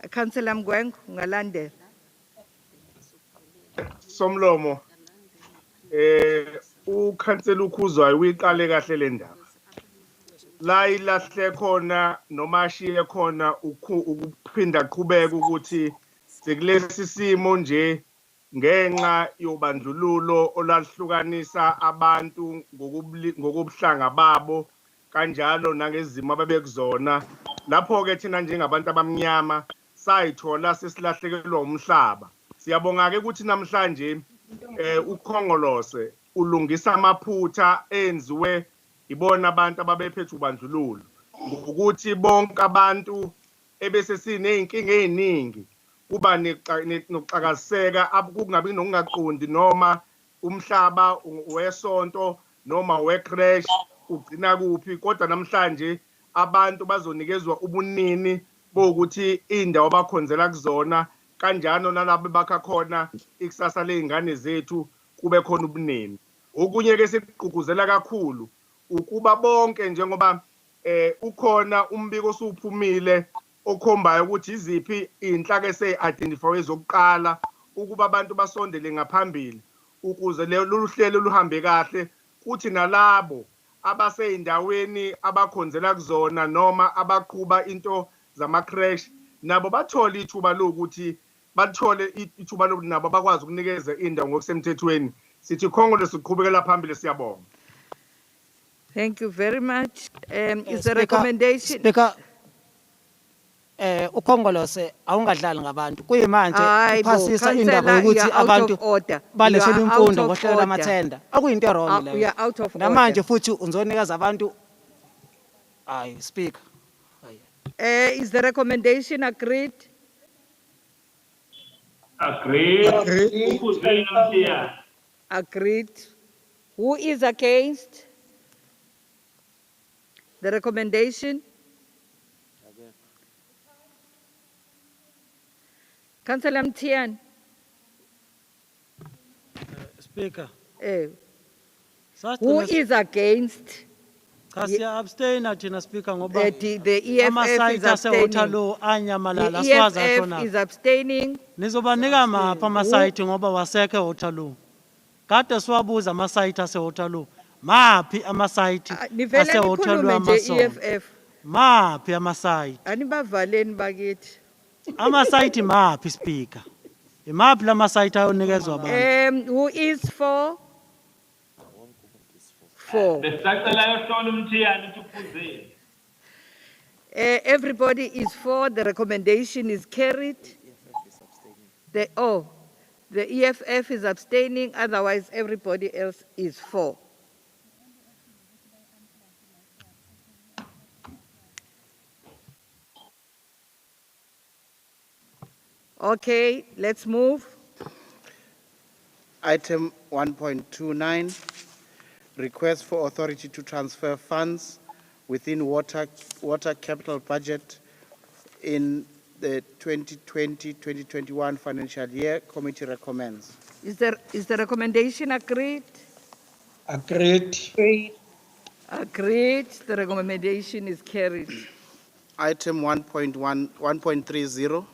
Councillor Mgwengu ungalandela. Somlomo, ukhansela ukhuzwayo uyiqale kahle le ndaba. la ilahle khona noma ashiye khona ukuphinda qhubeka ukuthi sikulesi simo nje ngenxa yobandlululo olahlukanisa abantu ngokubuhlanga babo kanjalo nangezimo ababekuzona lapho ke thina njengabantu abamnyama sayithola sesilahlekelwa umhlaba. Siyabonga ke ukuthi namhlanje uKhongolose ulungisa amaphutha enziwe ibona abantu ababephethe ubandlululo ukuthi bonke abantu ebese sineyinkinga eziningi kuba nokuxakazeka kungabi nokungaqondi noma umhlaba wesonto noma wecrash ugcina kuphi kodwa namhlanje abantu bazonikezwa ubunini bokuthi indawo abakhonzela kuzona kanjalo nalabo bakha khona ikusasa lezingane zethu kube khona ubunini. Okunye ke sikugqugquzela kakhulu ukuba bonke njengoba ukhona umbiko osuphumile okhombayo ukuthi iziphi inhlaka ese-identify ezokuqala ukuba abantu basondele ngaphambili ukuze lolu hlelo luhambe kahle kuthi nalabo abaseyindaweni abakhonzela kuzona noma abaqhuba into zama-crash nabo bathole ithuba lokuthi bathole ithuba lokuthi nabo bakwazi ukunikeza indawo ngokusemthethweni. Sithi Khongolose siqhubekela phambili siyabonga. Thank you very much. Is the recommendation? Speaker, uKhongolose awungadlali ngabantu. Kuyimanje uphasisa indaba yokuthi abantu balesela imfundo ngohlelo lamathenda. Akuyinto wrong leyo. We are out of order. Namanje futhi uzonikeza abantu Speaker. Is the recommendation agreed? Agreed. Who is against the recommendation? Councillor Mtian. Speaker. Who is against? Siya abstain thina Speaker ngoba the EFF is abstaining. anyamalala The EFF is abstaining. Nizobanika mapha amasayiti ngoba wasekhe Waterloo. Kade siwabuza amasayiti ase Waterloo. Maphi amasayiti ase Waterloo amaso? Maphi amasayiti? Anibavaleni bakithi. Amasayiti maphi Speaker? Imaphi la masayiti ayonikezwa abantu? Who is for? Everybody is for. The recommendation is carried. The EFF is abstaining. Otherwise, everybody else is for. Okay, let's move. Item 1.29, request for authority to transfer funds within water capital budget in the 2020-2021 financial year. Committee recommends. Is the recommendation agreed? Agreed. Agreed. The recommendation is carried. Item 1.30,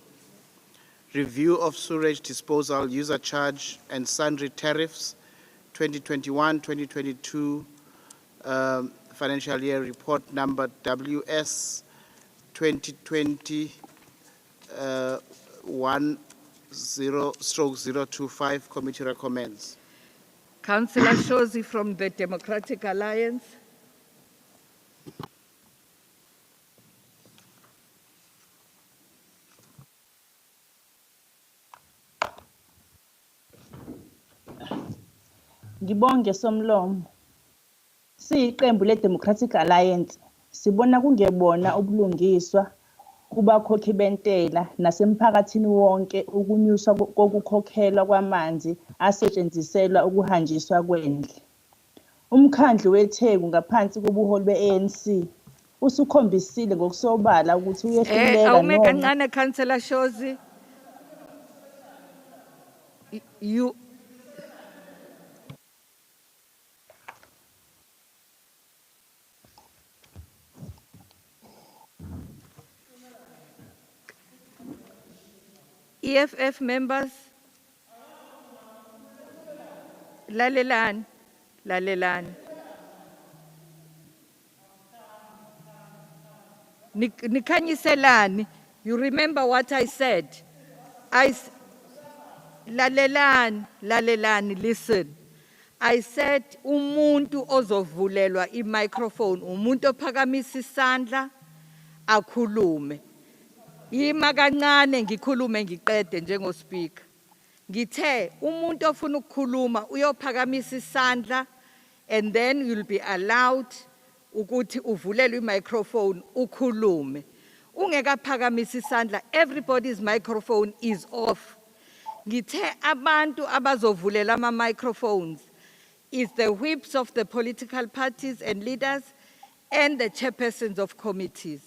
review of sewage disposal user charge and sundry tariffs 2021-2022 financial year report number WS 2020 10/025. Committee recommends. Councillor Shozi from the Democratic Alliance. Ngibonge Somlomo. Siyiqembu le-Democratic Alliance sibona kungebona ubulungiswa kubakhokhi bentela nasemphakathini wonke ukunyuswa kokukhokhelwa kwamanzi asetshenziselwa ukuhanjiswa kwendle. Umkhandlu weTheku ngaphansi kobuholi be-ANC usukhombisile ngokusobala ukuthi uyehluleka Awume noma kancane Councillor Shozi. You EFF members, lalelani. Nikhanyiselani. You remember what I said? Lalelani, listen. I said umuntu ozovulelwa i-microphone, umuntu ophakamisa isandla akhulume. Yima kancane ngikhulume ngiqede njengo-speaker. Ngithe umuntu ofuna ukukhuluma uyophakamisa isandla and then you'll be allowed ukuthi uvulelwe i-microphone ukhulume. Ungekaphakamisa isandla, everybody's microphone is off. Ngithe abantu abazovulela ama-microphones is the whips of the political parties and leaders and the chairpersons of committees.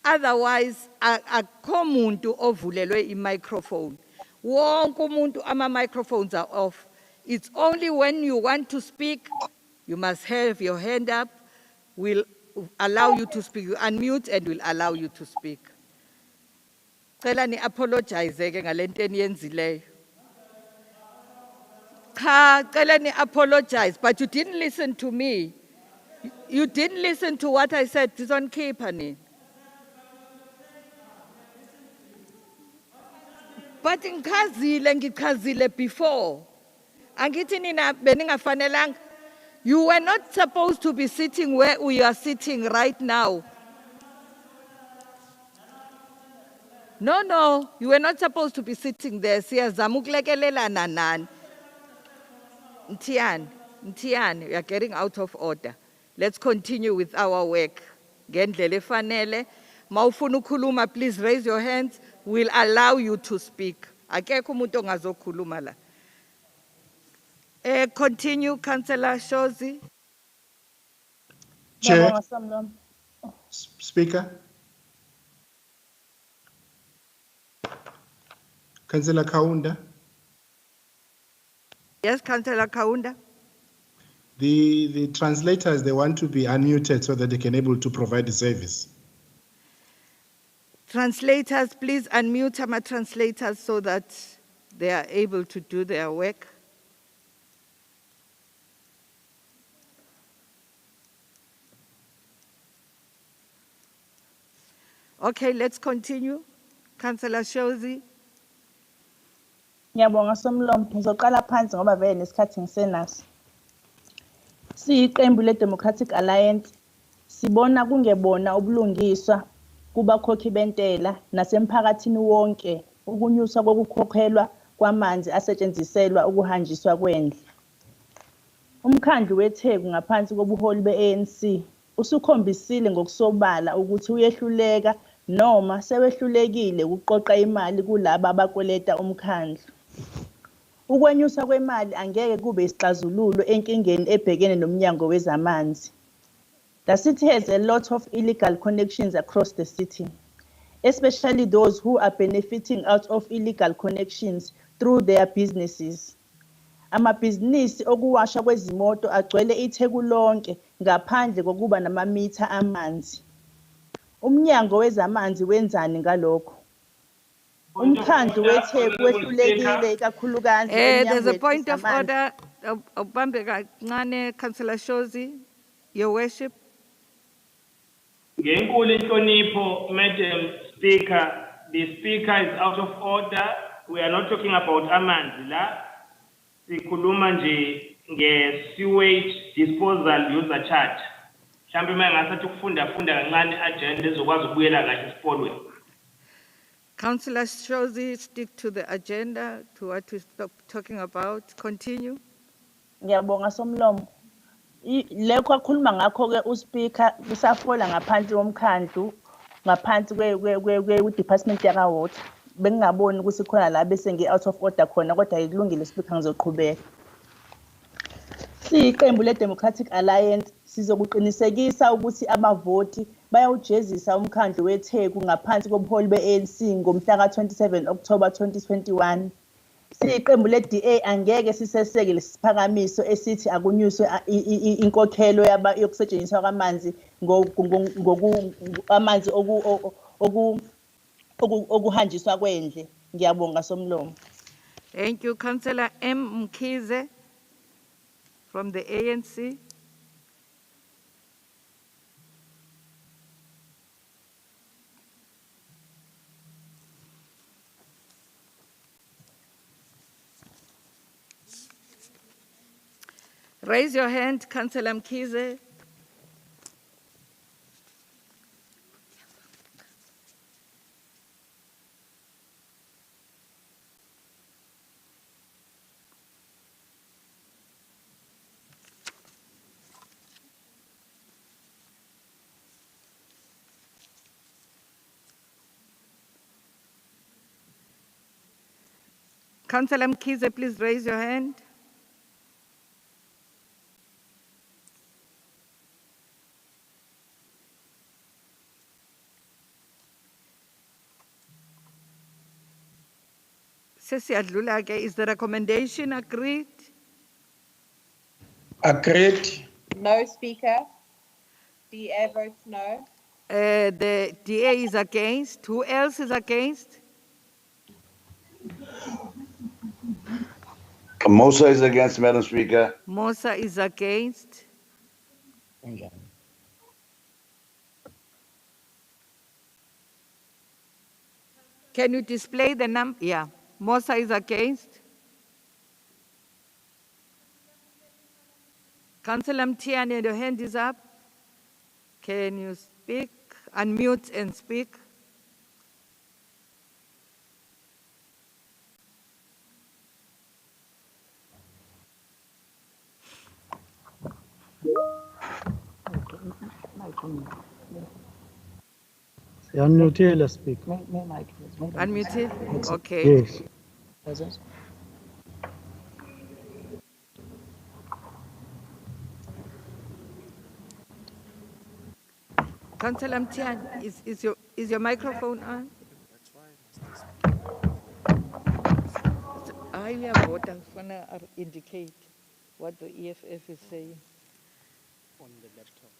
Otherwise, akho muntu ovulelwe i-microphone. Wonke umuntu ama-microphones are off. It's only when you want to speak, you must have your hand up. We'll allow you to speak. You unmute and we'll allow you to speak. Cela ni apologize ke ngalento eniyenzileyo. Cha, cela ni apologize, but you didn't listen to me. You didn't listen to what I said. It's on keeper ni. But ngichazile before. Angithi nina beningafanelanga. You were not supposed to be sitting where we are sitting right now. No, you were not supposed to be sitting there. Siyazama ukulekelelana nani. Mtiani, we are getting out of order. Let's continue with our work. Ngendlela efanele. Mawufuna ukukhuluma, please raise your hands. We'll allow you to speak. Akekho umuntu ongazokhuluma la. Continue, Councillor Shozi. Chair, Speaker. Councillor Kaunda. Yes, Councillor Kaunda. The translators, they want to be unmuted so that they can able to provide the service. Translators, please unmute our translators so that they are able to do their work. Okay, let's continue. Councillor Shozi. Ngiyabonga Somlomo, ngizoqala phansi ngoba vele nesikhathi ngisenaso. Siyiqembu le-Democratic Alliance, sibona kungebona ubulungiswa kubakhokhi bentela nasemphakathini wonke ukunyuswa kokukhokhelwa kwamanzi asetshenziselwa ukuhanjiswa kwendle. Umkhandlu weTheku ngaphansi kobuholi be-ANC usukhombisile ngokusobala ukuthi uyehluleka noma sewehlulekile ukuqoqa imali kulabo abakweleta umkhandlu. Ukwenyusa kwemali angeke kube isixazululo enkingeni ebhekene nomnyango wezamanzi. The city has a lot of illegal connections across the city, especially those who are benefiting out of illegal connections through their businesses. Amabhizinisi okuwasha kwezimoto agcwele iTheku lonke ngaphandle kokuba namamitha amanzi. Umnyango wezamanzi wenzani ngalokho? Umkhandlu weTheku wehlulekile ikakhulukazi There's a point of order. Ubambe kancane, Councillor Shozi, Your Worship. Ngenkulu inhlonipho, Madam Speaker, the Speaker is out of order. We are not talking about amanzi la. Sikhuluma nje nge-sewage disposal user charge. Mhlawumbe mangasathi ukufunda kancane agenda ezokwazi ukubuyela kahle esipolweni. Councillor Shozi, stick to the agenda, to what we're talking about. Continue. Ngiyabonga Somlomo. Lekho akhuluma ngakho ke uSpeaker kusafola ngaphansi komkhandlu ngaphansi kwe-department yaka-water. Bengingaboni ukuthi khona la bese ngi-out of order khona kodwa ikulungile Speaker ngizoqhubeka. Siyiqembu le-Democratic Alliance sizokuqinisekisa ukuthi abavoti bayawujezisa umkhandlu weTheku ngaphansi kobuholi be-ANC ngomhla ka-27 October 2021. Siyiqembu le-DA angeke siseseke lesiphakamiso esithi akunyuswe inkokhelo yokusetshenziswa kwamanzi amanzi okuhanjiswa kwendle. Ngiyabonga Somlomo. Thank you, Councillor M. Mkhize from the ANC. Raise your hand, Councillor Mkhize. Councillor Mkhize, please raise your hand. Sesiyadlula-ke, is the recommendation agreed? Agreed. No, Speaker. DA votes no. The DA is against. Who else is against? Mosa is against, Madam Speaker. Mosa is against. Can you display the number? Yeah. Mosa is against. Councillor Mtiani, your hand is up. Can you speak? Unmute and speak. Unmute, speak. Unmute? Okay. Yes. Councillor Mtiani, is your microphone on? I vote and gonna indicate what the EFF is saying. On the laptop.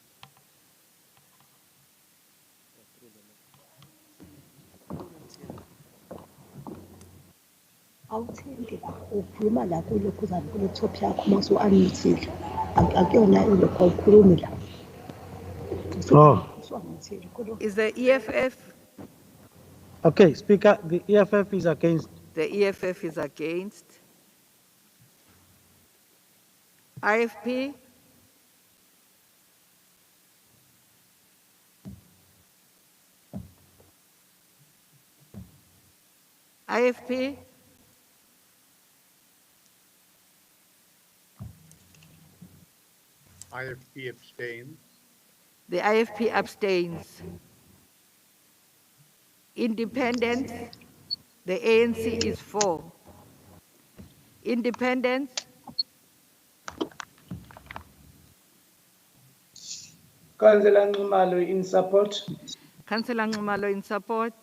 Awuthindi la ukhuluma la kulokhuzana kule-top yakho mase u-unmute-ile akuyona ilokho awukhulumi la. Is the EFF? Okay, Speaker, the EFF is against. The EFF is against. IFP? IFP? IFP abstains. The IFP abstains. Independence, the ANC is 4. Independence? Councillor Nxumalo in support. Councillor Nxumalo in support.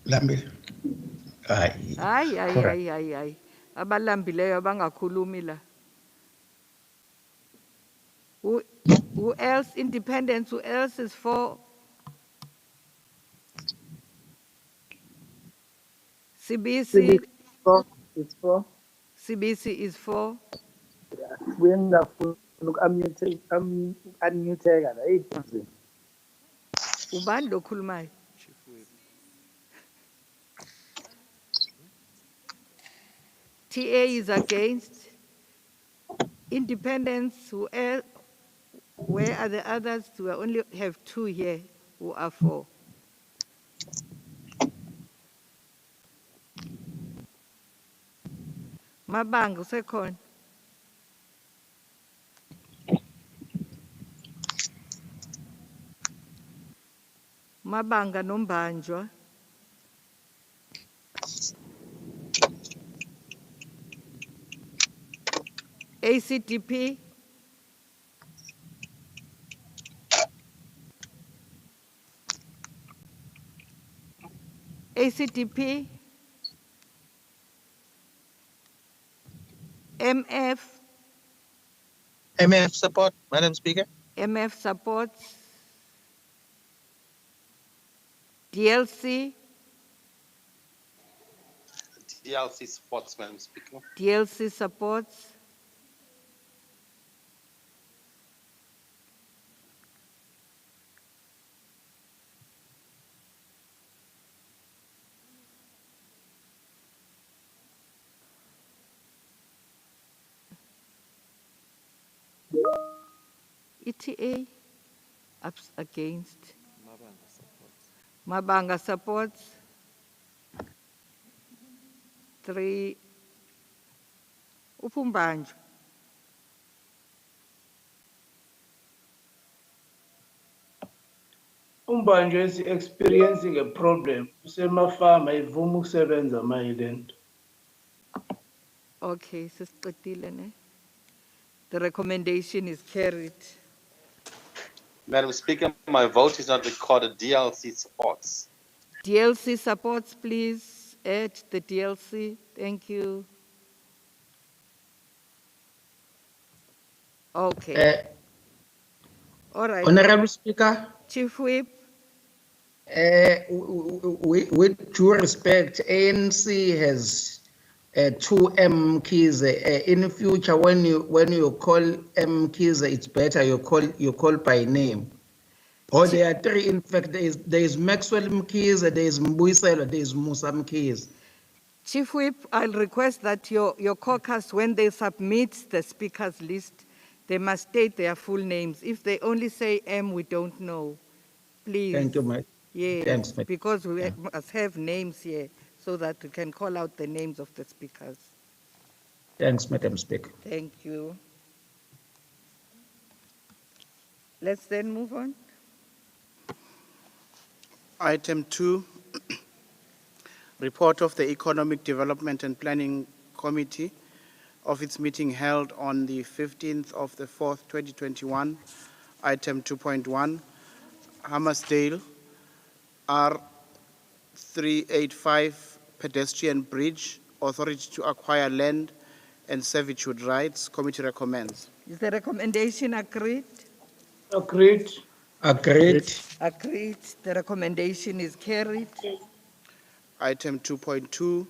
Lambile. Hayi. Abalambileyo bangakhulumi la. Who else? Independence, who else is 4? CBC? It's 4. CBC is 4. Uyengafuna uku-unmute-ka la ey'thunzini. Ubani lo khulumayo? TA is against. Independence, who else? Where are the others? We only have 2 here who are 4. Mabanga usekhona. Mabanga nombanjwa. ACDP. ACDP. MF. MF support, Madam Speaker. MF supports. DLC. DLC supports, Madam Speaker. DLC supports. ETA, against. Mabanga supports. 3. Upumbanjo. Umbanjo is experiencing a problem. Usemafama ivuma ukusebenza mayilento. Okay, sesiqedile ne. The recommendation is carried. Madam Speaker, my vote is not recorded. DLC supports. DLC supports, please. Add the DLC. Thank you. Okay. All right. Honorable Speaker, Chief Whip. with due respect, ANC has 2 M keys. In future, when you call M keys, it's better you call by name. Or there are 3. In fact, there is Maxwell Mkhize, there is Mbuyiselo, there is Musa Mkhize. Chief Whip, I'll request that your caucus, when they submit the speakers list, they must state their full names. If they only say M, we don't know. Please. Thank you, ma'am. Yes, Thanks, ma'am. because we must have names here so that we can call out the names of the speakers. Thanks, Madam Speaker. Thank you. Let's then move on. Item 2, report of the Economic Development and Planning Committee of its meeting held on the 15th of the 4th, 2021. Item 2.1, Hammersdale R385 pedestrian bridge, authority to acquire land and servitude rights. Committee recommends. Is the recommendation agreed? Agreed. Agreed. Agreed. The recommendation is carried. Item 2.2,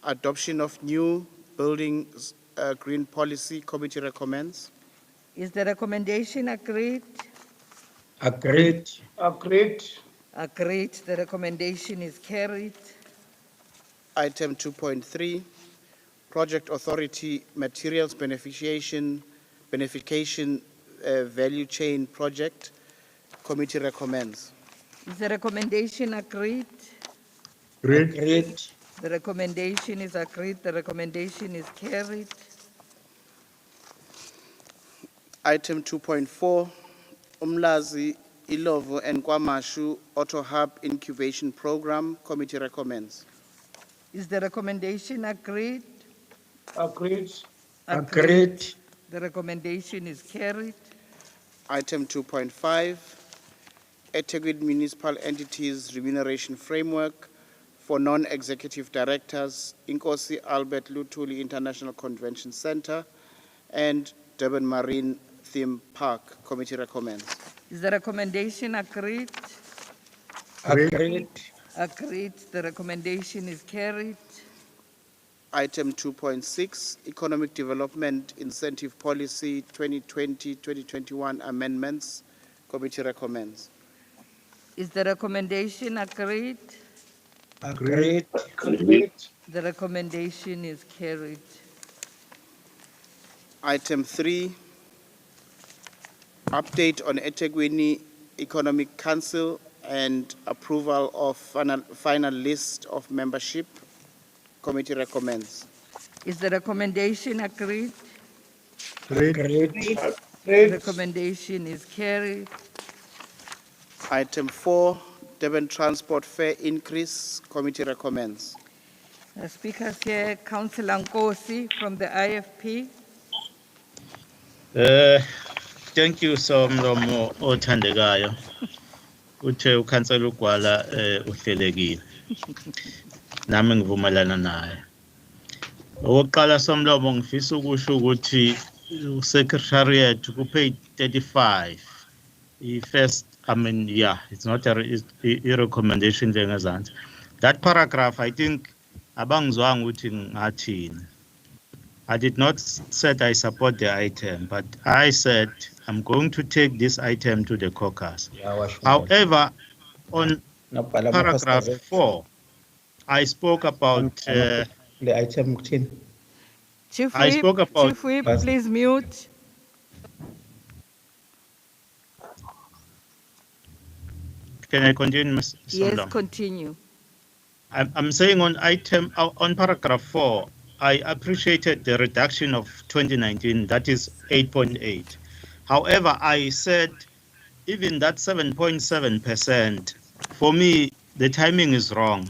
adoption of new buildings green policy. Committee recommends. Is the recommendation agreed? Agreed. Agreed. Agreed. The recommendation is carried. Item 2.3, project authority materials beneficiation value chain project. Committee recommends. Is the recommendation agreed? Agreed. The recommendation is agreed. The recommendation is carried. Item 2.4, Umlazi Ilovo and Kwamashu Auto Hub Incubation Program. Committee recommends. Is the recommendation agreed? Agreed. Agreed. The recommendation is carried. Item 2.5, eThekwini Municipal Entities Remuneration Framework for Non-Executive Directors, Inkosi Albert Luthuli International Convention Center and Durban Marine Theme Park. Committee recommends. Is the recommendation agreed? Agreed. Agreed. The recommendation is carried. Item 2.6, Economic Development Incentive Policy 2020-2021 amendments. Committee recommends. Is the recommendation agreed? Agreed. Agreed. The recommendation is carried. Item 3, update on eThekwini Economic Council and approval of final list of membership. Committee recommends. Is the recommendation agreed? Agreed. The recommendation is carried. Item 4, Durban Transport Fare Increase. Committee recommends. The speakers here, Councillor Nkosi from the IFP. Thank you Somlomo othandekayo. Uthe ukhansela ugwala uhlelekile. Nami ngivumelana naye. Oqala Somlomo ngifisa ukusho ukuthi secretariat kupay 35. First, I mean, yeah, it's not a recommendation njengazansi. That paragraph, I think abangizwanga ukuthi ngathini. I did not say I support the item, but I said I'm going to take this item to the caucus. However, on paragraph 4, I spoke about the item 10. Chief I spoke about Chief Whip, please mute. Can I continue, Ms. Yes, Somlom? continue. I'm saying on paragraph 4, I appreciated the reduction of 2019, that is 8.8. However, I said even that 7.7%, for me, the timing is wrong.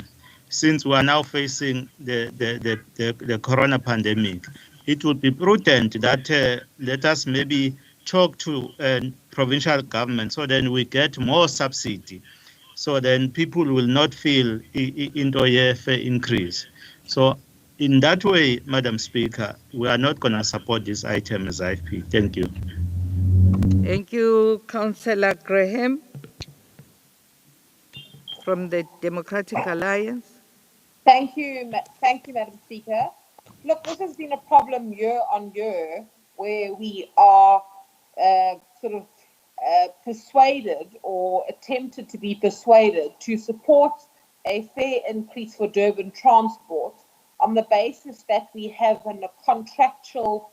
Since we are now facing the corona pandemic, it would be prudent that let us maybe talk to provincial government so then we get more subsidy. So then people will not feel into a increase. So in that way, Madam Speaker, we are not going to support this item as IFP. Thank you. Thank you, Councillor Graham from the Democratic Alliance. Thank you, Madam Speaker. Look, this has been a problem year on year where we are persuaded or attempted to be persuaded to support a fair increase for Durban transport on the basis that we have a contractual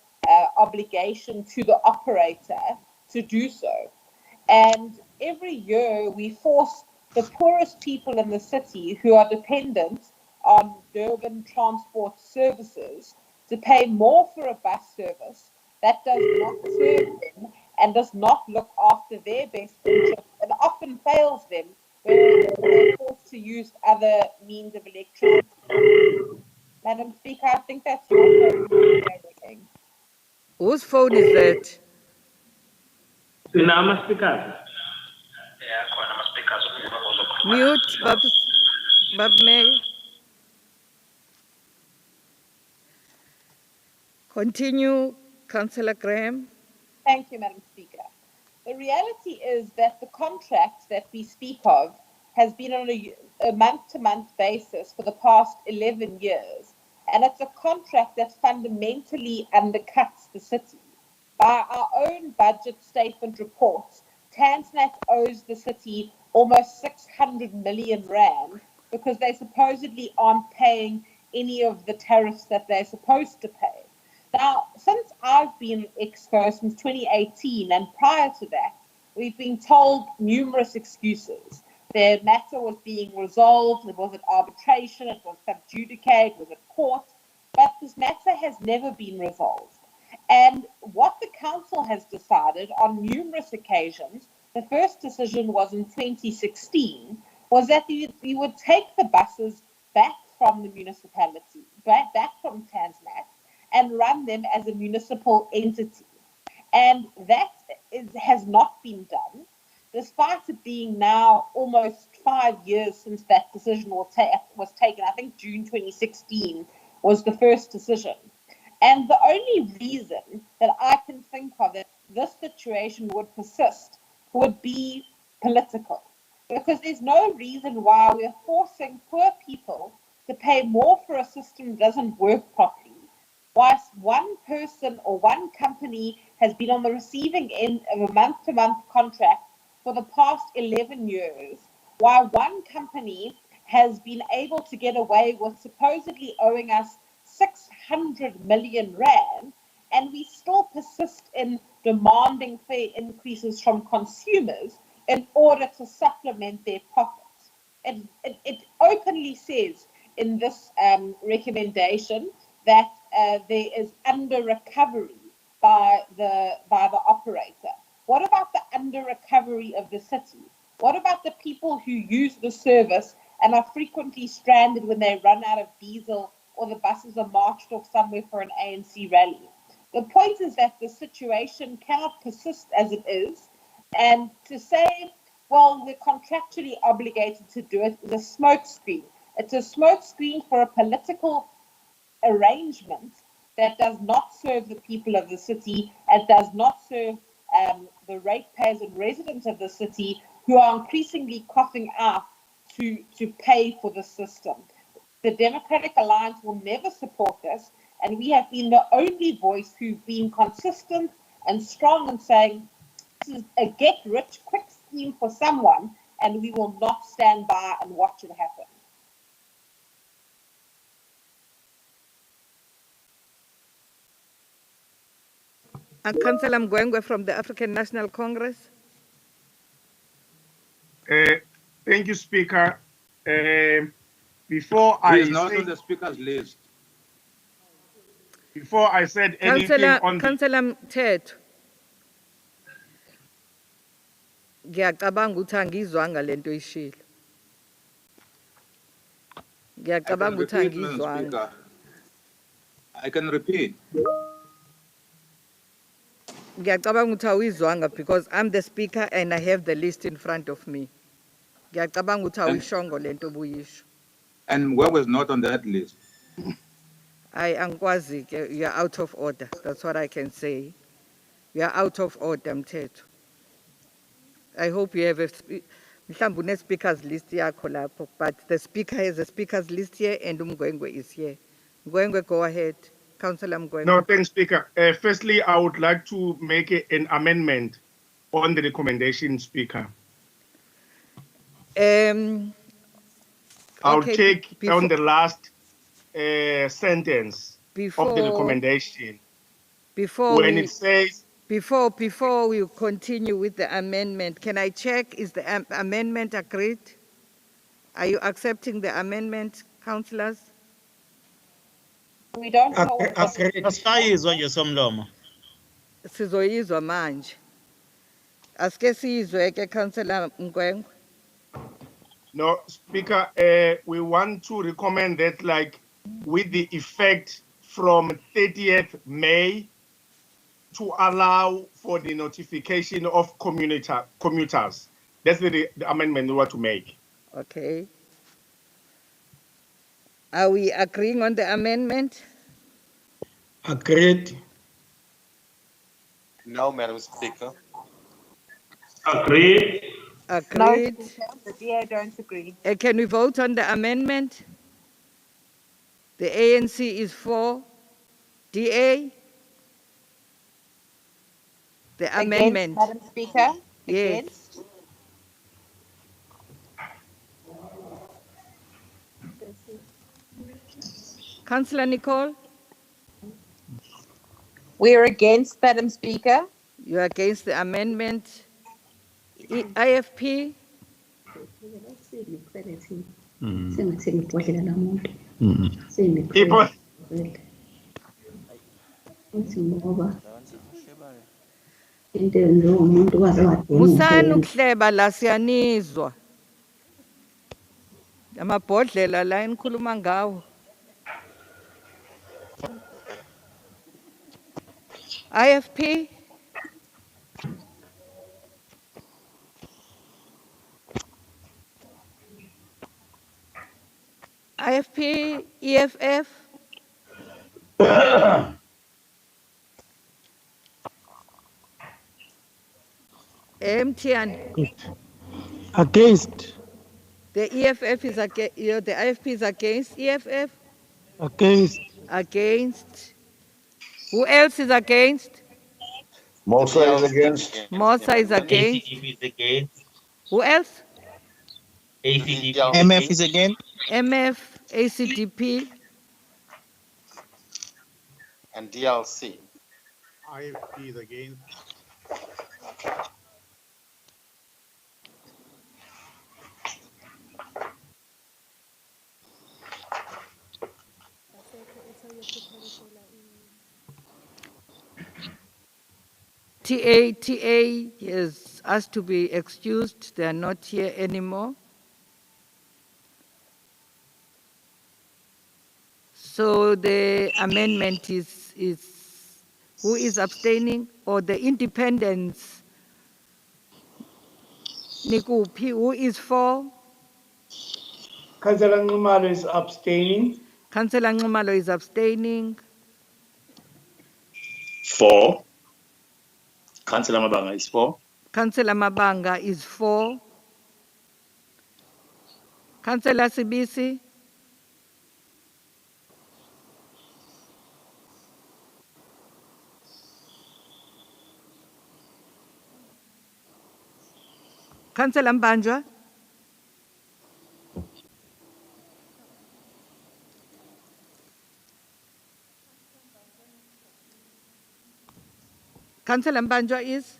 obligation to the operator to do so. And every year we force the poorest people in the city who are dependent on Durban transport services to pay more for a bus service that does not serve them and does not look after their best interests and often fails them when they're forced to use other means of electricity. Madam Speaker, I think that's your phone. Whose phone is that? Sinama speakers. Mute, Bab May. Continue, Councillor Graham. Thank you, Madam Speaker. The reality is that the contract that we speak of has been on a month-to-month basis for the past 11 years, and it's a contract that fundamentally undercuts the city. By our own budget statement reports, Transnet owes the city almost 600 million rand because they supposedly aren't paying any of the tariffs that they're supposed to pay. Now, since I've been EXCO since 2018, and prior to that, we've been told numerous excuses. The matter was being resolved, it was at arbitration, it was subjudicated, it was at court, but this matter has never been resolved. And what the council has decided on numerous occasions, the first decision was in 2016, was that we would take the buses back from the municipality, back from Transnet, and run them as a municipal entity. And that has not been done, despite it being now almost 5 years since that decision was taken. I think June 2016 was the first decision. And the only reason that I can think of that this situation would persist would be political. Because there's no reason why we're forcing poor people to pay more for a system that doesn't work properly, whilst one person or one company has been on the receiving end of a month-to-month contract for the past 11 years, while one company has been able to get away with supposedly owing us 600 million rand, and we still persist in demanding fair increases from consumers in order to supplement their profits. It openly says in this recommendation that there is under recovery by the operator. What about the under recovery of the city? What about the people who use the service and are frequently stranded when they run out of diesel or the buses are marched off somewhere for an ANC rally? The point is that the situation cannot persist as it is, and to say, well, we're contractually obligated to do it is a smokescreen. It's a smokescreen for a political arrangement that does not serve the people of the city and does not serve the ratepayers and residents of the city who are increasingly coughing out to pay for the system. The Democratic Alliance will never support this, and we have been the only voice who've been consistent and strong in saying this is a get-rich-quick scheme for someone, and we will not stand by and watch it happen. And Councillor Mgwengwe from the African National Congress. Thank you, Speaker. Before He I is not say, on the speaker's list. before I said anything on the, Councillor Mthetho. Ngiyacabanga ukuthi angizwanga lento ishilo. I can Ngiyacabanga ukuthi repeat, Madam angizwanga. Speaker. I can repeat. Ngiyacabanga ukuthi awuyizwanga because I'm the speaker and I have the list in front of me. Ngiyacabanga ukuthi awuyishongo lento obuyisho. And where was not on that list? Angikwazi ke, you're out of order. That's what I can say. You're out of order, Mthetho. I hope you have mhlawumbe une-speakers list yakho lapho, but the speaker has a speakers list here and Mgwengwe is here. Mgwengwe, go ahead. Councillor Mgwengwe. no, thanks, Speaker. Firstly, I would like to make an amendment on the recommendation, Speaker. I'll Okay, take before- on the last sentence of the Before- recommendation. Before When we, it says, before we continue with the amendment, can I check, is the amendment agreed? Are you accepting the amendment, councillors? We don't know what was Asayizwa nje somlomo. Sizoyizwa manje. Asike sizwe ke Councillor Mgwengwe. no, Speaker, we want to recommend that like with the effect from 30th May to allow for the notification of commuters. That's the amendment we want to make. Okay. Are we agreeing on the amendment? Agreed. No, Madam Speaker. Agreed. Agreed. No, the DA don't agree. Can we vote on the amendment? The ANC is for. DA? The amendment. Against, Madam Speaker? Yes. Against? Councillor Nicole? We're against, Madam Speaker. You're against the amendment. IFP? People, Musani ukuhleba la siyanizwa. Amabhodlela la enikhuluma ngawo. IFP? IFP, EFF? MTN? Against. The EFF is against, the IFP is against EFF? Against. Against. Who else is against? Mosa is against. Mosa is against. ACDP is against. Who else? ACDP. MF is against. MF, ACDP. And DLC. IFP is against. TA is asked to be excused. They are not here anymore. So the amendment is who is abstaining, or the independents? Nikupi, who is for? Councillor Nxumalo is abstaining. Councillor Nxumalo is abstaining. For. Councillor Mabanga is for. Councillor Mabanga is for. Councillor Sibisi? Councillor Mbanjwa? Councillor Mbanjwa is?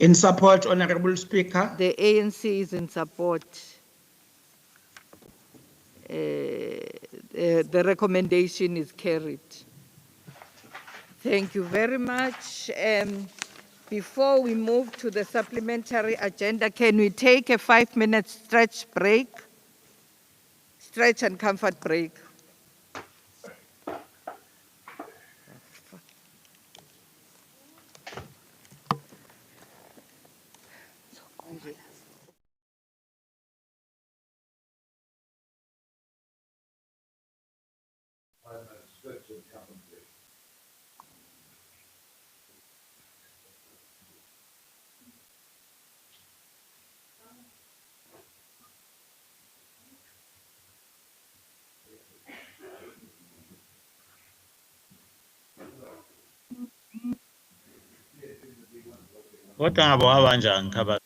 In support, Honorable Speaker. The ANC is in support. The recommendation is carried. Thank you very much. Before we move to the supplementary agenda, can we take a 5-minute stretch break? Stretch and comfort break. Kodwa ngabo abanjani khaba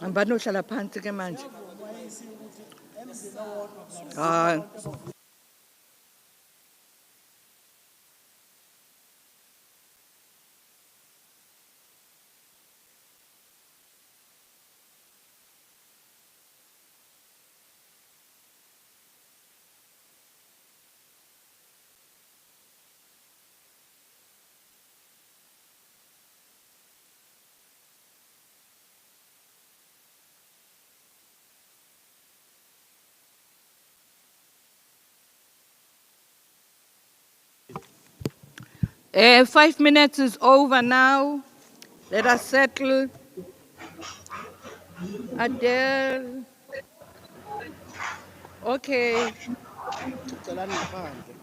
Ngibani ohlala phansi ke manje? Hayi. Eh, 5 minutes is over now. Let us settle. Adele. Okay. Celani ngaphandle.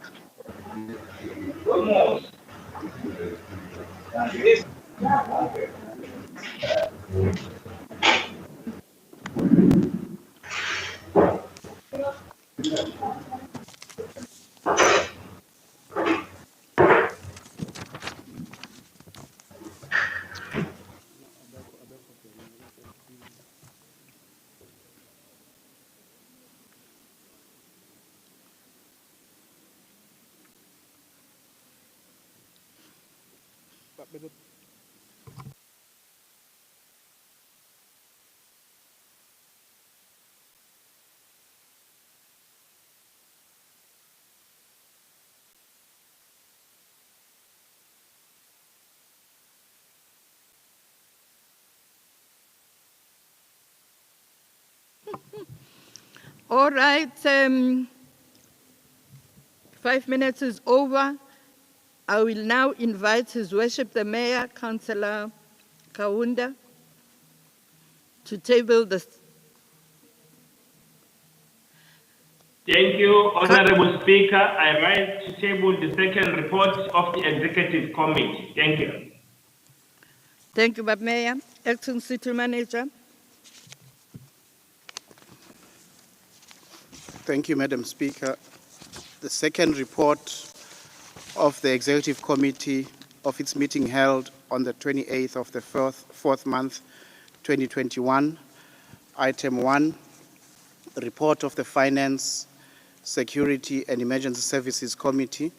All right. 5 minutes is over. I will now invite His Worship the Mayor, Councillor Kaunda, to table the. Thank you, Honorable Speaker. I rise to table the second report of the Executive Committee. Thank you. Thank you, Bab Mayor. Acting City Manager. Thank you, Madam Speaker. The second report of the Executive Committee of its meeting held on the 28th of the fourth month, 2021. Item 1, the report of the Finance, Security and Emergency Services Committee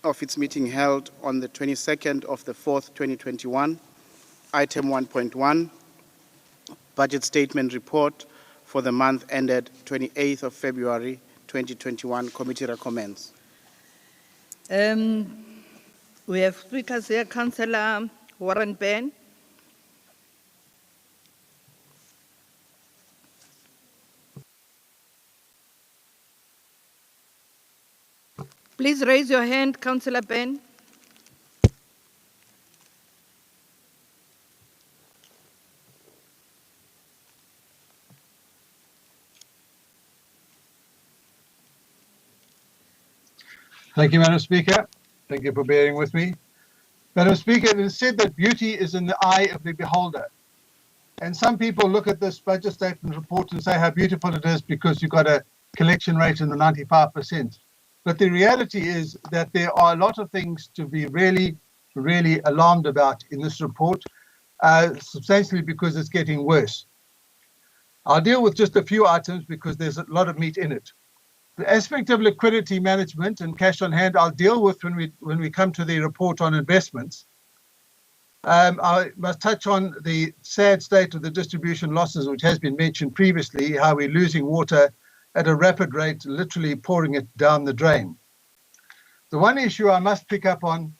of its meeting held on the 22nd of the 4th, 2021. Item 1.1, Budget Statement Report for the month ended 28th of February 2021. Committee recommends. We have speakers here, Councillor Warren Ben. Please raise your hand, Councillor Ben. Thank you, Madam Speaker. Thank you for bearing with me. Madam Speaker, it is said that beauty is in the eye of the beholder. And some people look at this budget statement report and say how beautiful it is because you've got a collection rate in the 95%. But the reality is that there are a lot of things to be really, really alarmed about in this report, substantially because it's getting worse. I'll deal with just a few items because there's a lot of meat in it. The aspect of liquidity management and cash on hand I'll deal with when we come to the report on investments. I must touch on the sad state of the distribution losses, which has been mentioned previously, how we're losing water at a rapid rate, literally pouring it down the drain. The one issue I must pick up on,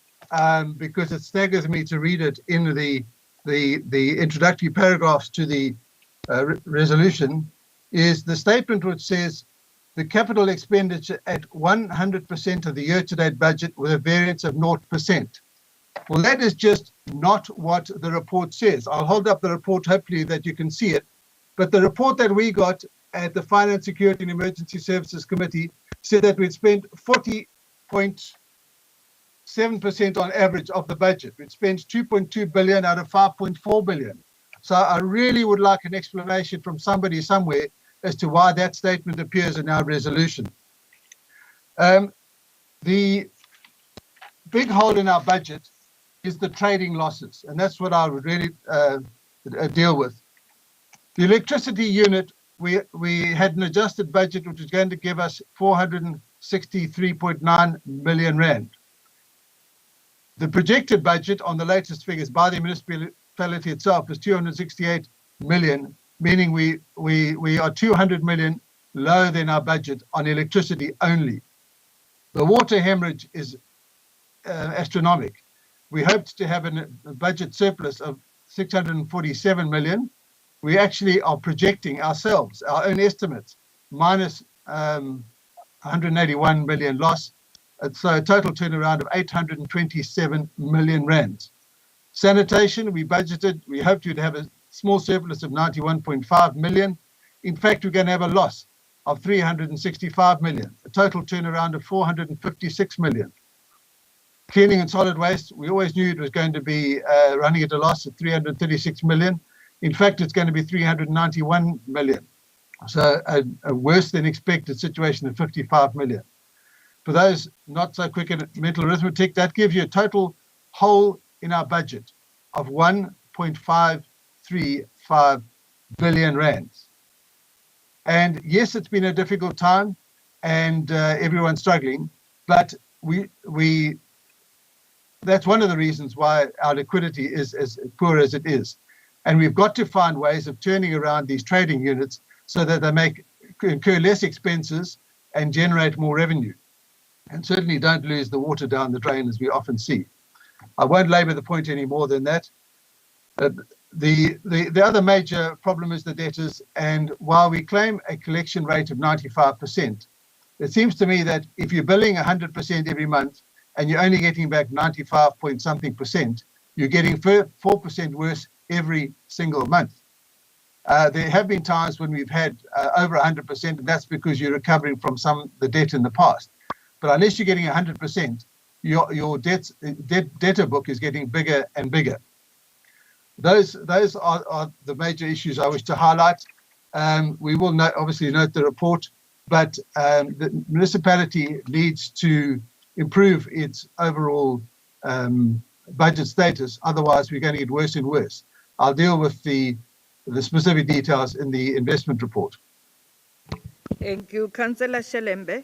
because it staggers me to read it in the introductory paragraphs to the resolution, is the statement which says the capital expenditure at 100% of the year-to-date budget with a variance of 0%. Well, that is just not what the report says. I'll hold up the report, hopefully that you can see it. But the report that we got at the Finance, Security and Emergency Services Committee said that we'd spent 40.7% on average of the budget. We'd spent 2.2 billion out of 5.4 billion. So I really would like an explanation from somebody somewhere as to why that statement appears in our resolution. The big hole in our budget is the trading losses, and that's what I would really deal with. The electricity unit, we had an adjusted budget which was going to give us 463.9 million rand. The projected budget on the latest figures by the municipality itself is 268 million, meaning we are 200 million lower than our budget on electricity only. The water hemorrhage is astronomical. We hoped to have a budget surplus of 647 million. We actually are projecting ourselves, our own estimates, minus 181 million loss. So a total turnaround of 827 million rands. Sanitation, we budgeted, we hoped you'd have a small surplus of 91.5 million. In fact, we're going to have a loss of 365 million, a total turnaround of 456 million. Cleaning and solid waste, we always knew it was going to be running at a loss of 336 million. In fact, it's going to be 391 million. So a worse than expected situation of 55 million. For those not so quick at mental arithmetic, that gives you a total hole in our budget of 1.535 billion rands. And yes, it's been a difficult time and everyone's struggling, but that's one of the reasons why our liquidity is as poor as it is. And we've got to find ways of turning around these trading units so that they incur less expenses and generate more revenue. And certainly don't lose the water down the drain as we often see. I won't labor the point any more than that. The other major problem is the debtors, and while we claim a collection rate of 95%, it seems to me that if you're billing 100% every month and you're only getting back 95 point something percent, you're getting 4% worse every single month. There have been times when we've had over 100%, and that's because you're recovering from the debt in the past. But unless you're getting 100%, your debtor book is getting bigger and bigger. Those are the major issues I wish to highlight. We will obviously note the report, but the municipality needs to improve its overall budget status. Otherwise, we're going to get worse and worse. I'll deal with the specific details in the investment report. Thank you. Councillor Shelembe.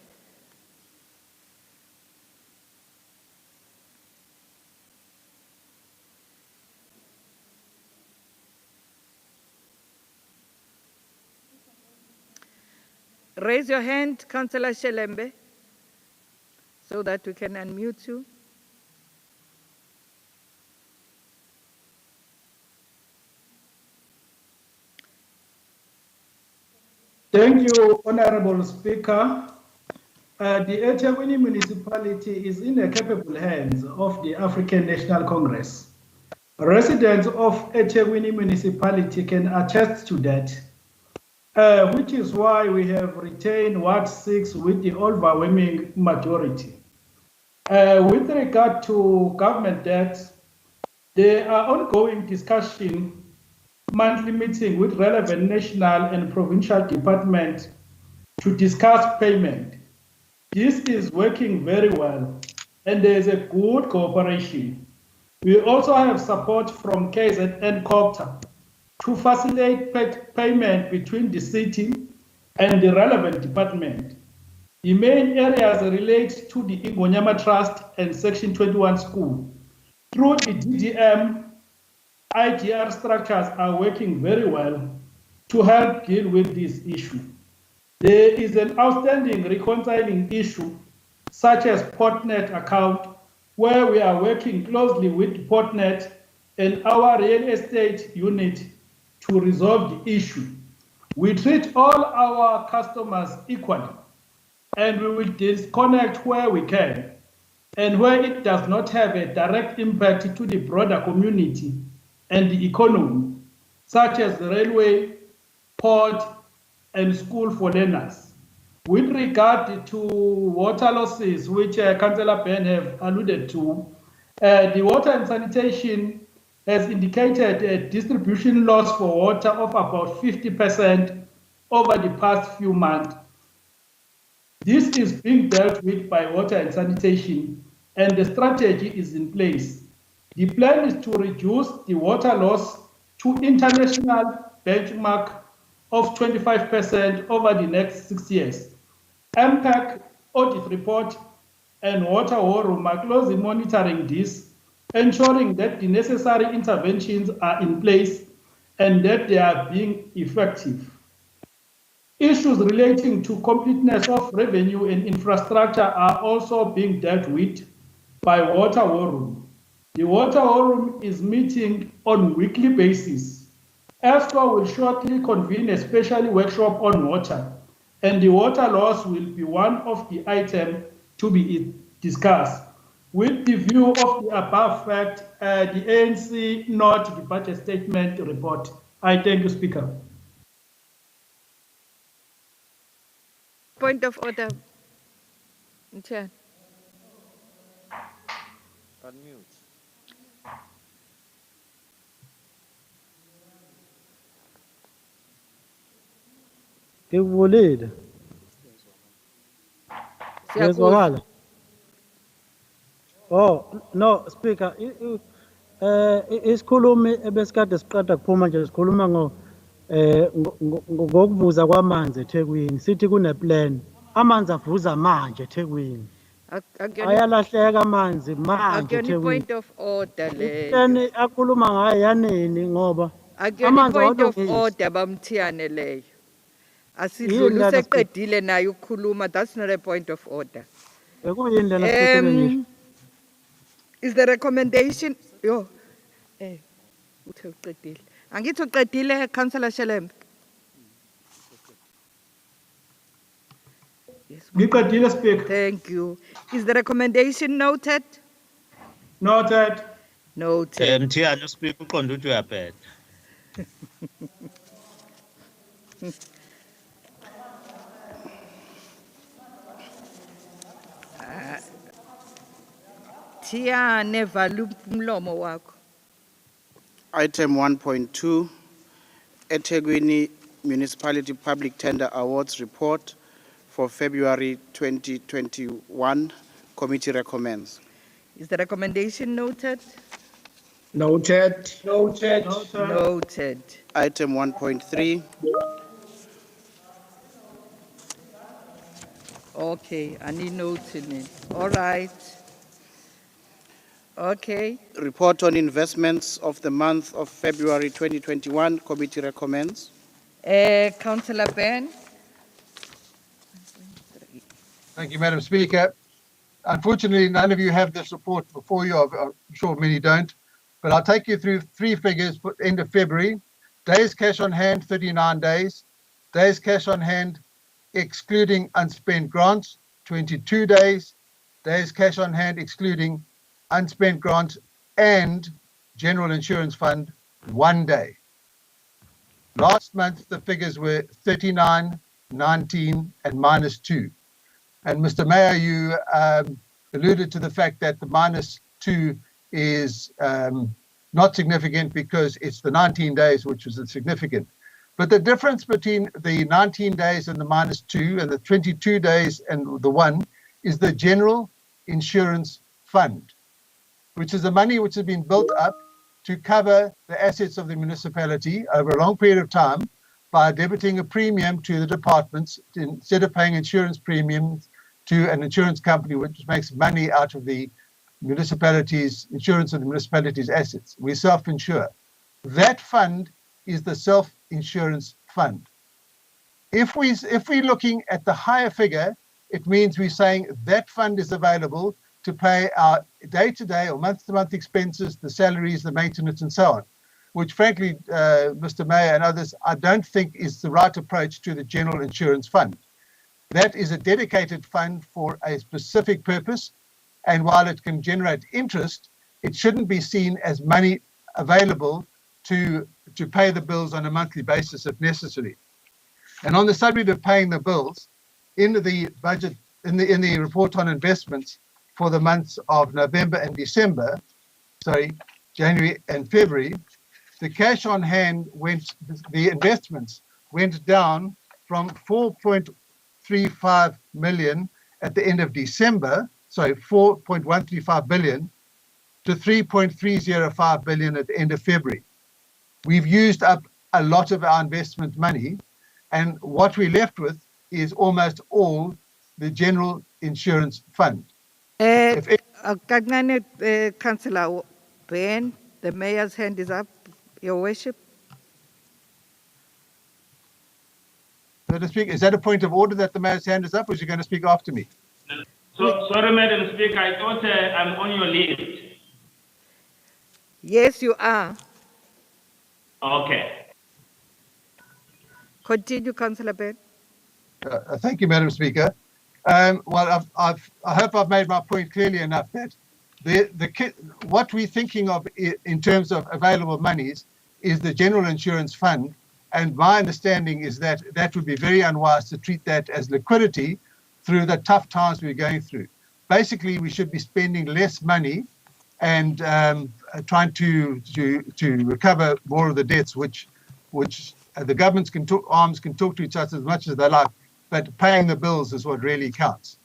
Raise your hand, Councillor Shelembe, so that we can unmute you. Thank you, Honorable Speaker. The eThekwini municipality is in the capable hands of the African National Congress. Residents of eThekwini municipality can attest to that. Which is why we have retained Ward 6 with the overwhelming majority. With regard to government debts, there are ongoing discussion, monthly meeting with relevant national and provincial departments to discuss payment. This is working very well, and there is a good cooperation. We also have support from KZN COGTA to facilitate payment between the city and the relevant department. The main areas relate to the Ingonyama Trust and Section 21 school. Through the DDM, IGR structures are working very well to help deal with this issue. There is an outstanding reconciling issue, such as Portnet account, where we are working closely with Portnet and our real estate unit to resolve the issue. We treat all our customers equally, and we will disconnect where we can, and where it does not have a direct impact to the broader community and the economy, such as the railway, port, and school for learners. With regard to water losses, which Councillor Ben have alluded to, the water and sanitation has indicated a distribution loss for water of about 50% over the past few months. This is being dealt with by water and sanitation, and the strategy is in place. The plan is to reduce the water loss to international benchmark of 25% over the next 6 years. MPAC audit report and Water War Room are closely monitoring this, ensuring that the necessary interventions are in place and that they are being effective. Issues relating to completeness of revenue and infrastructure are also being dealt with by Water War Room. The Water War Room is meeting on weekly basis. ESCO will shortly convene a special workshop on water, and the water loss will be one of the items to be discussed. With the view of the above fact, the ANC note the budget statement report. I thank you, Speaker. Point of order. Chair. Unmute. Ngikuvulile. Siyazwakala. Oh, no, Speaker. Isikhulumi ebesikade siqeda kuphuma nje sikhuluma ngokuvuza kwamanzi eThekwini. Sithi kuneplan. Amanzi avuza manje eThekwini. Ayalahleka amanzi manje Akuyona eThekwini. point of order le. Plan akhuluma ngayo yanini ngoba Akuyona point of awalungisi. order bamthiyane leyo. Yini Asidluli lana useqedile naye ukukhuluma. That's not a point of order. Bekuyini lena sikhuluma ngisho. Is the recommendation yo uthe uqedile. Angithi uqedile Councillor Shelembe. Ngiqedile, Speaker. Thank you. Is the recommendation noted? Noted. Noted. Mthiyane uSpeaker uqonda ukuthi uyabheda. Thiyane vala umlomo wakho. Item 1.2, eThekwini Municipality Public Tender Awards Report for February 2021. Committee recommends. Is the recommendation noted? Noted. Noted. Noted. Item 1.3, Okay, I need notes in it. All right. Okay. report on investments of the month of February 2021. Committee recommends. Councillor Ben. Thank you, Madam Speaker. Unfortunately, none of you have this report before you. I'm sure many don't, but I'll take you through three figures for end of February. Days cash on hand, 39 days. Days cash on hand, excluding unspent grants, 22 days. Days cash on hand, excluding unspent grants and general insurance fund, 1 day. Last month, the figures were 39, 19, and -2. And Mr. Mayor, you alluded to the fact that the -2 is not significant because it's the 19 days which was significant. But the difference between the 19 days and the -2 and the 22 days and the 1 is the general insurance fund, which is the money which has been built up to cover the assets of the municipality over a long period of time by debiting a premium to the departments instead of paying insurance premiums to an insurance company which makes money out of the municipality's insurance of the municipality's assets. We self-insure. That fund is the self-insurance fund. If we're looking at the higher figure, it means we're saying that fund is available to pay our day-to-day or month-to-month expenses, the salaries, the maintenance, and so on, which frankly, Mr. Mayor and others, I don't think is the right approach to the general insurance fund. That is a dedicated fund for a specific purpose, and while it can generate interest, it shouldn't be seen as money available to pay the bills on a monthly basis if necessary. And on the subject of paying the bills, in the budget, in the report on investments for the months of November and December, January and February, the cash on hand the investments went down from 4.35 million at the end of December, 4.135 billion to 3.305 billion at the end of February. we've used up a lot of our investment money, and what we're left with is almost all the general insurance fund. Councillor Ben, the mayor's hand is up, Your Worship. Madam Speaker, is that a point of order that the mayor's hand is up, or is he going to speak after me? So, sorry, Madam Speaker, I thought I'm on your list. Yes, you are. Okay. Continue, Councillor Ben. Thank you, Madam Speaker. Well, I hope I've made my point clearly enough that what we're thinking of in terms of available monies is the general insurance fund, and my understanding is that that would be very unwise to treat that as liquidity through the tough times we're going through. Basically, we should be spending less money and trying to recover more of the debts, which the governments arms can talk to each other as much as they like, but paying the bills is what really counts.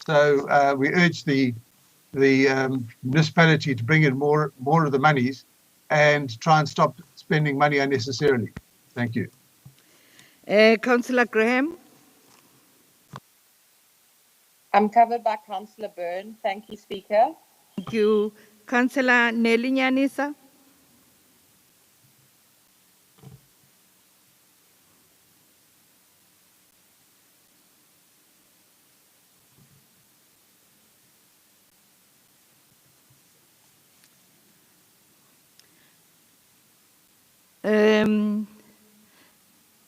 So we urge the municipality to bring in more of the monies and try and stop spending money unnecessarily. Thank you. Councillor Graham. I'm covered by Councillor Byrne. Thank you, Speaker. Thank you. Councillor Nelly Nyanisa.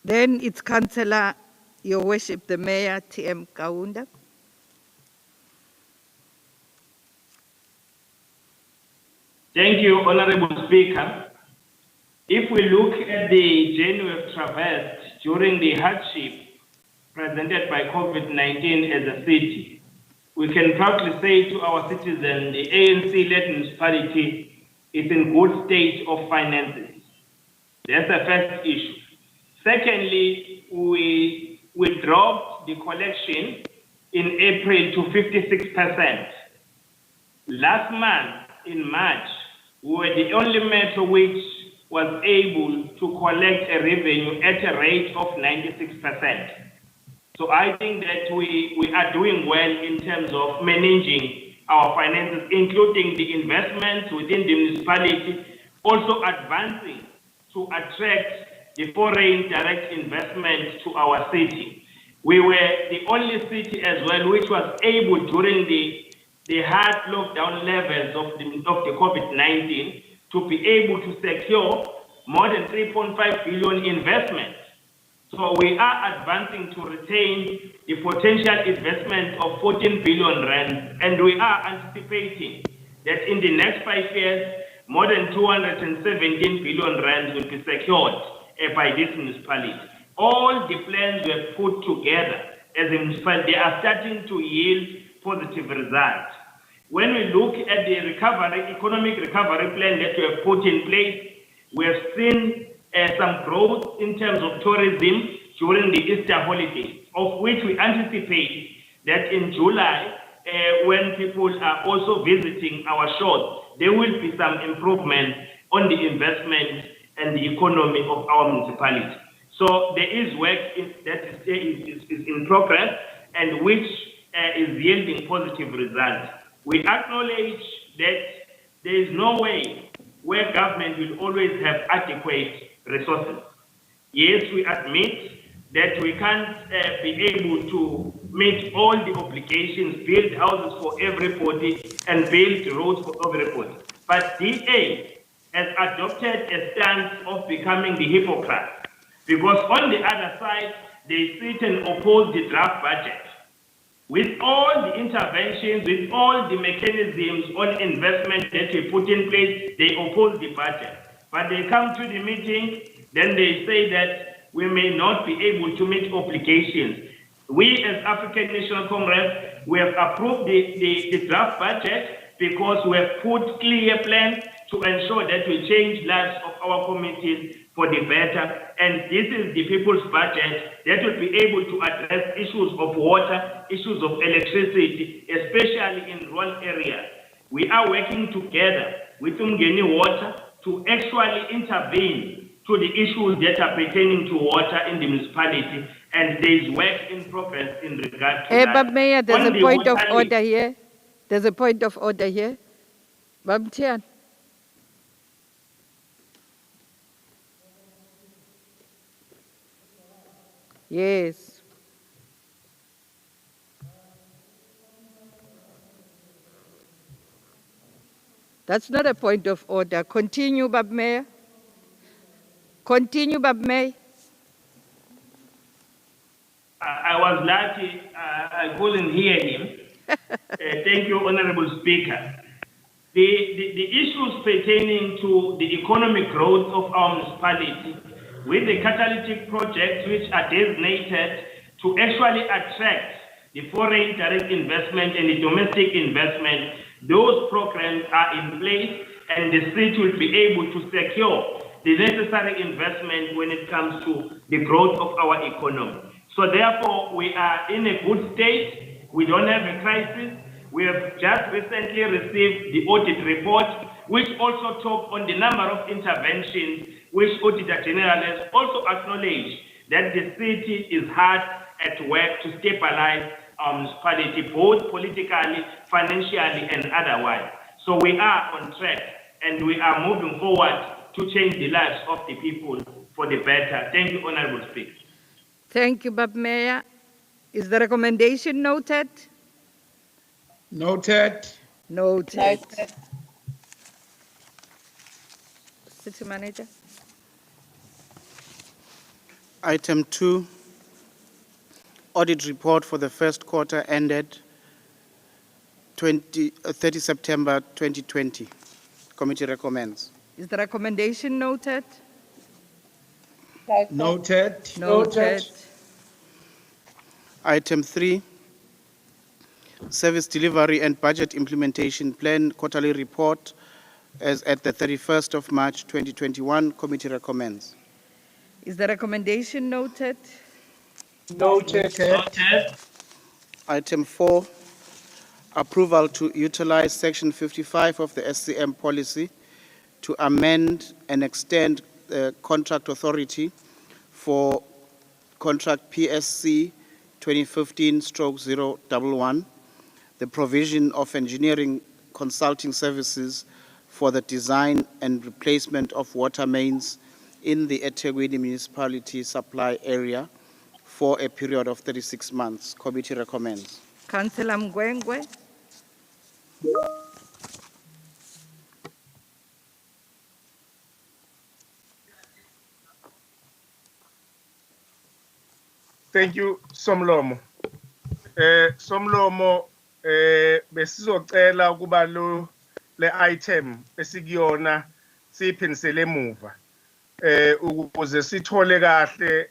Then it's Councillor, Your Worship, the Mayor, TM Kaunda. Thank you, Honorable Speaker. If we look at the journey we've traversed during the hardship presented by COVID-19 as a city, we can proudly say to our citizens, the ANC-led municipality is in good state of finances. That's the first issue. Secondly, we dropped the collection in April to 56%. Last month, in March, we were the only metro which was able to collect a revenue at a rate of 96%. So I think that we are doing well in terms of managing our finances, including the investments within the municipality, also advancing to attract the foreign direct investment to our city. We were the only city as well which was able during the hard lockdown levels of the COVID-19 to be able to secure more than 3.5 billion investment. So we are advancing to retain the potential investment of 14 billion rand, and we are anticipating that in the next 5 years, more than 217 billion rand will be secured by this municipality. All the plans we have put together as a municipality, they are starting to yield positive results. When we look at the economic recovery plan that we have put in place, we have seen some growth in terms of tourism during the Easter holidays, of which we anticipate that in July, when people are also visiting our shores, there will be some improvement on the investment and the economy of our municipality. So there is work that is in progress and which is yielding positive results. We acknowledge that there is no way where government will always have adequate resources. Yes, we admit that we can't be able to meet all the obligations, build houses for everybody and build roads for everybody. But DA has adopted a stance of becoming the hypocrite, because on the other side, they sit and oppose the draft budget. With all the interventions, with all the mechanisms on investment that we put in place, they oppose the budget. But they come to the meeting, then they say that we may not be able to meet obligations. We as African National Congress, we have approved the draft budget because we have put clear plans to ensure that we change lives of our communities for the better. And this is the people's budget that will be able to address issues of water, issues of electricity, especially in rural areas. We are working together with Umgeni Water to actually intervene to the issues that are pertaining to water in the municipality, and there is work in progress in regard to that. But Mayor, there's On a the point of water order here. There's a point of order here. Bamtian. Yes. That's not a point of order. Continue, Bab Mayor. Continue, Bab Mayor. I was lucky, I couldn't hear him. Thank you, Honorable Speaker. The issues pertaining to the economic growth of our municipality with the catalytic projects which are designated to actually attract the foreign direct investment and the domestic investment, those programs are in place and the state will be able to secure the necessary investment when it comes to the growth of our economy. So therefore, we are in a good state. We don't have a crisis. We have just recently received the audit report, which also talked on the number of interventions, which Auditor General has also acknowledged that the city is hard at work to stabilize our municipality, both politically, financially, and otherwise. So we are on track, and we are moving forward to change the lives of the people for the better. Thank you, Honorable Speaker. Thank you, Bab Mayor. Is the recommendation noted? Noted. Noted. City Manager. Item 2, audit report for the first quarter ended 30 September 2020. Committee recommends. Is the recommendation noted? Noted. Noted. Item 3, service delivery and budget implementation plan quarterly report as at the 31st of March 2021. Committee recommends. Is the recommendation noted? Noted. Item 4, approval to utilize Section 55 of the SCM policy to amend and extend the contract authority for contract PSC 2015/011, the provision of engineering consulting services for the design and replacement of water mains in the eThekwini municipality supply area for a period of 36 months. Committee recommends. Councillor Mgwengwe. Thank you, Somlomo. Somlomo, besizocela ukuba le item esikuyona siphinisele emuva ukuze sithole kahle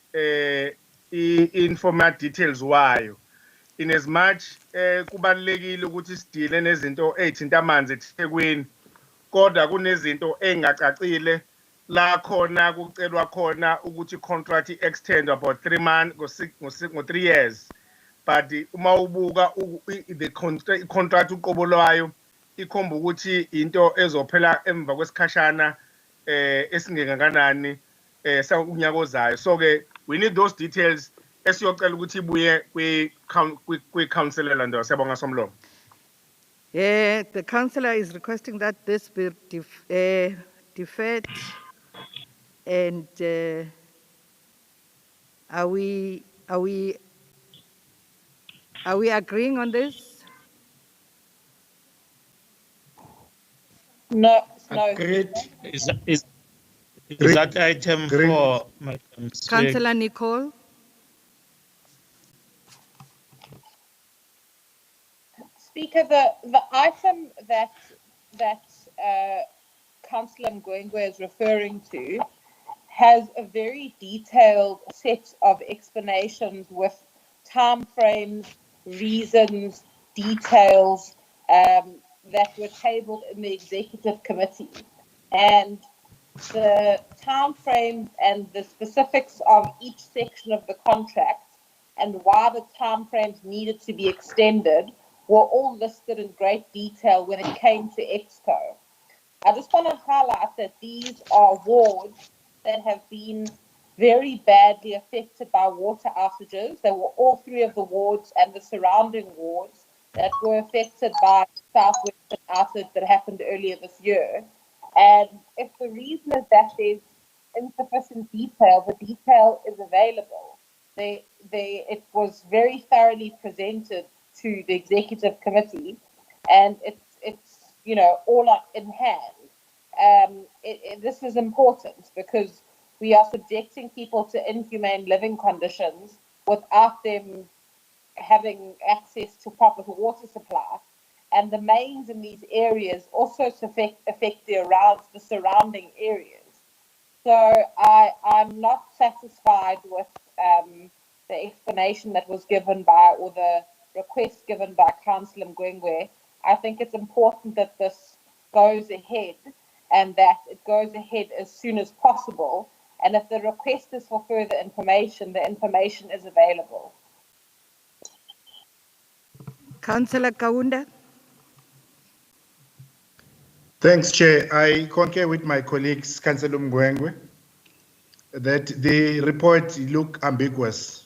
informal details wayo. In as much kubalekile ukuthi sidile nezinto ezithinta amanzi eThekwini, kodwa kunezinto engacacile la khona kucelwa khona ukuthi contract extend about 3 months ngo 3 years, but uma ubuka the contract uqobo lwayo ikhomba ukuthi into ezophela emva kwesikhashana esingengakanani unyaka ozayo. So ke we need those details esiyocela ukuthi ibuye kwi councillor Lando. Siyabonga Somlomo. The councillor is requesting that this be deferred. And are we agreeing on this? No. Agreed. Is that item 4, Madam Speaker? Councillor Nicole. Speaker, the item that Councillor Mgwengwe is referring to has a very detailed set of explanations with timeframes, reasons, details that were tabled in the executive committee. And the timeframes and the specifics of each section of the contract and why the timeframes needed to be extended were all listed in great detail when it came to EXCO. I just want to highlight that these are awards that have been very badly affected by water outages. They were all 3 of the wards and the surrounding wards that were affected by the southwestern outage that happened earlier this year. And if the reason is that there's insufficient detail, the detail is available. It was very thoroughly presented to the executive committee, and it's all in hand. This is important because we are subjecting people to inhumane living conditions without them having access to proper water supply. And the mains in these areas also affect the surrounding areas. So I'm not satisfied with the explanation that was given by, or the request given by Councillor Mgwengwe. I think it's important that this goes ahead, and that it goes ahead as soon as possible. And if the request is for further information, the information is available. Councillor Kaunda. Thanks, Chair. I concur with my colleagues, Councillor Mgwengwe, that the report look ambiguous.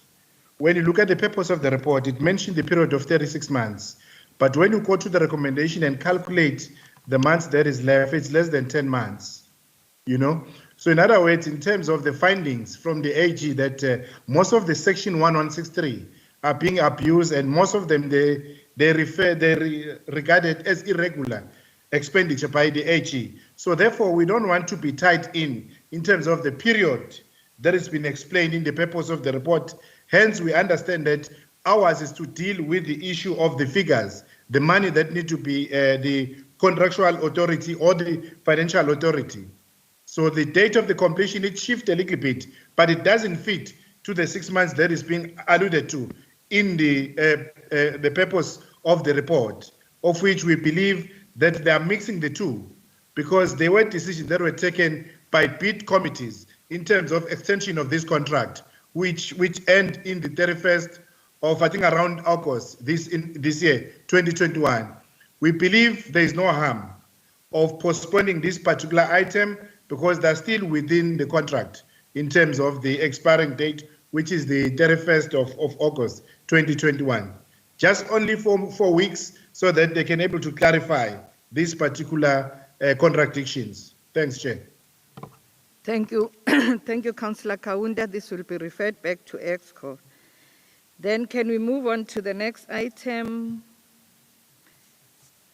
When you look at the purpose of the report, it mentioned the period of 36 months. But when you go to the recommendation and calculate the months that is left, it's less than 10 months, So in other words, in terms of the findings from the AG, that most of the section 1163 are being abused, and most of them, they regarded as irregular expenditure by the AG. So therefore, we don't want to be tied in terms of the period that has been explained in the purpose of the report. Hence, we understand that ours is to deal with the issue of the figures, the money that need to be the contractual authority or the financial authority. So the date of the completion, it shifts a little bit, but it doesn't fit to the 6 months that is being alluded to in the purpose of the report, of which we believe that they are mixing the two, because there were decisions that were taken by bid committees in terms of extension of this contract, which end in the 31st of, I think, around August this year, 2021. We believe there is no harm of postponing this particular item because they're still within the contract in terms of the expiring date, which is the 31st of August 2021. Just only for 4 weeks so that they can able to clarify these particular contradictions. Thanks, Chair. Thank you. Thank you, Councillor Kaunda. This will be referred back to EXCO. Then can we move on to the next item?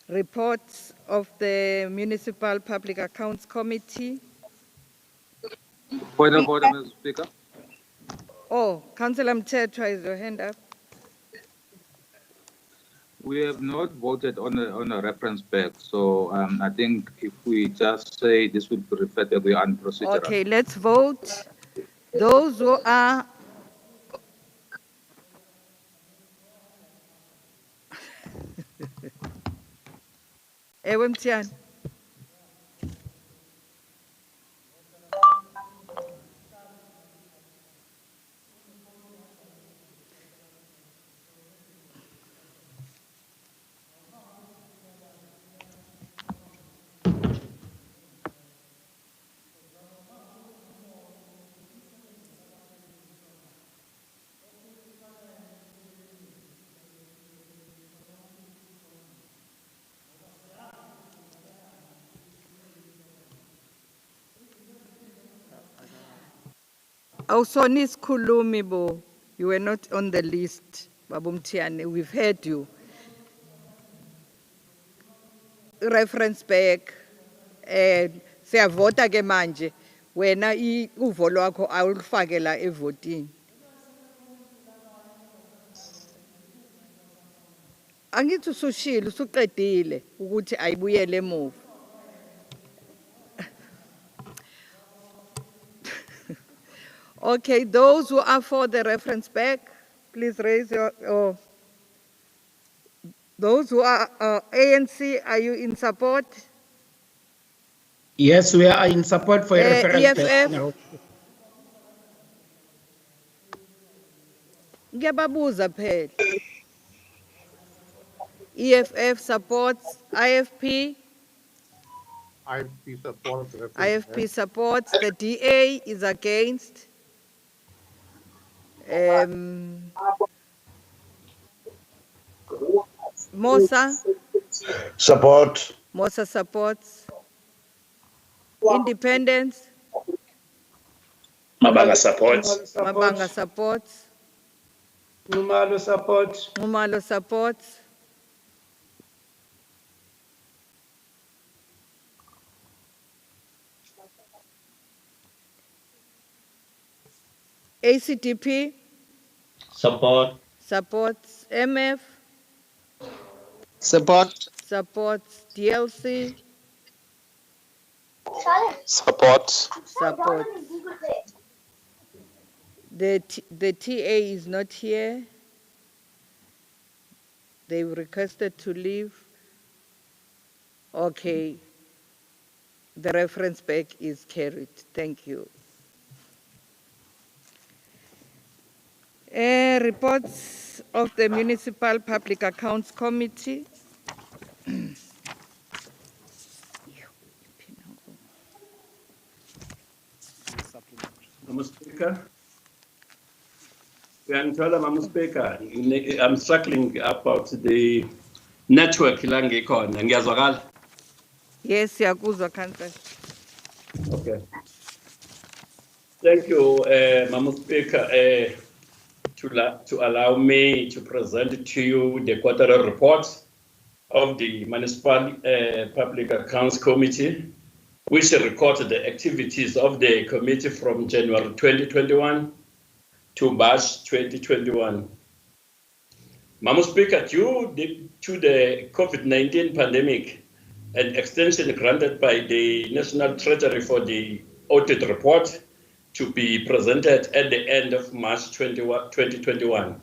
Reports of the Municipal Public Accounts Committee. Point of order, Mr. Speaker. Oh, Councillor Mthethwa, is your hand up? We have not voted on a reference back, so I think if we just say this would be referred back, we are unprocedural. Okay, let's vote. Those who are Ewe Mtiani. Also, Nis Kulumibo, you were not on the list, Babu Mtiani. We've heard you. Reference back. Siyavota ke manje. Wena uvo lwakho awulufake la evotini. Angithi usushilo usuqedile ukuthi ayibuyele emuva. Okay, those who are for the reference back, please raise your. Those who are ANC, are you in support? Yes, we are in support for a reference back. EFF? No. Ngiyababuza phela. EFF supports IFP. IFP supports. IFP supports. The DA is against. Mosa. Support. Mosa supports. Independence. Mabanga supports. Mabanga supports. Numalo supports. Numalo supports. ACDP. Support. Supports. MF. Support. Supports. DLC. Support. Supports. The TA is not here. They requested to leave. Okay. The reference back is carried. Thank you. Reports of the Municipal Public Accounts Committee. Mr. Speaker. Mr. Speaker, I'm struggling about the network langikhona. Ngiyazwakala? Yes, siyakuzwa Councillor. Okay. Thank you, Mr. Speaker, to allow me to present to you the quarterly report of the Municipal Public Accounts Committee, which recorded the activities of the committee from January 2021 to March 2021. Madam Speaker, due to the COVID-19 pandemic, an extension granted by the National Treasury for the audit report to be presented at the end of March 2021.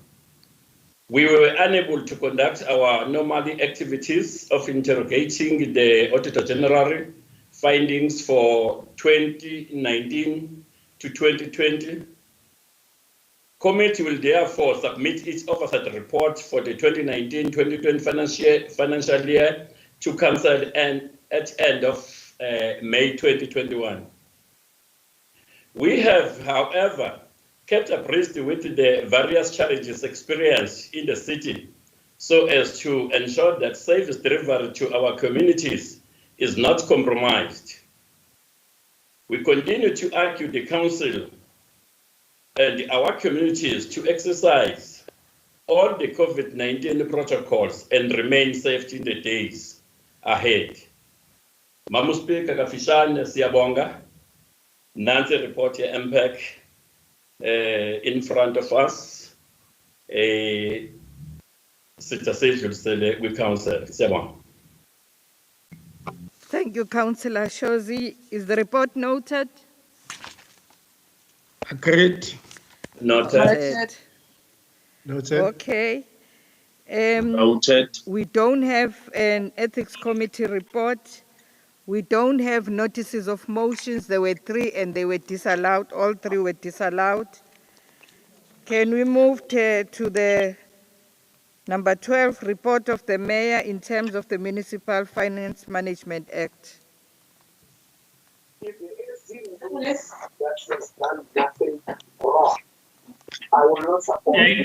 We were unable to conduct our normal activities of interrogating the Auditor General findings for 2019 to 2020. Committee will therefore submit its oversight report for the 2019-2020 financial year to Council at end of May 2021. We have, however, kept abreast with the various challenges experienced in the city so as to ensure that service delivery to our communities is not compromised. We continue to urge the Council and our communities to exercise all the COVID-19 protocols and remain safe in the days ahead. Madam Speaker, kafishane siyabonga. Nancy report ya MPAC in front of us. Sithasedlulisele with Council. Siyabonga. Thank you, Councillor Shozi. Is the report noted? Agreed. Noted. Noted. Okay. Noted. We don't have an ethics committee report. We don't have notices of motions. There were 3 and they were disallowed. All 3 were disallowed. Can we move to the number 12, report of the mayor in terms of the Municipal Finance Management Act? Thank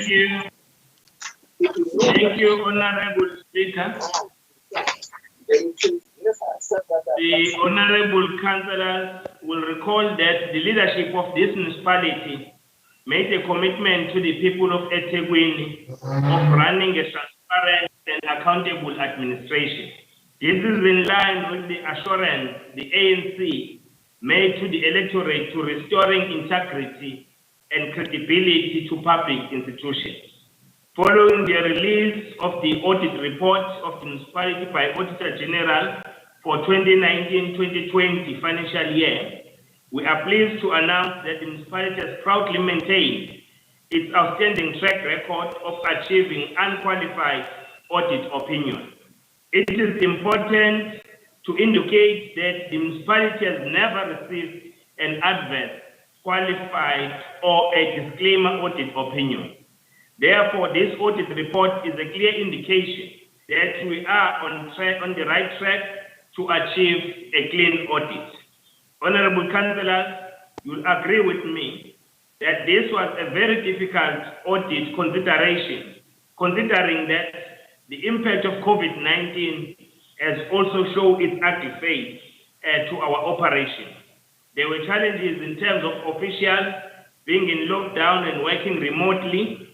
you. Thank you, Honorable Speaker. The Honorable Councillors will recall that the leadership of this municipality made a commitment to the people of eThekwini of running a transparent and accountable administration. This is in line with the assurance the ANC made to the electorate to restoring integrity and credibility to public institutions. Following the release of the audit report of the municipality by Auditor General for 2019-2020 financial year, we are pleased to announce that the municipality has proudly maintained its outstanding track record of achieving unqualified audit opinion. It is important to indicate that the municipality has never received an adverse, qualified, or a disclaimer audit opinion. Therefore, this audit report is a clear indication that we are on the right track to achieve a clean audit. Honorable Councillors, you'll agree with me that this was a very difficult audit consideration, considering that the impact of COVID-19 has also shown its ugly face to our operation. There were challenges in terms of officials being in lockdown and working remotely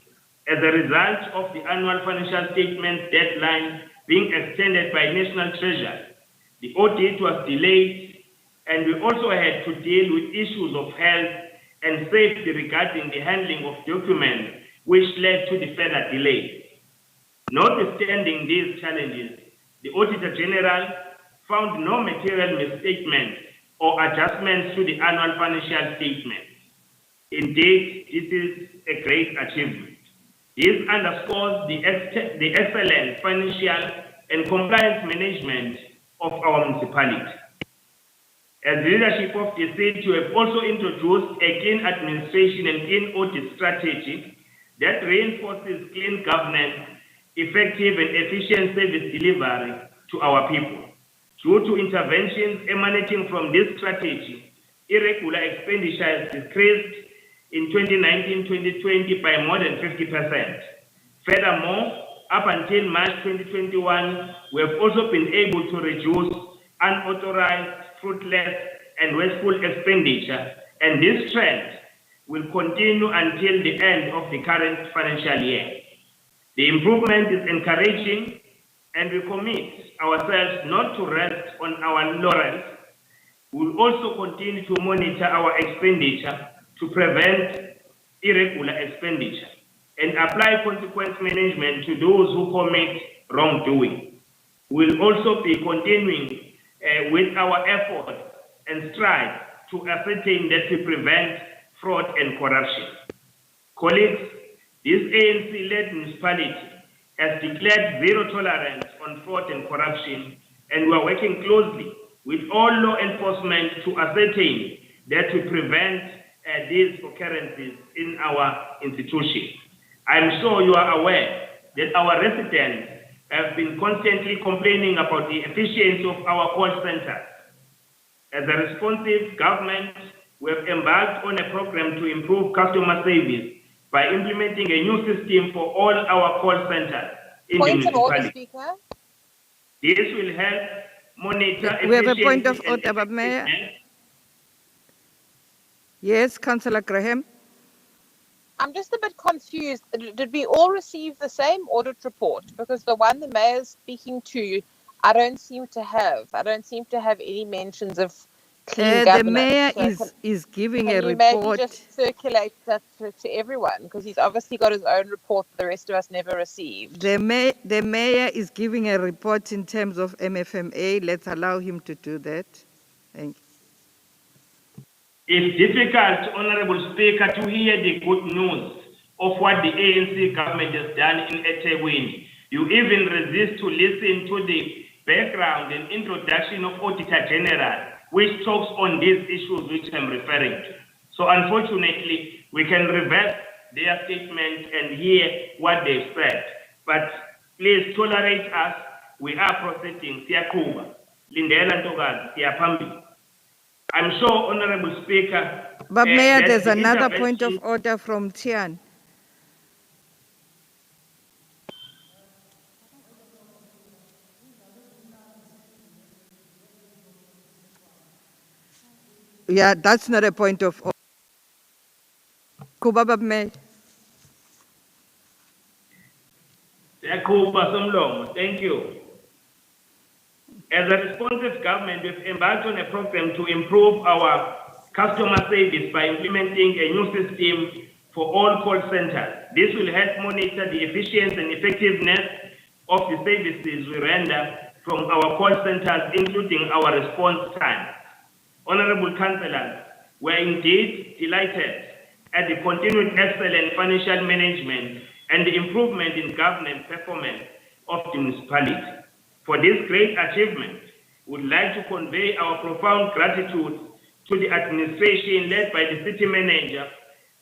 as a result of the annual financial statement deadline being extended by National Treasury. The audit was delayed, and we also had to deal with issues of health and safety regarding the handling of documents, which led to the further delay. Notwithstanding these challenges, the Auditor General found no material misstatements or adjustments to the annual financial statement. Indeed, this is a great achievement. This underscores the excellent financial and compliance management of our municipality. As leadership of the city, we have also introduced a clean administration and clean audit strategy that reinforces clean governance, effective and efficient service delivery to our people. Due to interventions emanating from this strategy, irregular expenditure has decreased in 2019-2020 by more than 50%. Furthermore, up until March 2021, we have also been able to reduce unauthorized, fruitless, and wasteful expenditure, and this trend will continue until the end of the current financial year. The improvement is encouraging, and we commit ourselves not to rest on our laurels. We will also continue to monitor our expenditure to prevent irregular expenditure and apply consequence management to those who commit wrongdoing. We will also be continuing with our efforts and strive to ascertain that we prevent fraud and corruption. Colleagues, this ANC-led municipality has declared zero tolerance on fraud and corruption, and we are working closely with all law enforcement to ascertain that we prevent these occurrences in our institution. I'm sure you are aware that our residents have been constantly complaining about the efficiency of our call centers. As a responsive government, we have embarked on a program to improve customer service by implementing a new system for all our call centers in the Point of order, municipality. Speaker. This will help monitor We have a point of efficiency and order, Mayor. effectiveness. Yes, Councillor Graham. I'm just a bit confused. Did we all receive the same audit report? Because the one the mayor's speaking to, I don't seem to have. I don't seem to have any mentions of clean The governance. mayor So is giving can a you maybe report. just circulate that to everyone? Because he's obviously got his own report the rest of us never received. The mayor is giving a report in terms of MFMA. Let's allow him to do that. Thank you. It's difficult, Honorable Speaker, to hear the good news of what the ANC government has done in eThekwini. You even resist to listen to the background and introduction of Auditor General, which talks on these issues which I'm referring to. So unfortunately, we can reverse their statement and hear what they've said. But please tolerate us. We are processing. Siyakuba. Lindela Ntokazi, siyaphambi. I'm sure, Honorable Speaker. But Mayor, that there's the another point of intervention- order from Tian. Yeah, that's not a point of order. Kubaba Mayor. Siyakuba Somlomo, thank you. As a responsive government, we've embarked on a program to improve our customer service by implementing a new system for all call centers. This will help monitor the efficiency and effectiveness of the services we render from our call centers, including our response time. Honorable Councillors, we are indeed delighted at the continued excellent financial management and the improvement in governance performance of the municipality. For this great achievement, we would like to convey our profound gratitude to the administration led by the city manager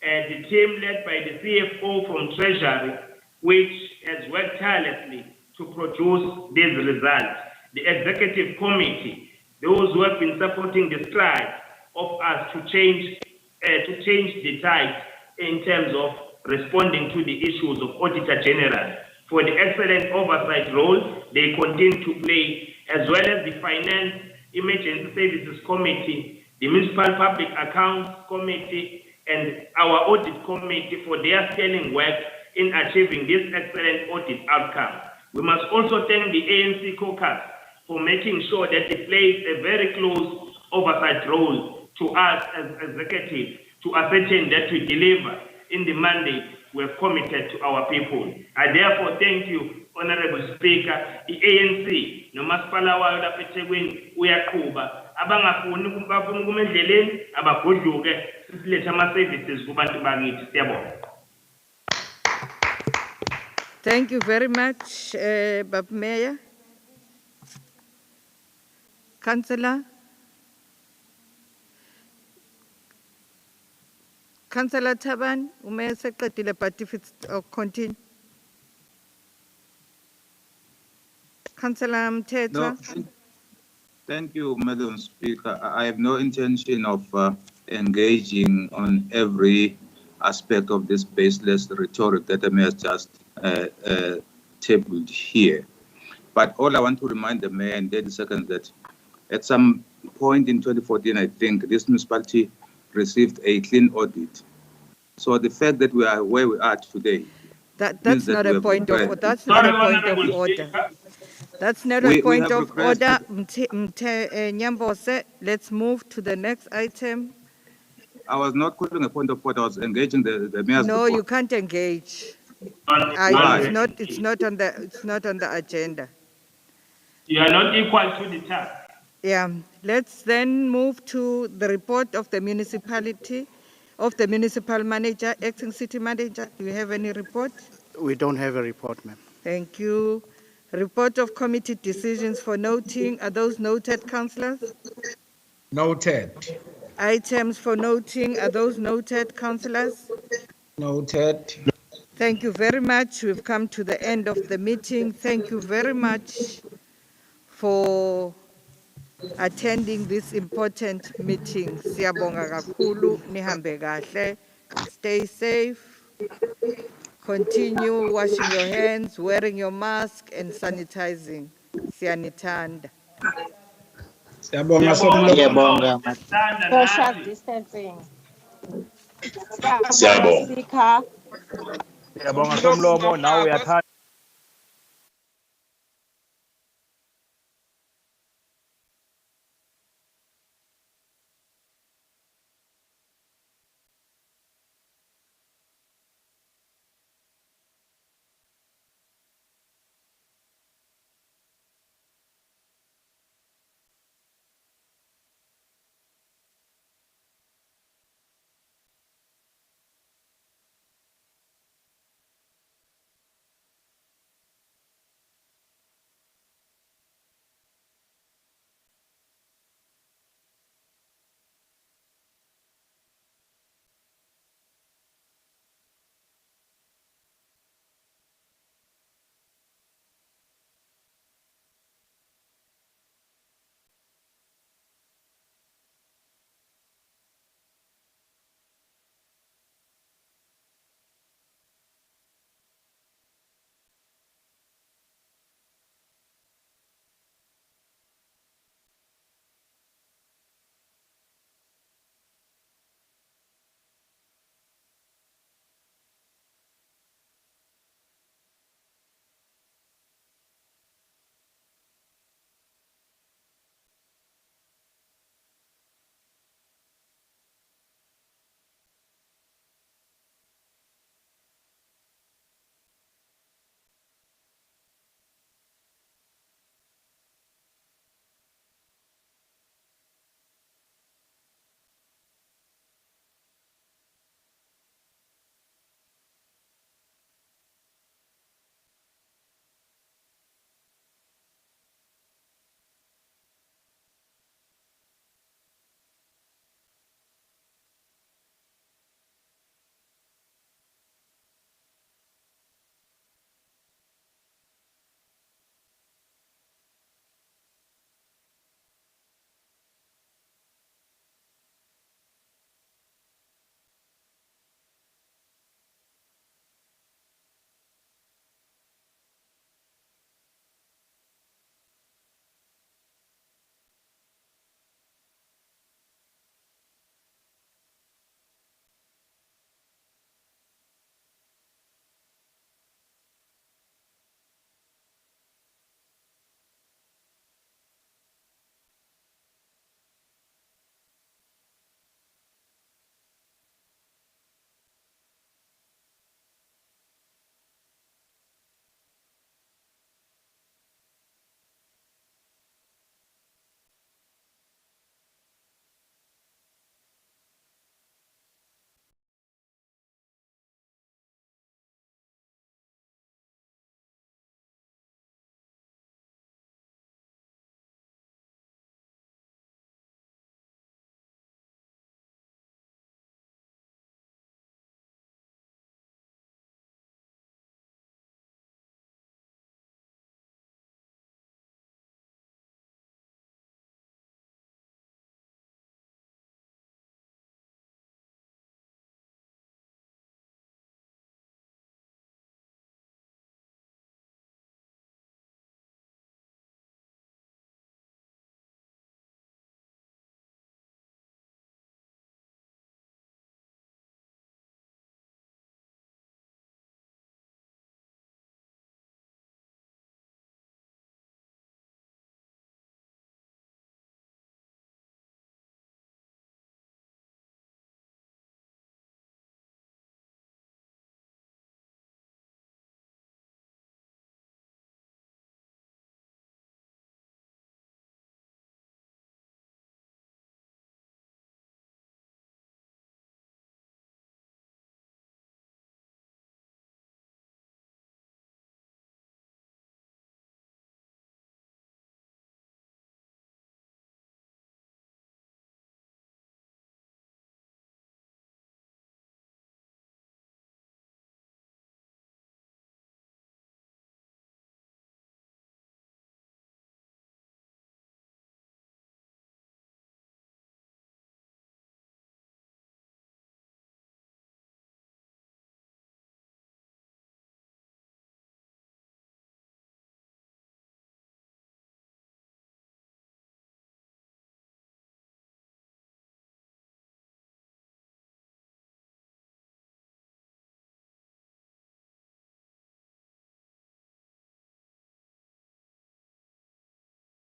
and the team led by the CFO from Treasury, which has worked tirelessly to produce these results. the executive committee, those who have been supporting the stride of us to change the tide in terms of responding to the issues of Auditor General, for the excellent oversight role they continue to play, as well as the Finance Emergency Services Committee, the Municipal Public Accounts Committee, and our Audit Committee for their sterling work in achieving this excellent audit outcome. We must also thank the ANC caucus for making sure that it plays a very close oversight role to us as executive to ascertain that we deliver in the mandate we have committed to our people. I therefore thank you, Honorable Speaker. The ANC nomasipala wayo lapha eThekwini uyaqhuba, abangafuni bafuna kuma endleleni abagodluke silethe ama-services kubantu bakithi. Siyabonga. Thank you very much, Bab Mayor. Councillor Taban, umayor seqedile, but if it's continue. Councillor Mthethwa. No, thank you, Madam Speaker. I have no intention of engaging on every aspect of this baseless rhetoric that the mayor just tabled here. But all I want to remind the mayor in 30 seconds that at some point in 2014, I think this municipality received a clean audit. So the fact that we are where we are today, that's not a point of order. That's not a point of order. That's not a point of order. Nyambose, let's move to the next item. I was not calling a point of order. I was engaging the mayor's No, report. you can't engage. Why? It's not on the agenda. You are not equal to the task. Yeah, let's then move to the report of the municipality, of the municipal manager, acting city manager. Do you have any report? We don't have a report, ma'am. Thank you. Report of committee decisions for noting. Are those noted, councillors? Noted. Items for noting. Are those noted, councillors? Noted. Thank you very much. We've come to the end of the meeting. Thank you very much for attending this important meeting. Siyabonga kakhulu, nihambe kahle. Stay safe. Continue washing your hands, wearing your mask, and sanitizing. Siyanithanda. Siyabonga Social distancing. Siyabonga. Speaker. Siyabonga Somlomo, now we are